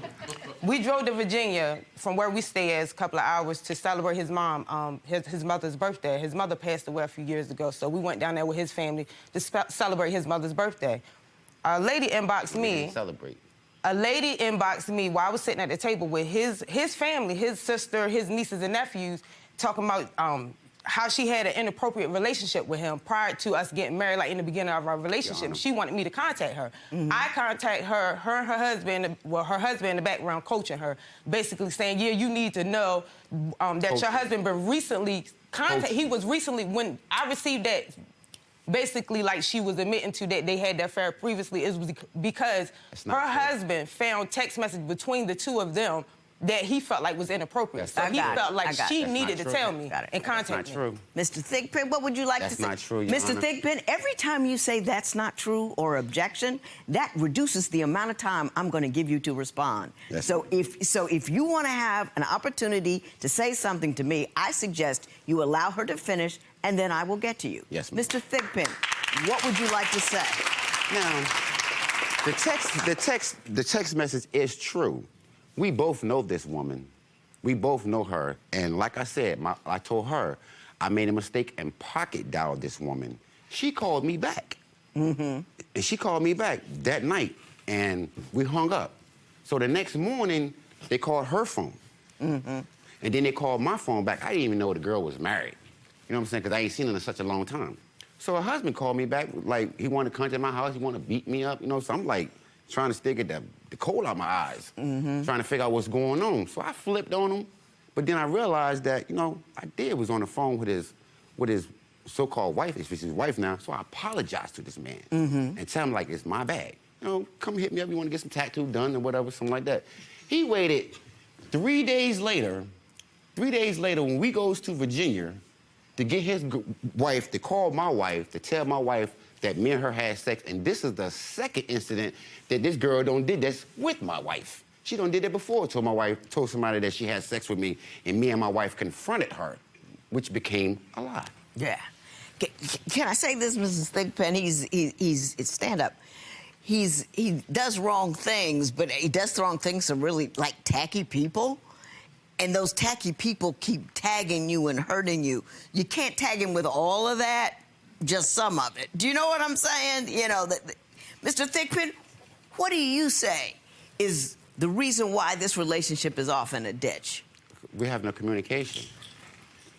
We drove to Virginia from where we stay at a couple of hours to celebrate his mom, his mother's birthday. His mother passed away a few years ago, so we went down there with his family to celebrate his mother's birthday. A lady inboxed me. Celebrate. A lady inboxed me while I was sitting at the table with his family, his sister, his nieces and nephews, talking about how she had an inappropriate relationship with him prior to us getting married, like in the beginning of our relationship. She wanted me to contact her. I contacted her and her husband, well, her husband in the background coaching her, basically saying, yeah, you need to know that your husband been recently contacted. He was recently, when I received that, basically like she was admitting to that they had that affair previously, it was because her husband found text messages between the two of them that he felt like was inappropriate. So he felt like she needed to tell me and contact me. True. Mr. Thigpen, what would you like to say? That's not true, Your Mr. Honor. Thigpen, every time you say that's not true or objection, that reduces the amount of time I'm going to give you to respond. So if you want to have an opportunity to say something to me, I suggest you allow her to finish, and then I will get to you. Yes, ma'am. Mr. Thigpen, what would you like to say? Now, the text message is true. We both know this woman. We both know her. And like I said, I told her I made a mistake and pocket dialed this woman. She called me back. And she called me back that night, and we hung up. So the next morning, they called her phone. And then they called my phone back. I didn't even know the girl was married. You know what I'm saying? Because I ain't seen her in such a long time. So her husband called me back, like, he wanted to come to my house, he wanted to beat me up, you know, so I'm like, trying to stick at the coal out my eyes, trying to figure out what's going on. So I flipped on him, but then I realized that, you know, I was on the phone with his so-called wife, it's his wife now, so I apologized to this man and tell him, like, it's my bag. You know, come hit me up, you want to get some tattoo done or whatever, something like that. He waited 3 days later, when we goes to Virginia, to get his wife, to call my wife, to tell my wife that me and her had sex, and this is the second incident that this girl did this with my wife. She did that before, told somebody that she had sex with me, and me and my wife confronted her, which became a lie. Yeah. Can I say this, Mrs. Thigpen? He's stand up. He does wrong things, but he does wrong things to really, like, tacky people. And those tacky people keep tagging you and hurting you. You can't tag him with all of that, just some of it. Do you know what I'm saying? You know, Mr. Thigpen, what do you say is the reason why this relationship is off in a ditch? We have no communication.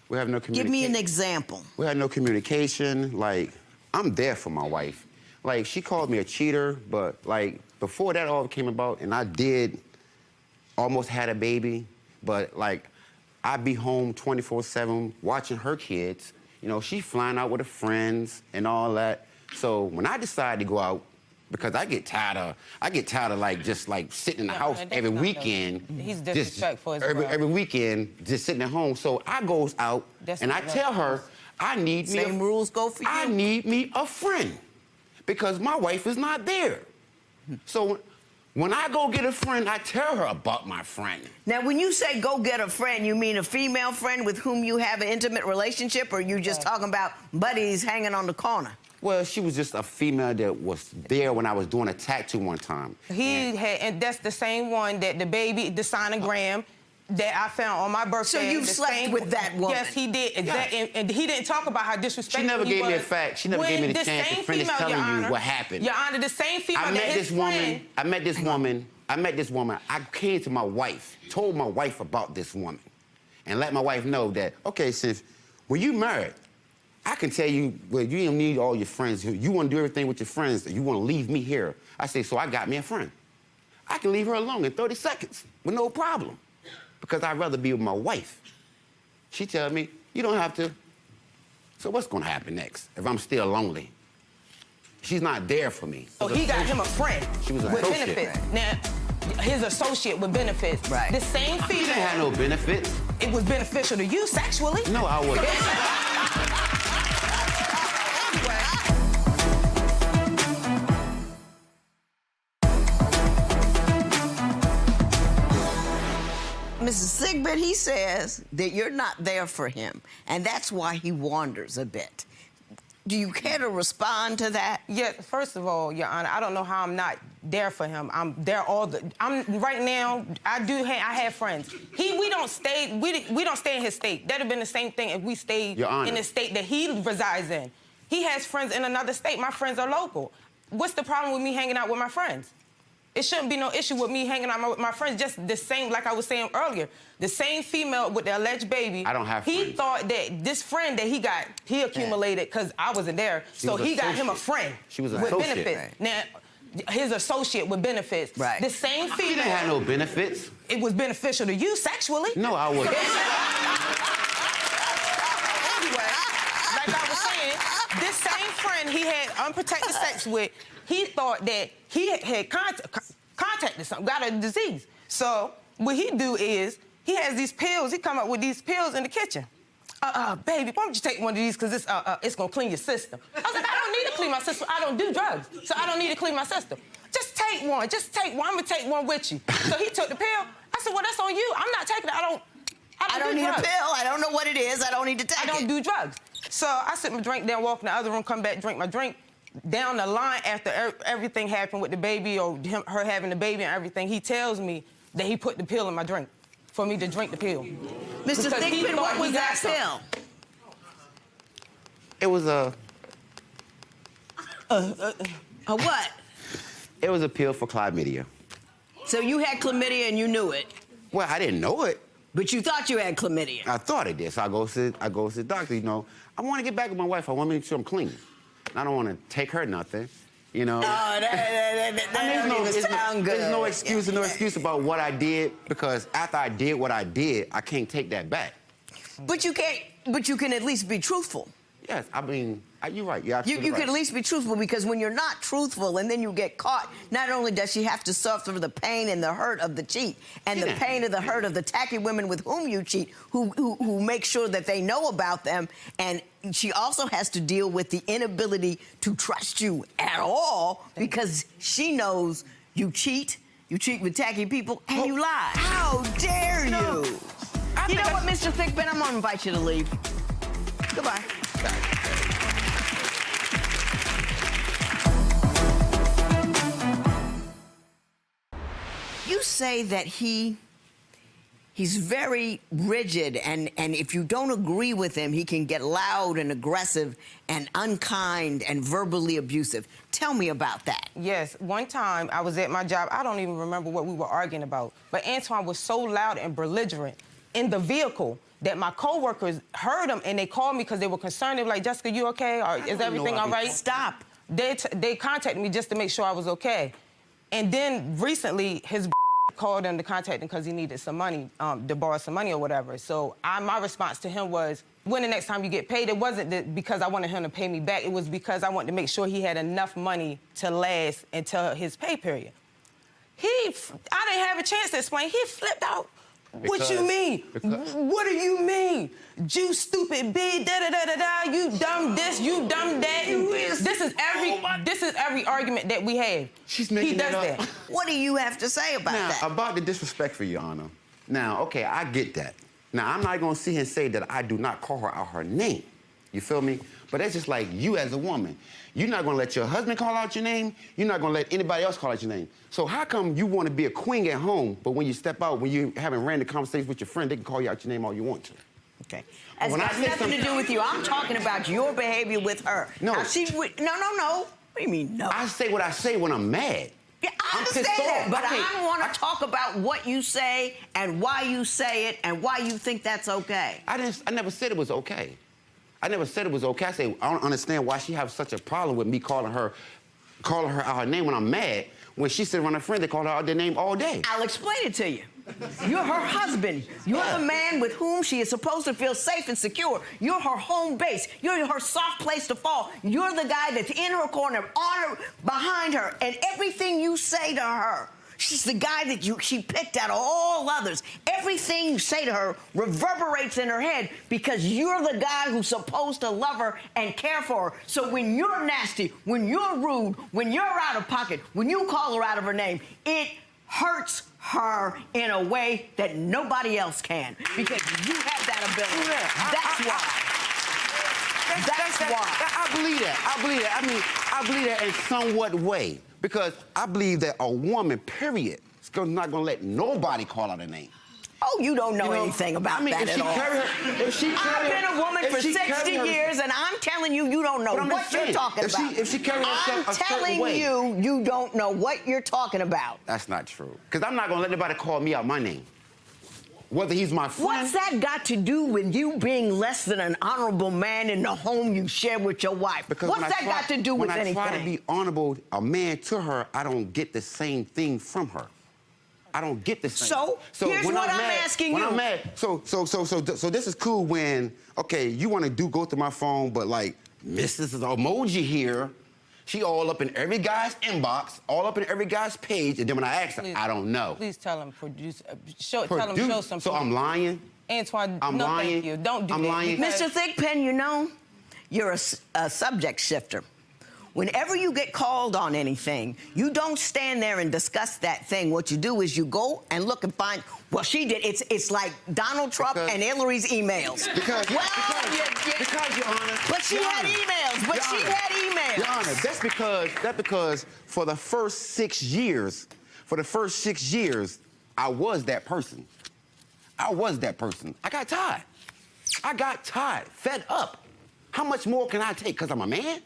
We have no communication. Give me an example. We had no communication. Like, I'm there for my wife. Like, she called me a cheater, but, like, before that all came about, and I did almost had a baby, but, like, I'd be home 24/7 watching her kids. You know, she's flying out with her friends and all that. So when I decided to go out, because I get tired of like just like sitting in the house every weekend. He's disrespectful as well. Every weekend, just sitting at home. So I goes out and I tell her, I need me Same rules go for you? I need me a friend because my wife is not there. So when I go get a friend, I tell her about my friend. Now, when you say go get a friend, you mean a female friend with whom you have an intimate relationship, or you just talking about buddies hanging on the corner? Well, she was just a female that was there when I was doing a tattoo one time. And that's the same one that the sonogram that I found on my birthday. So you've slept with that woman? Yes, he did. And he didn't talk about how disrespectful She never he gave me a was. fact. She never gave me the chance to finish telling you what happened. Your Honor, the same female I met this woman. I came to my wife, told my wife about this woman, and let my wife know that, okay, sis, when you married, I can tell you, well, you don't need all your friends. You want to do everything with your friends. You want to leave me here. I say, so I got me a friend. I can leave her alone in 30 seconds with no problem because I'd rather be with my wife. She tells me, you don't have to. So what's going to happen next if I'm still lonely? She's not there for me. So he got him a friend She was an with associate. benefits. Now, his associate with benefits. Right. The same female. He didn't have no benefits. It was beneficial to you sexually. No, I wasn't. Mrs. Sigbert, he says that you're not there for him, and that's why he wanders a bit. Do you care to respond to that? Yeah, first of all, Your Honor, I don't know how I'm not there for him. I'm there right now. I have friends. We don't stay in his state. That'd have been the same thing if we stayed in the state that he resides in. He has friends in another state. My friends are local. What's the problem with me hanging out with my friends? It shouldn't be no issue with me hanging out with my friends. Just the same, like I was saying earlier, the same female with the alleged baby. I don't have friends. He thought that this friend that he accumulated, because I wasn't there, so he got him a friend. She was an with associate. benefits. Now, his associate with benefits. Right. The same female. She didn't have no benefits. It was beneficial to you sexually. No, I wasn't. Anyway, like I was saying, this same friend he had unprotected sex with, he thought that he had contacted something, got a disease. So what he do is, he has these pills, he come up with these pills in the kitchen. Baby, why don't you take one of these, because it's gonna clean your system. I was like, I don't need to clean my system. I don't do drugs, so I don't need to clean my system. Just take one, I'm gonna take one with you. So he took the pill. I said, well, that's on you. I'm not taking it. I don't need drugs. a pill. I don't know what it is. I don't need to take it. I don't do drugs. So I sit my drink down, walk in the other room, come back, drink my drink. Down the line, after everything happened with the baby or her having the baby and everything, he tells me that he put the pill in my drink for me to drink the pill. Mr. Thigpen, what was that pill? It was a what? It was a pill for chlamydia. So you had chlamydia and you knew it? Well, I didn't know it. But you thought you had chlamydia? I thought it did. So I go to the doctor, you know. I want to get back with my wife. I want to make sure I'm clean. I don't want to take her nothing, you know. Oh, that don't even sound good. There's no excuse about what I did, because after I did what I did, I can't take that back. But you can at least be truthful. Yes, I mean, you're right. You're absolutely You right. can at least be truthful, because when you're not truthful and then you get caught, not only does she have to suffer the pain and the hurt of the cheat and the pain and the hurt of the tacky women with whom you cheat, who make sure that they know about them, and she also has to deal with the inability to trust you at all, because she knows you cheat with tacky people, and you lie. How dare you? You know what, Mr. Thigpen, I'm gonna invite you to leave. Goodbye. You say that he's very rigid, and if you don't agree with him, he can get loud and aggressive and unkind and verbally abusive. Tell me about that. Yes, one time I was at my job. I don't even remember what we were arguing about, but Antoine was so loud and belligerent in the vehicle that my coworkers heard him, and they called me because they were concerned. They were like, Jessica, you okay? Or is everything all right? Stop. They contacted me just to make sure I was okay. And then recently, his called him to contact him because he needed some money, to borrow some money or whatever. So my response to him was, when the next time you get paid, it wasn't because I wanted him to pay me back. It was because I wanted to make sure he had enough money to last until his pay period. I didn't have a chance to explain. He flipped out. What you mean? What do you mean? You stupid B, da-da-da-da-da, you dumb this, you dumb that. This is every argument that we have. She's making that up. What do you have to say about that? About the disrespect, for Your Honor. Now, okay, I get that. Now, I'm not going to sit here and say that I do not call her out her name. You feel me? But that's just like you as a woman. You're not gonna let your husband call out your name. You're not gonna let anybody else call out your name. So how come you wanna be a queen at home, but when you step out, when you're having random conversations with your friend, they can call you out your name all you want to? Okay. It's got nothing to do with you. I'm talking about your behavior with her. No. Now, no. What do you mean, no? I say what I say when I'm mad. Yeah, I understand that, but I want to talk about what you say and why you say it and why you think that's okay. I never said it was okay. I never said it was okay. I say I don't understand why she has such a problem with me calling her out her name when I'm mad. When she sit around her friend, they call her out their name all day. I'll explain it to you. You're her husband. You're the man with whom she is supposed to feel safe and secure. You're her home base. You're her soft place to fall. You're the guy that's in her corner, behind her, and everything you say to her. She's the guy that she picked out of all others. Everything you say to her reverberates in her head because you're the guy who's supposed to love her and care for her. So when you're nasty, when you're rude, when you're out of pocket, when you call her out of her name, it hurts her in a way that nobody else can because you have that ability. That's why. I believe that. I believe that. I mean, I believe that in somewhat way because I believe that a woman, period, is not going to let nobody call out her name. Oh, you don't know anything about that at all. I've been a woman for 60 years, and I'm telling you, you don't know what you're talking about. If she carries herself a certain way. I'm telling you, you don't know what you're talking about. That's not true. Because I'm not going to let anybody call me out my name. Whether he's my friend. What's that got to do with you being less than an honorable man in the home you share with your wife? Because what's that got to do with anything? When I try to be honorable, a man to her, I don't get the same thing from her. I don't get the same. So here's what I'm asking you. When I'm mad, so this is cool when, okay, you want to go through my phone, but like, Mrs. Emoji here, she all up in every guy's inbox, all up in every guy's page, and then when I ask her, I don't know. Please tell him, tell him show some. So I'm lying? Antoine, I'm lying. Thank you. Don't do I'm that. lying. Mr. Thickpen, you know, you're a subject shifter. Whenever you get called on anything, you don't stand there and discuss that thing. What you do is you go and look and find, well, she did. It's like Donald Trump and Hillary's emails. Because, Your Honor. But she had emails. But she had emails. Your Honor, that's because for the first 6 years, I was that person. I got tired. Fed up. How much more can I take? Because I'm a man?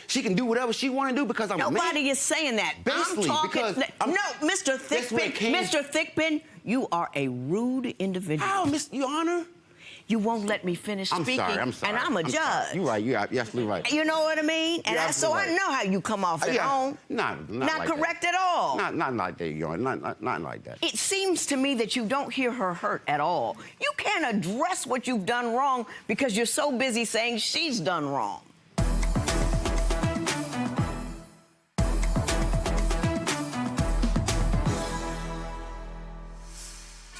She can do whatever she want to do because I'm a man. Nobody is saying that. Basically, I'm talking. no, Mr. Thickpen, you are a rude individual. How, Your Honor? You won't let me finish speaking. I'm sorry. And I'm a judge. You're right. You're absolutely right. You know what I mean? And I know how you come off at home. Not like correct that. at all. Not like that, Your Honor. Not like that. It seems to me that you don't hear her hurt at all. You can't address what you've done wrong because you're so busy saying she's done wrong.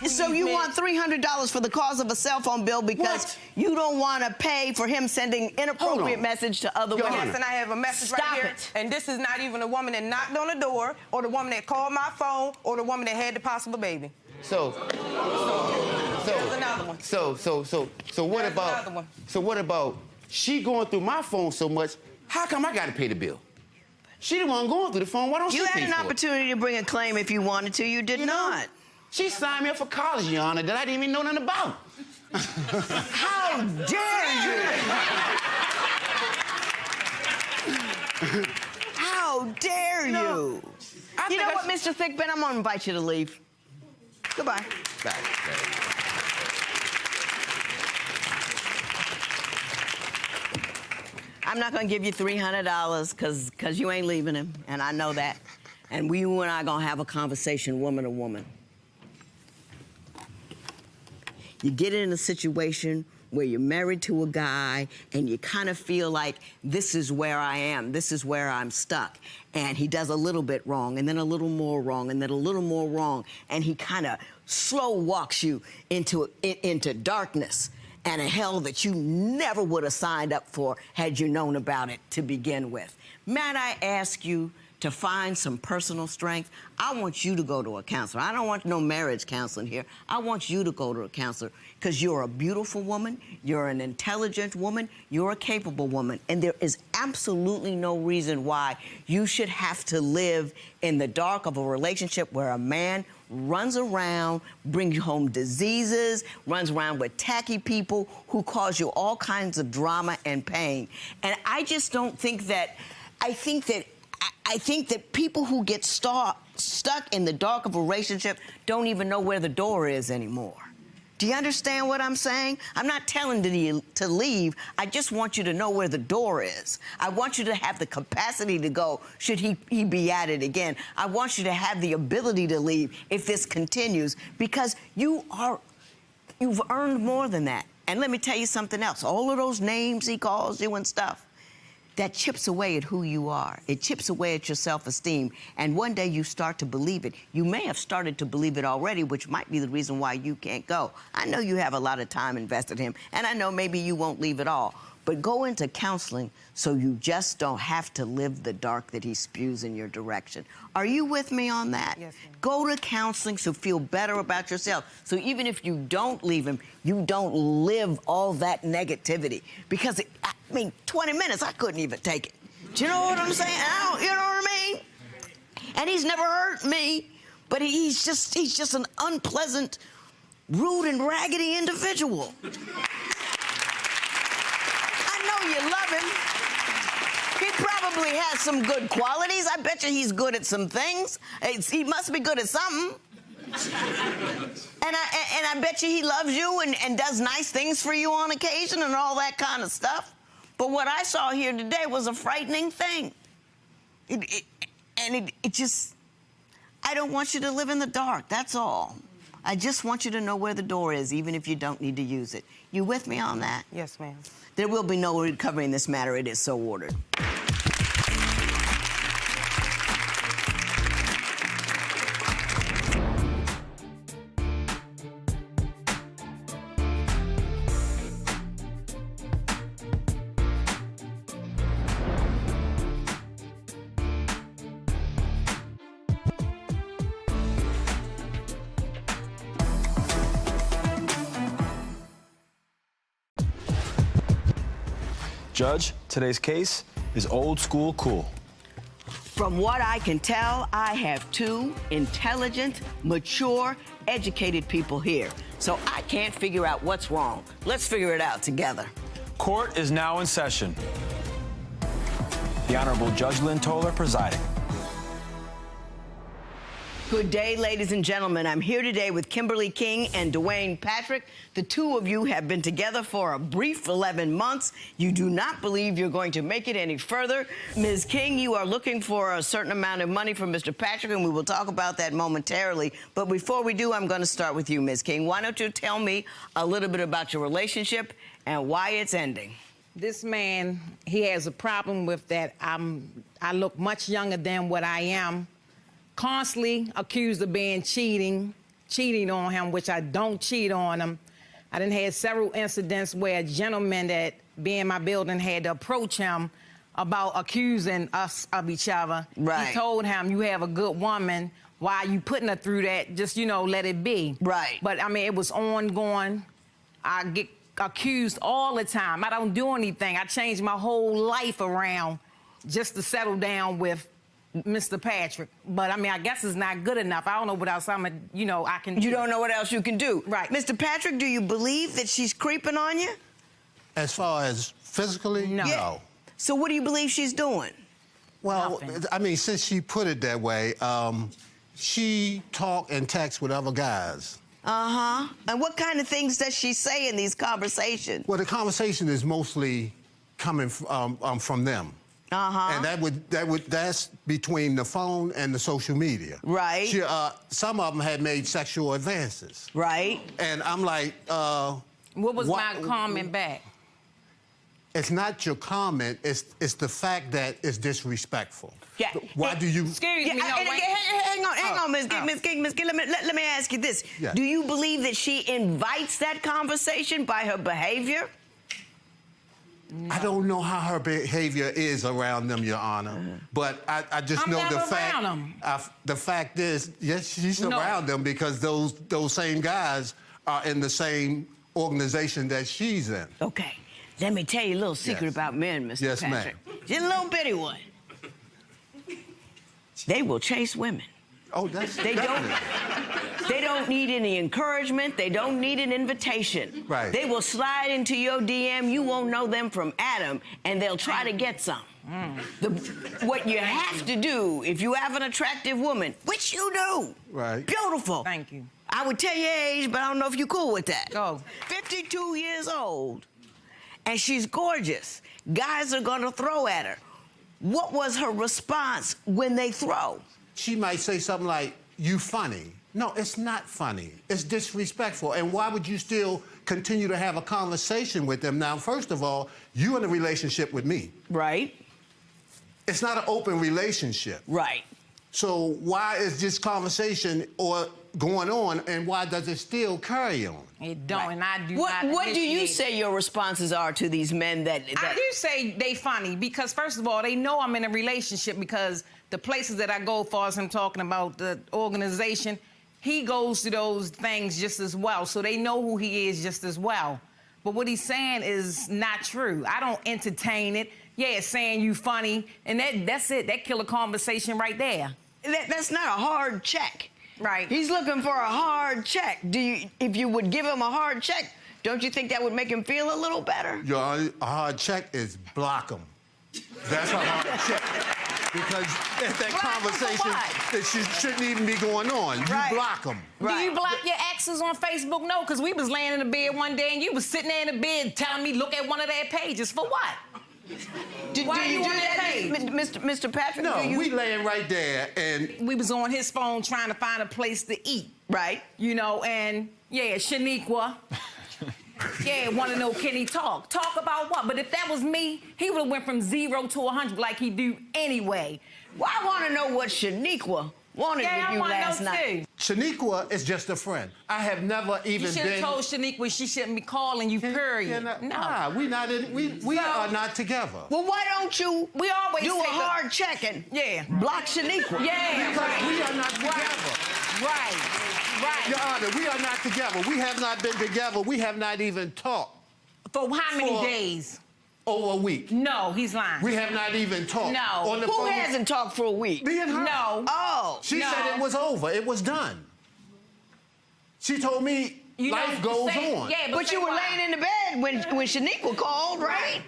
So you want $300 for the cost of a cell phone bill because you don't want to pay for him sending inappropriate message to other women. Yes, and I have a message right here. And this is not even the woman that knocked on the door, or the woman that called my phone, or the woman that had the possible baby. So there's another one. So what about she going through my phone so much? How come I got to pay the bill? She the one going through the phone. Why don't she pay for it? You had an opportunity to bring a claim if you wanted to. You did not. She signed me up for college, Your Honor, that I didn't even know nothing about. How dare you? How dare you? You know what, Mr. Thickpen? I'm going to invite you to leave. Goodbye. I'm not going to give you $300 because you ain't leaving him, and I know that. And you and I are going to have a conversation woman to woman. You get in a situation where you're married to a guy and you kind of feel like this is where I am, this is where I'm stuck. And he does a little bit wrong and then a little more wrong and then a little more wrong. And he kind of slow walks you into darkness and a hell that you never would have signed up for had you known about it to begin with. Might I ask you to find some personal strength, I want you to go to a counselor. I don't want no marriage counseling here. I want you to go to a counselor because you're a beautiful woman, you're an intelligent woman, you're a capable woman, and there is absolutely no reason why you should have to live in the dark of a relationship where a man runs around, brings you home diseases, runs around with tacky people who cause you all kinds of drama and pain. And I just don't think that, I think that people who get stuck in the dark of a relationship don't even know where the door is anymore. Do you understand what I'm saying? I'm not telling you to leave. I just want you to know where the door is. I want you to have the capacity to go should he be at it again. I want you to have the ability to leave if this continues because you've earned more than that. And let me tell you something else. All of those names he calls you and stuff, that chips away at who you are. It chips away at your self-esteem. And one day you start to believe it. You may have started to believe it already, which might be the reason why you can't go. I know you have a lot of time invested in him, and I know maybe you won't leave at all. But go into counseling so you just don't have to live the dark that he spews in your direction. Are you with me on that? Yes, ma'am. Go to counseling so feel better about yourself. So even if you don't leave him, you don't live all that negativity. Because, 20 minutes, I couldn't even take it. Do you know what I'm saying? You know what I mean? And he's never hurt me, but he's just an unpleasant, rude and raggedy individual. You love him. He probably has some good qualities. I bet you he's good at some things. He must be good at something. And I bet you he loves you and does nice things for you on occasion and all that kind of stuff. But what I saw here today was a frightening thing. It just, I don't want you to live in the dark, that's all. I just want you to know where the door is, even if you don't need to use it. You with me on that? Yes, ma'am. There will be no recovery in this matter. It is so ordered. Judge, today's case is old school cool. From what I can tell, I have two intelligent, mature, educated people here. So I can't figure out what's wrong. Let's figure it out together. Court is now in session. The Honorable Judge Lynn Toler presiding. Good day, ladies and gentlemen. I'm here today with Kimberly King and Dwayne Patrick. The two of you have been together for a brief 11 months. You do not believe you're going to make it any further. Ms. King, you are looking for a certain amount of money from Mr. Patrick, and we will talk about that momentarily. But before we do, I'm going to start with you, Ms. King. Why don't you tell me a little bit about your relationship and why it's ending? This man, he has a problem with that I look much younger than what I am. Constantly accused of being cheating on him, which I don't cheat on him. I done had several incidents where a gentleman that be in my building had to approach him about accusing us of each other. Right. He told him, you have a good woman, why are you putting her through that? Just, let it be. Right. But, it was ongoing. I get accused all the time. I don't do anything. I changed my whole life around just to settle down with Mr. Patrick. But, I guess it's not good enough. I don't know what else I can do. You don't know what else you can do. Right. Mr. Patrick, do you believe that she's creeping on you? As far as physically, no. Yeah. So what do you believe she's doing? Well, since she put it that way, she talk and text with other guys. Uh-huh. And what kind of things does she say in these conversations? Well, the conversation is mostly coming from them. Uh-huh. And that's between the phone and the social media. Right. She, some of them had made sexual advances. Right. And I'm like, what was my comment back? It's not your comment, it's the fact that it's disrespectful. Yeah. Why do you... Excuse me, hang on, Ms. King, let me ask you this. Yeah. Do you believe that she invites that conversation by her behavior? I don't know how her behavior is around them, Your Honor. But I just know the fact. I'm never around them. The fact is, yes, she's around them because those same guys are in the same organization that she's in. Okay. Let me tell you a little secret about men, Mr. Yes, Patrick. ma'am. Just a little bitty one. They will chase women. Oh, that's They don't need any encouragement. They don't need an invitation. Right. They will slide into your DM. You won't know them from Adam, and they'll try to get some. What you have to do, if you have an attractive woman, which you do, right? Beautiful. Thank you. I would tell your age, but I don't know if you're cool with that. Go. 52 years old, and she's gorgeous. Guys are gonna throw at her. What was her response when they throw? She might say something like, "You funny." No, it's not funny. It's disrespectful. And why would you still continue to have a conversation with them? Now, first of all, you in a relationship with me. Right. It's not an open relationship. Right. So why is this conversation going on, and why does it still carry on? It don't, and I do What not do you initiate. say your responses are to these men that I do say they funny because, first of all, they know I'm in a relationship because the places that I go, far as I'm talking about the organization, he goes to those things just as well. So they know who he is just as well. But what he's saying is not true. I don't entertain it. Yeah, it's saying you funny, and that's it. That kill a conversation right there. That's not a hard check. Right. He's looking for a hard check. If you would give him a hard check, don't you think that would make him feel a little better? A hard check is block them. That's a hard check. Because that conversation that shouldn't even be going on. You block them. Do you block your exes on Facebook? No, because we was laying in the bed one day and you was sitting there in the bed telling me look at one of their pages. For what? Why do you do that, Mr. Patrick? No, we laying right there and we was on his phone trying to find a place to eat. Right. You know, and yeah, Shaniqua. Yeah, want to know, can he talk? Talk about what? But if that was me, he would have went from 0 to 100 like he do anyway. Well, I want to know what Shaniqua wanted with you last night. Shaniqua is just a friend. I have never even You should have told Shaniqua she shouldn't be calling you, period. No. We are not together. Well, why don't you we always do a take hard checking? Yeah. Block Shaniqua. Yeah. Because we are not together. Right. Your Honor, we are not together. We have not been together. We have not even talked. For how many days? Over a week. No, he's lying. We have not even talked. No. Who hasn't talked for a week? Me and her. No. Oh. She said it was over. It was done. She told me life goes on. Yeah, but you were laying in the bed when Shaniqua called, right?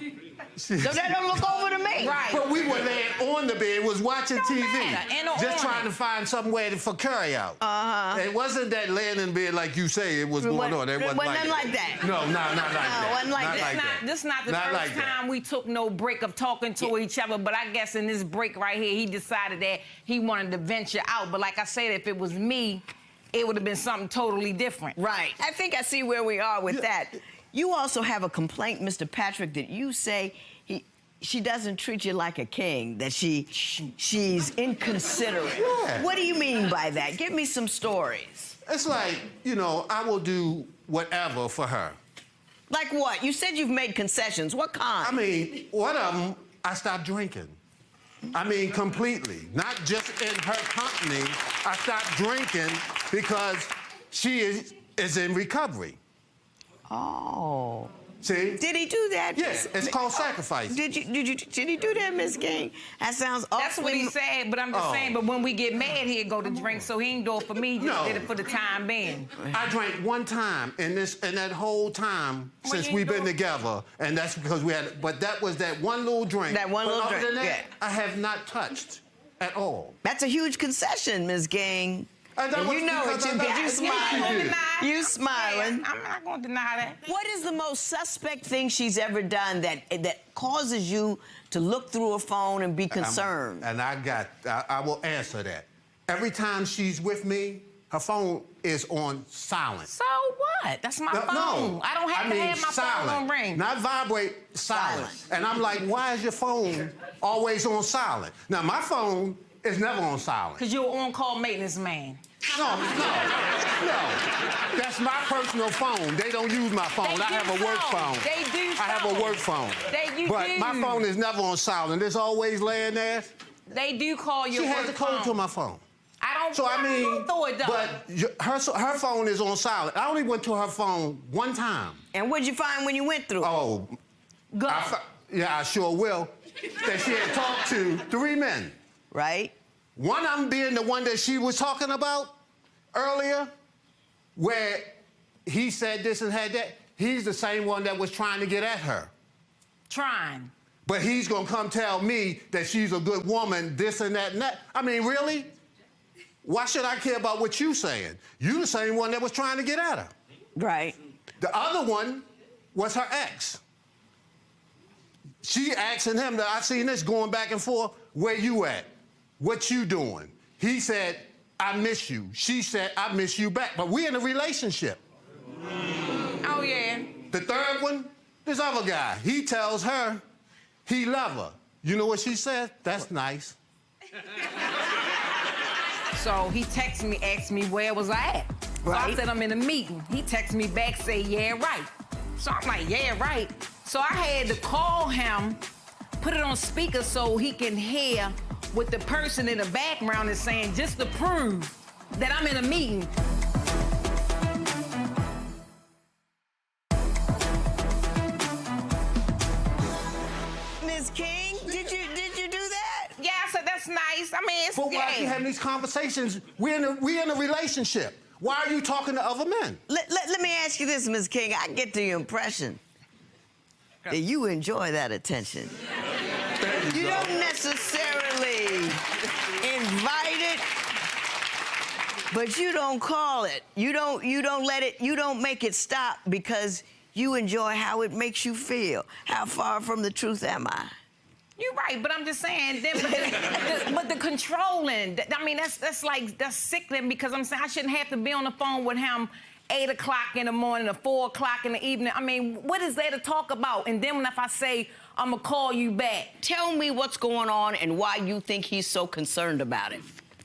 So that don't look over to me. Right. But we were laying on the bed, was watching TV. Just trying to find somewhere for carry out. It wasn't that laying in bed like you say it was going on. It wasn't nothing like that. No, not like that. Wasn't like that. This is not the first time we took no break of talking to each other, but I guess in this break right here, he decided that he wanted to venture out. But like I said, if it was me, it would have been something totally different. Right. I think I see where we are with that. You also have a complaint, Mr. Patrick, that you say she doesn't treat you like a king, that she's inconsiderate. Yeah. What do you mean by that? Give me some stories. It's like, I will do whatever for her. Like what? You said you've made concessions. What kind? I mean, one of them, I stopped drinking. I mean, completely. Not just in her company. I stopped drinking because she is in recovery. Oh. See? Did he do that? Yes, it's called sacrifice. Did he do that, Miss King? That sounds awful. That's what he said, but I'm just saying, but when we get mad, he'll go to drink, so he ain't do it for me, he just did it for the time being. I drank one time in that whole time since we've been together, and that's because but that was that one little drink. That one little other drink, than that, I have not touched at all. That's a huge concession, Ms. Gang. And you know it, you smiling. You smiling. Yeah, I'm not going to deny that. What is the most suspect thing she's ever done that causes you to look through a phone and be concerned? I will answer that. Every time she's with me, her phone is on silent. So what? That's my phone. No, I don't have to have my phone on ring. Not vibrate, silent. And I'm like, why is your phone always on silent? Now, my phone is never on silent. Because you're an on-call maintenance man. No. That's my personal phone. They don't use my phone. I have a work phone. They do. I have a work phone. You but do. my phone is never on silent. It's always laying there. They do call your She work has the code phone. to my phone. I don't. So I mean, throw it down. but her phone is on silent. I only went to her phone one time. And what'd you find when you went through? Oh, Go. I sure will. That she had talked to 3 men. Right. One of them being the one that she was talking about earlier, where he said this and had that. He's the same one that was trying to get at her. Trying. But he's gonna come tell me that she's a good woman, this and that and that. I mean, really? Why should I care about what you're saying? You the same one that was trying to get at her. Right. The other one was her ex. She asking him, I seen this going back and forth, where you at? What you doing? He said, I miss you. She said, I miss you back. But we in a relationship. Oh, yeah. The third one, this other guy, he tells her he love her. You know what she said? That's nice. So he texted me, asked me where was I at. So I said I'm in a meeting. He texted me back, say, yeah, right. So I'm like, yeah, right. So I had to call him, put it on speaker so he can hear what the person in the background is saying, just to prove that I'm in a meeting. Ms. King, did you do that? Yeah, I said that's nice. I mean, it's But why are you having these conversations? We in a relationship. Why are you talking to other men? Let me ask you this, Ms. King. I get the impression that you enjoy that attention. You don't necessarily invite it, but you don't call it. You don't let it, you don't make it stop because you enjoy how it makes you feel. How far from the truth am I? You're right, but I'm just saying, but the controlling, I mean, that's sickening because I'm saying I shouldn't have to be on the phone with him 8 o'clock in the morning or 4 o'clock in the evening. I mean, what is there to talk about? And then if I say, I'm gonna call you back. Tell me what's going on and why you think he's so concerned about it.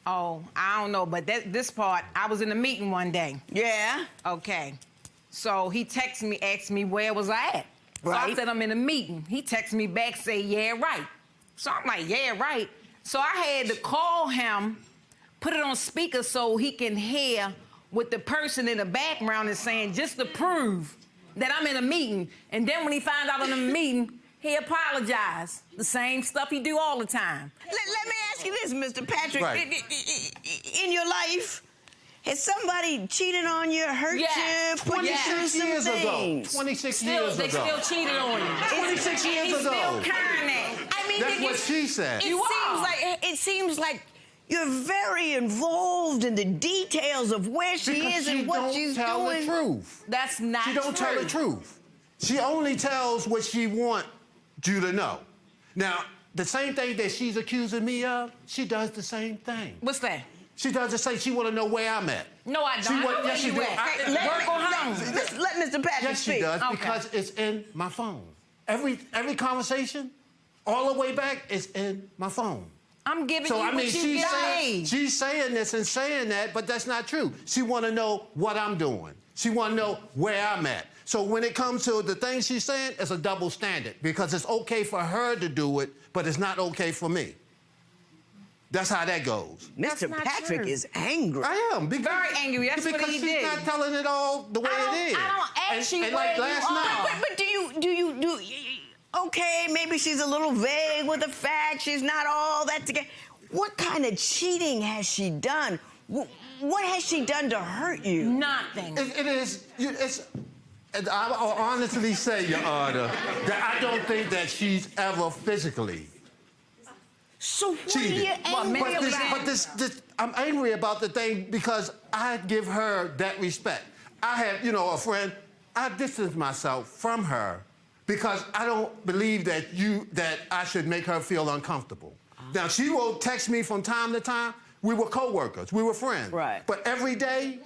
Oh, I don't know, but this part, I was in a meeting one day. Yeah? Okay. So he texted me, asked me where was I at. So I said, I'm in a meeting. He texted me back, say, yeah, right. So I'm like, yeah, right. So I had to call him, put it on speaker so he can hear what the person in the background is saying, just to prove that I'm in a meeting. And then when he found out I'm in a meeting, he apologized. The same stuff he do all the time. Let me ask you this, Mr. Patrick. Right. In your life, has somebody cheated on you, hurt you, put you through some years things? ago. 26 years ago. They still cheated on you. 26 years He's ago. still carrying that. I mean, That's what she said. It seems like you're very involved in the details of where she is and what she's doing. She don't tell the truth. That's not true. She don't tell the truth. She only tells what she wants you to know. Now, the same thing that she's accusing me of, she does the same thing. What's that? She does the same. She want to know where I'm at. No, I don't. Yes, she does. Let Mr. Patrick Yes, she speak. does, because it's in my phone. Every conversation, all the way back, is in my phone. I'm giving So, you I mean, what you got. she's saying this and saying that, but that's not true. She want to know what I'm doing. She want to know where I'm at. So when it comes to the things she's saying, it's a double standard because it's okay for her to do it, but it's not okay for me. That's how that goes. Mr. Patrick is angry. I am. Very angry. That's what he did. Because she's not telling it all the way it is. I don't ask you and where like you last are. night. But do you okay, maybe she's a little vague with the fact she's not all that together. What kind of cheating has she done? What has she done to hurt you? Nothing. I'll honestly say, Your Honor, that I don't think that she's ever physically So what cheated. are you angry about? I'm angry about the thing because I give her that respect. I have, a friend, I distance myself from her because I don't believe that I should make her feel uncomfortable. Now, she will text me from time to time. We were co-workers. We were friends. Right. But every day,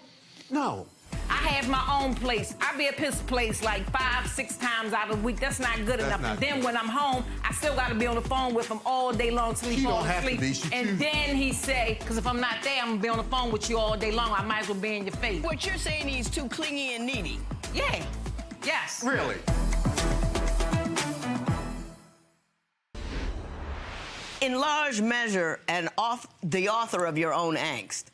no. I have my own place. I be at his place like 5, 6 times out of the week. That's not good enough. And then when I'm home, I still got to be on the phone with him all day long till he falls asleep. And then he say, because if I'm not there, I'm going to be on the phone with you all day long. I might as well be in your face. What you're saying, he's too clingy and needy. Yeah. Yes. Really? In large measure, the author of your own angst,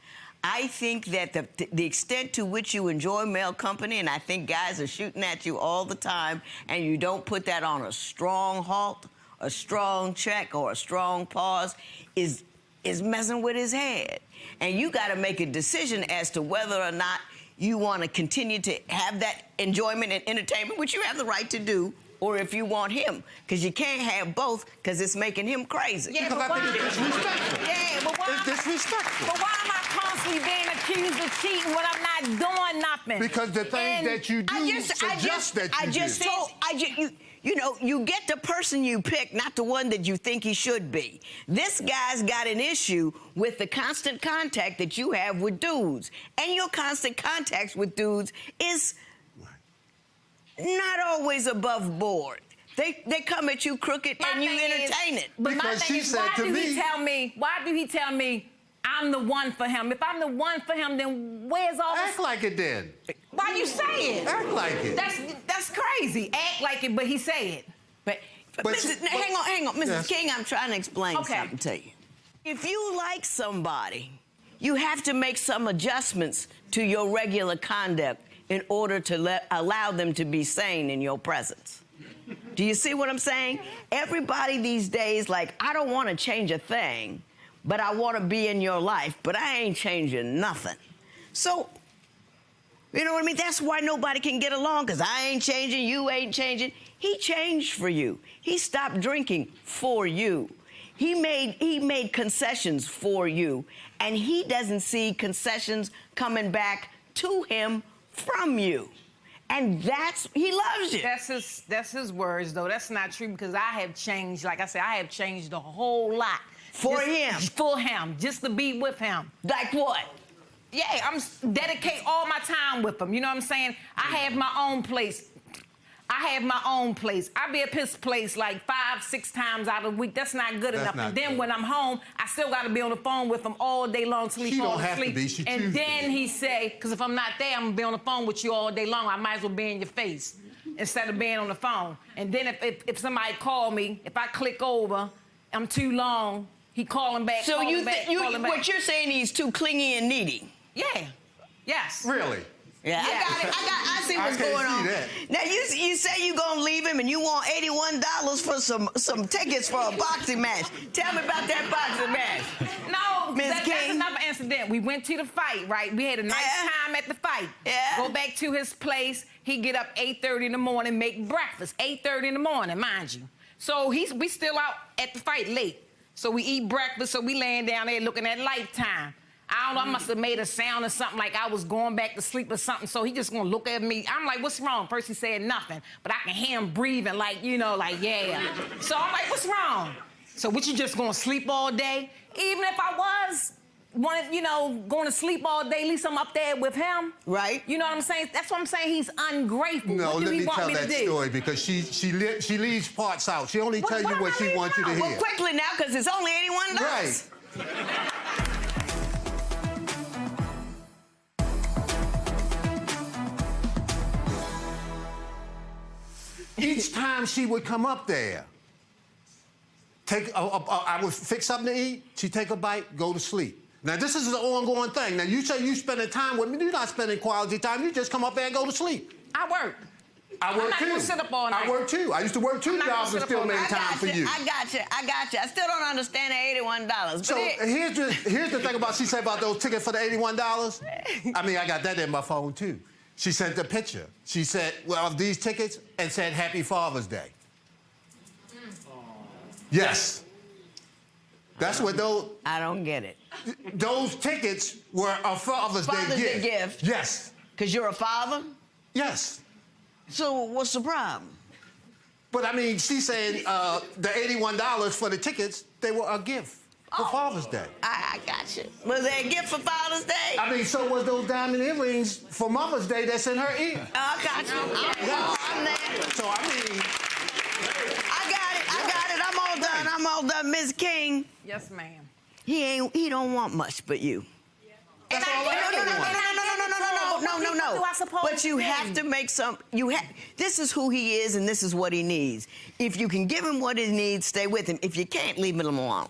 I think that the extent to which you enjoy male company, and I think guys are shooting at you all the time, and you don't put that on a strong halt, a strong check, or a strong pause, is messing with his head. And you got to make a decision as to whether or not you want to continue to have that enjoyment and entertainment, which you have the right to do, or if you want him, because you can't have both, because it's making him crazy. Yeah, Because I think it's disrespectful. Yeah, but why? It's disrespectful. But why am I constantly being accused of cheating when I'm not doing nothing? Because the things that you do suggest that you do. You know, you get the person you pick, not the one that you think he should be. This guy's got an issue with the constant contact that you have with dudes. And your constant contact with dudes is not always above board. They come at you crooked and you entertain it. But my thing is, why do he tell me I'm the one for him? If I'm the one for him, then where's all this? Act like it then. Why you say it? Act like it. That's crazy. Act like it, but he say it. But hang on. Mrs. King, I'm trying to explain something to you. If you like somebody, you have to make some adjustments to your regular conduct in order to allow them to be sane in your presence. Do you see what I'm saying? Everybody these days, like, I don't want to change a thing, but I want to be in your life, but I ain't changing nothing. So, you know what I mean? That's why nobody can get along, because I ain't changing, you ain't changing. He changed for you. He stopped drinking for you. He made concessions for you, and he doesn't see concessions coming back to him from you. And he loves you. That's his words, though. That's not true, because I have changed. Like I said, I have changed a whole lot. For him? For him, just to be with him. Like what? Yeah, I'm dedicate all my time with him. You know what I'm saying? I have my own place. I be at his place like 5, 6 times out of the week. That's not good enough. And then when I'm home, I still got to be on the phone with him all day long till he falls asleep. And then he say, because if I'm not there, I'm going to be on the phone with you all day long. I might as well be in your face instead of being on the phone. And then if somebody call me, if I click over, I'm too long, he calling back, So what you're saying, he's too clingy and needy? Yeah. Yes. Really? Yeah, I see what's going on. Now you say you're gonna leave him and you want $81 for some tickets for a boxing match. Tell me about that boxing match. No, that's another incident. We went to the fight, right? We had a nice time at the fight. Yeah. Go back to his place. He get up 8:30 in the morning, make breakfast. 8:30 in the morning, mind you. So we still out at the fight late. So we eat breakfast. So we laying down there looking at Lifetime. I don't know, I must have made a sound or something like I was going back to sleep or something, so he just gonna look at me. I'm like, what's wrong? First he said nothing, but I can hear him breathing like, you know, like, yeah. So I'm like, what's wrong? So what, you just gonna sleep all day? Even if I was going to sleep all day, at least I'm up there with him. Right. You know what I'm saying? That's what I'm saying, he's ungrateful. No, what do let he me want tell me that to do? story, because she leaves parts out. She only tell you what she wants you to hear. Well, quickly now, because it's only $81. Right. Each time she would come up there, I would fix something to eat, she'd take a bite, go to sleep. Now, this is an ongoing thing. Now, you say you spending time with me, you're not spending quality time, you just come up there and go to sleep. I work. I work I'm not too. Gonna sit up all night. I work too. I used to work 2 jobs and still made time for you. I got you. I still don't understand the $81. So here's the thing about, she said about those tickets for the $81. I mean, I got that in my phone too. She sent a picture. She said, well, of these tickets, and said, Happy Father's Day. Yes. That's what those... I don't get it. Those tickets were a Father's Day gift. Yes. Because you're a father? Yes. So what's the problem? But, I mean, she's saying the $81 for the tickets, they were a gift for Father's Day. I got you. Was there a gift for Father's Day? I I mean, so was those diamond earrings for Mother's Day that's in her ear. I got you. I'm there. So, I mean... I got it. I'm all done. Ms. King. Yes, ma'am. He don't want much but you. That's all I No. But you have to make this is who he is and this is what he needs. If you can give him what he needs, stay with him. If you can't, leave him alone.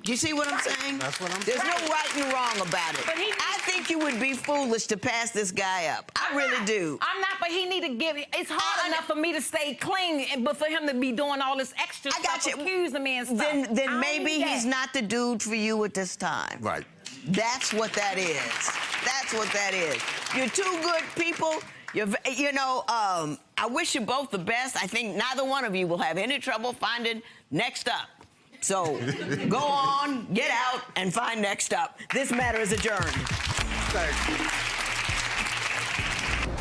You see what I'm saying? That's what I'm saying. There's no right and wrong about it. But I think you would be foolish to pass this guy up. I really do. I'm not, but he need to give it. It's hard enough for me to stay clean, but for him to be doing all this extra stuff, accusing me and stuff. Then maybe he's not the dude for you at this time. Right. That's what that is. That's what that is. You're two good people. I wish you both the best. I think neither one of you will have any trouble finding next up. So go on, get out, and find next up. This matter is adjourned.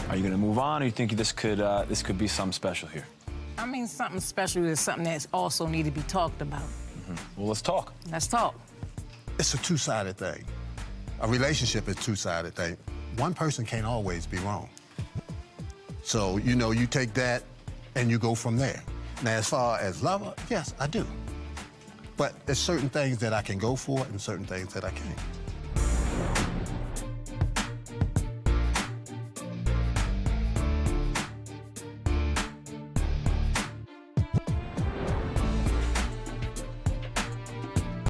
Are you going to move on, or you think this could be something special here? I mean, something special is something that also need to be talked about. Well, let's talk. Let's talk. It's a two-sided thing. A relationship is a two-sided thing. One person can't always be wrong. So, you take that and you go from there. Now, as far as lover, yes, I do. But there's certain things that I can go for and certain things that I can't.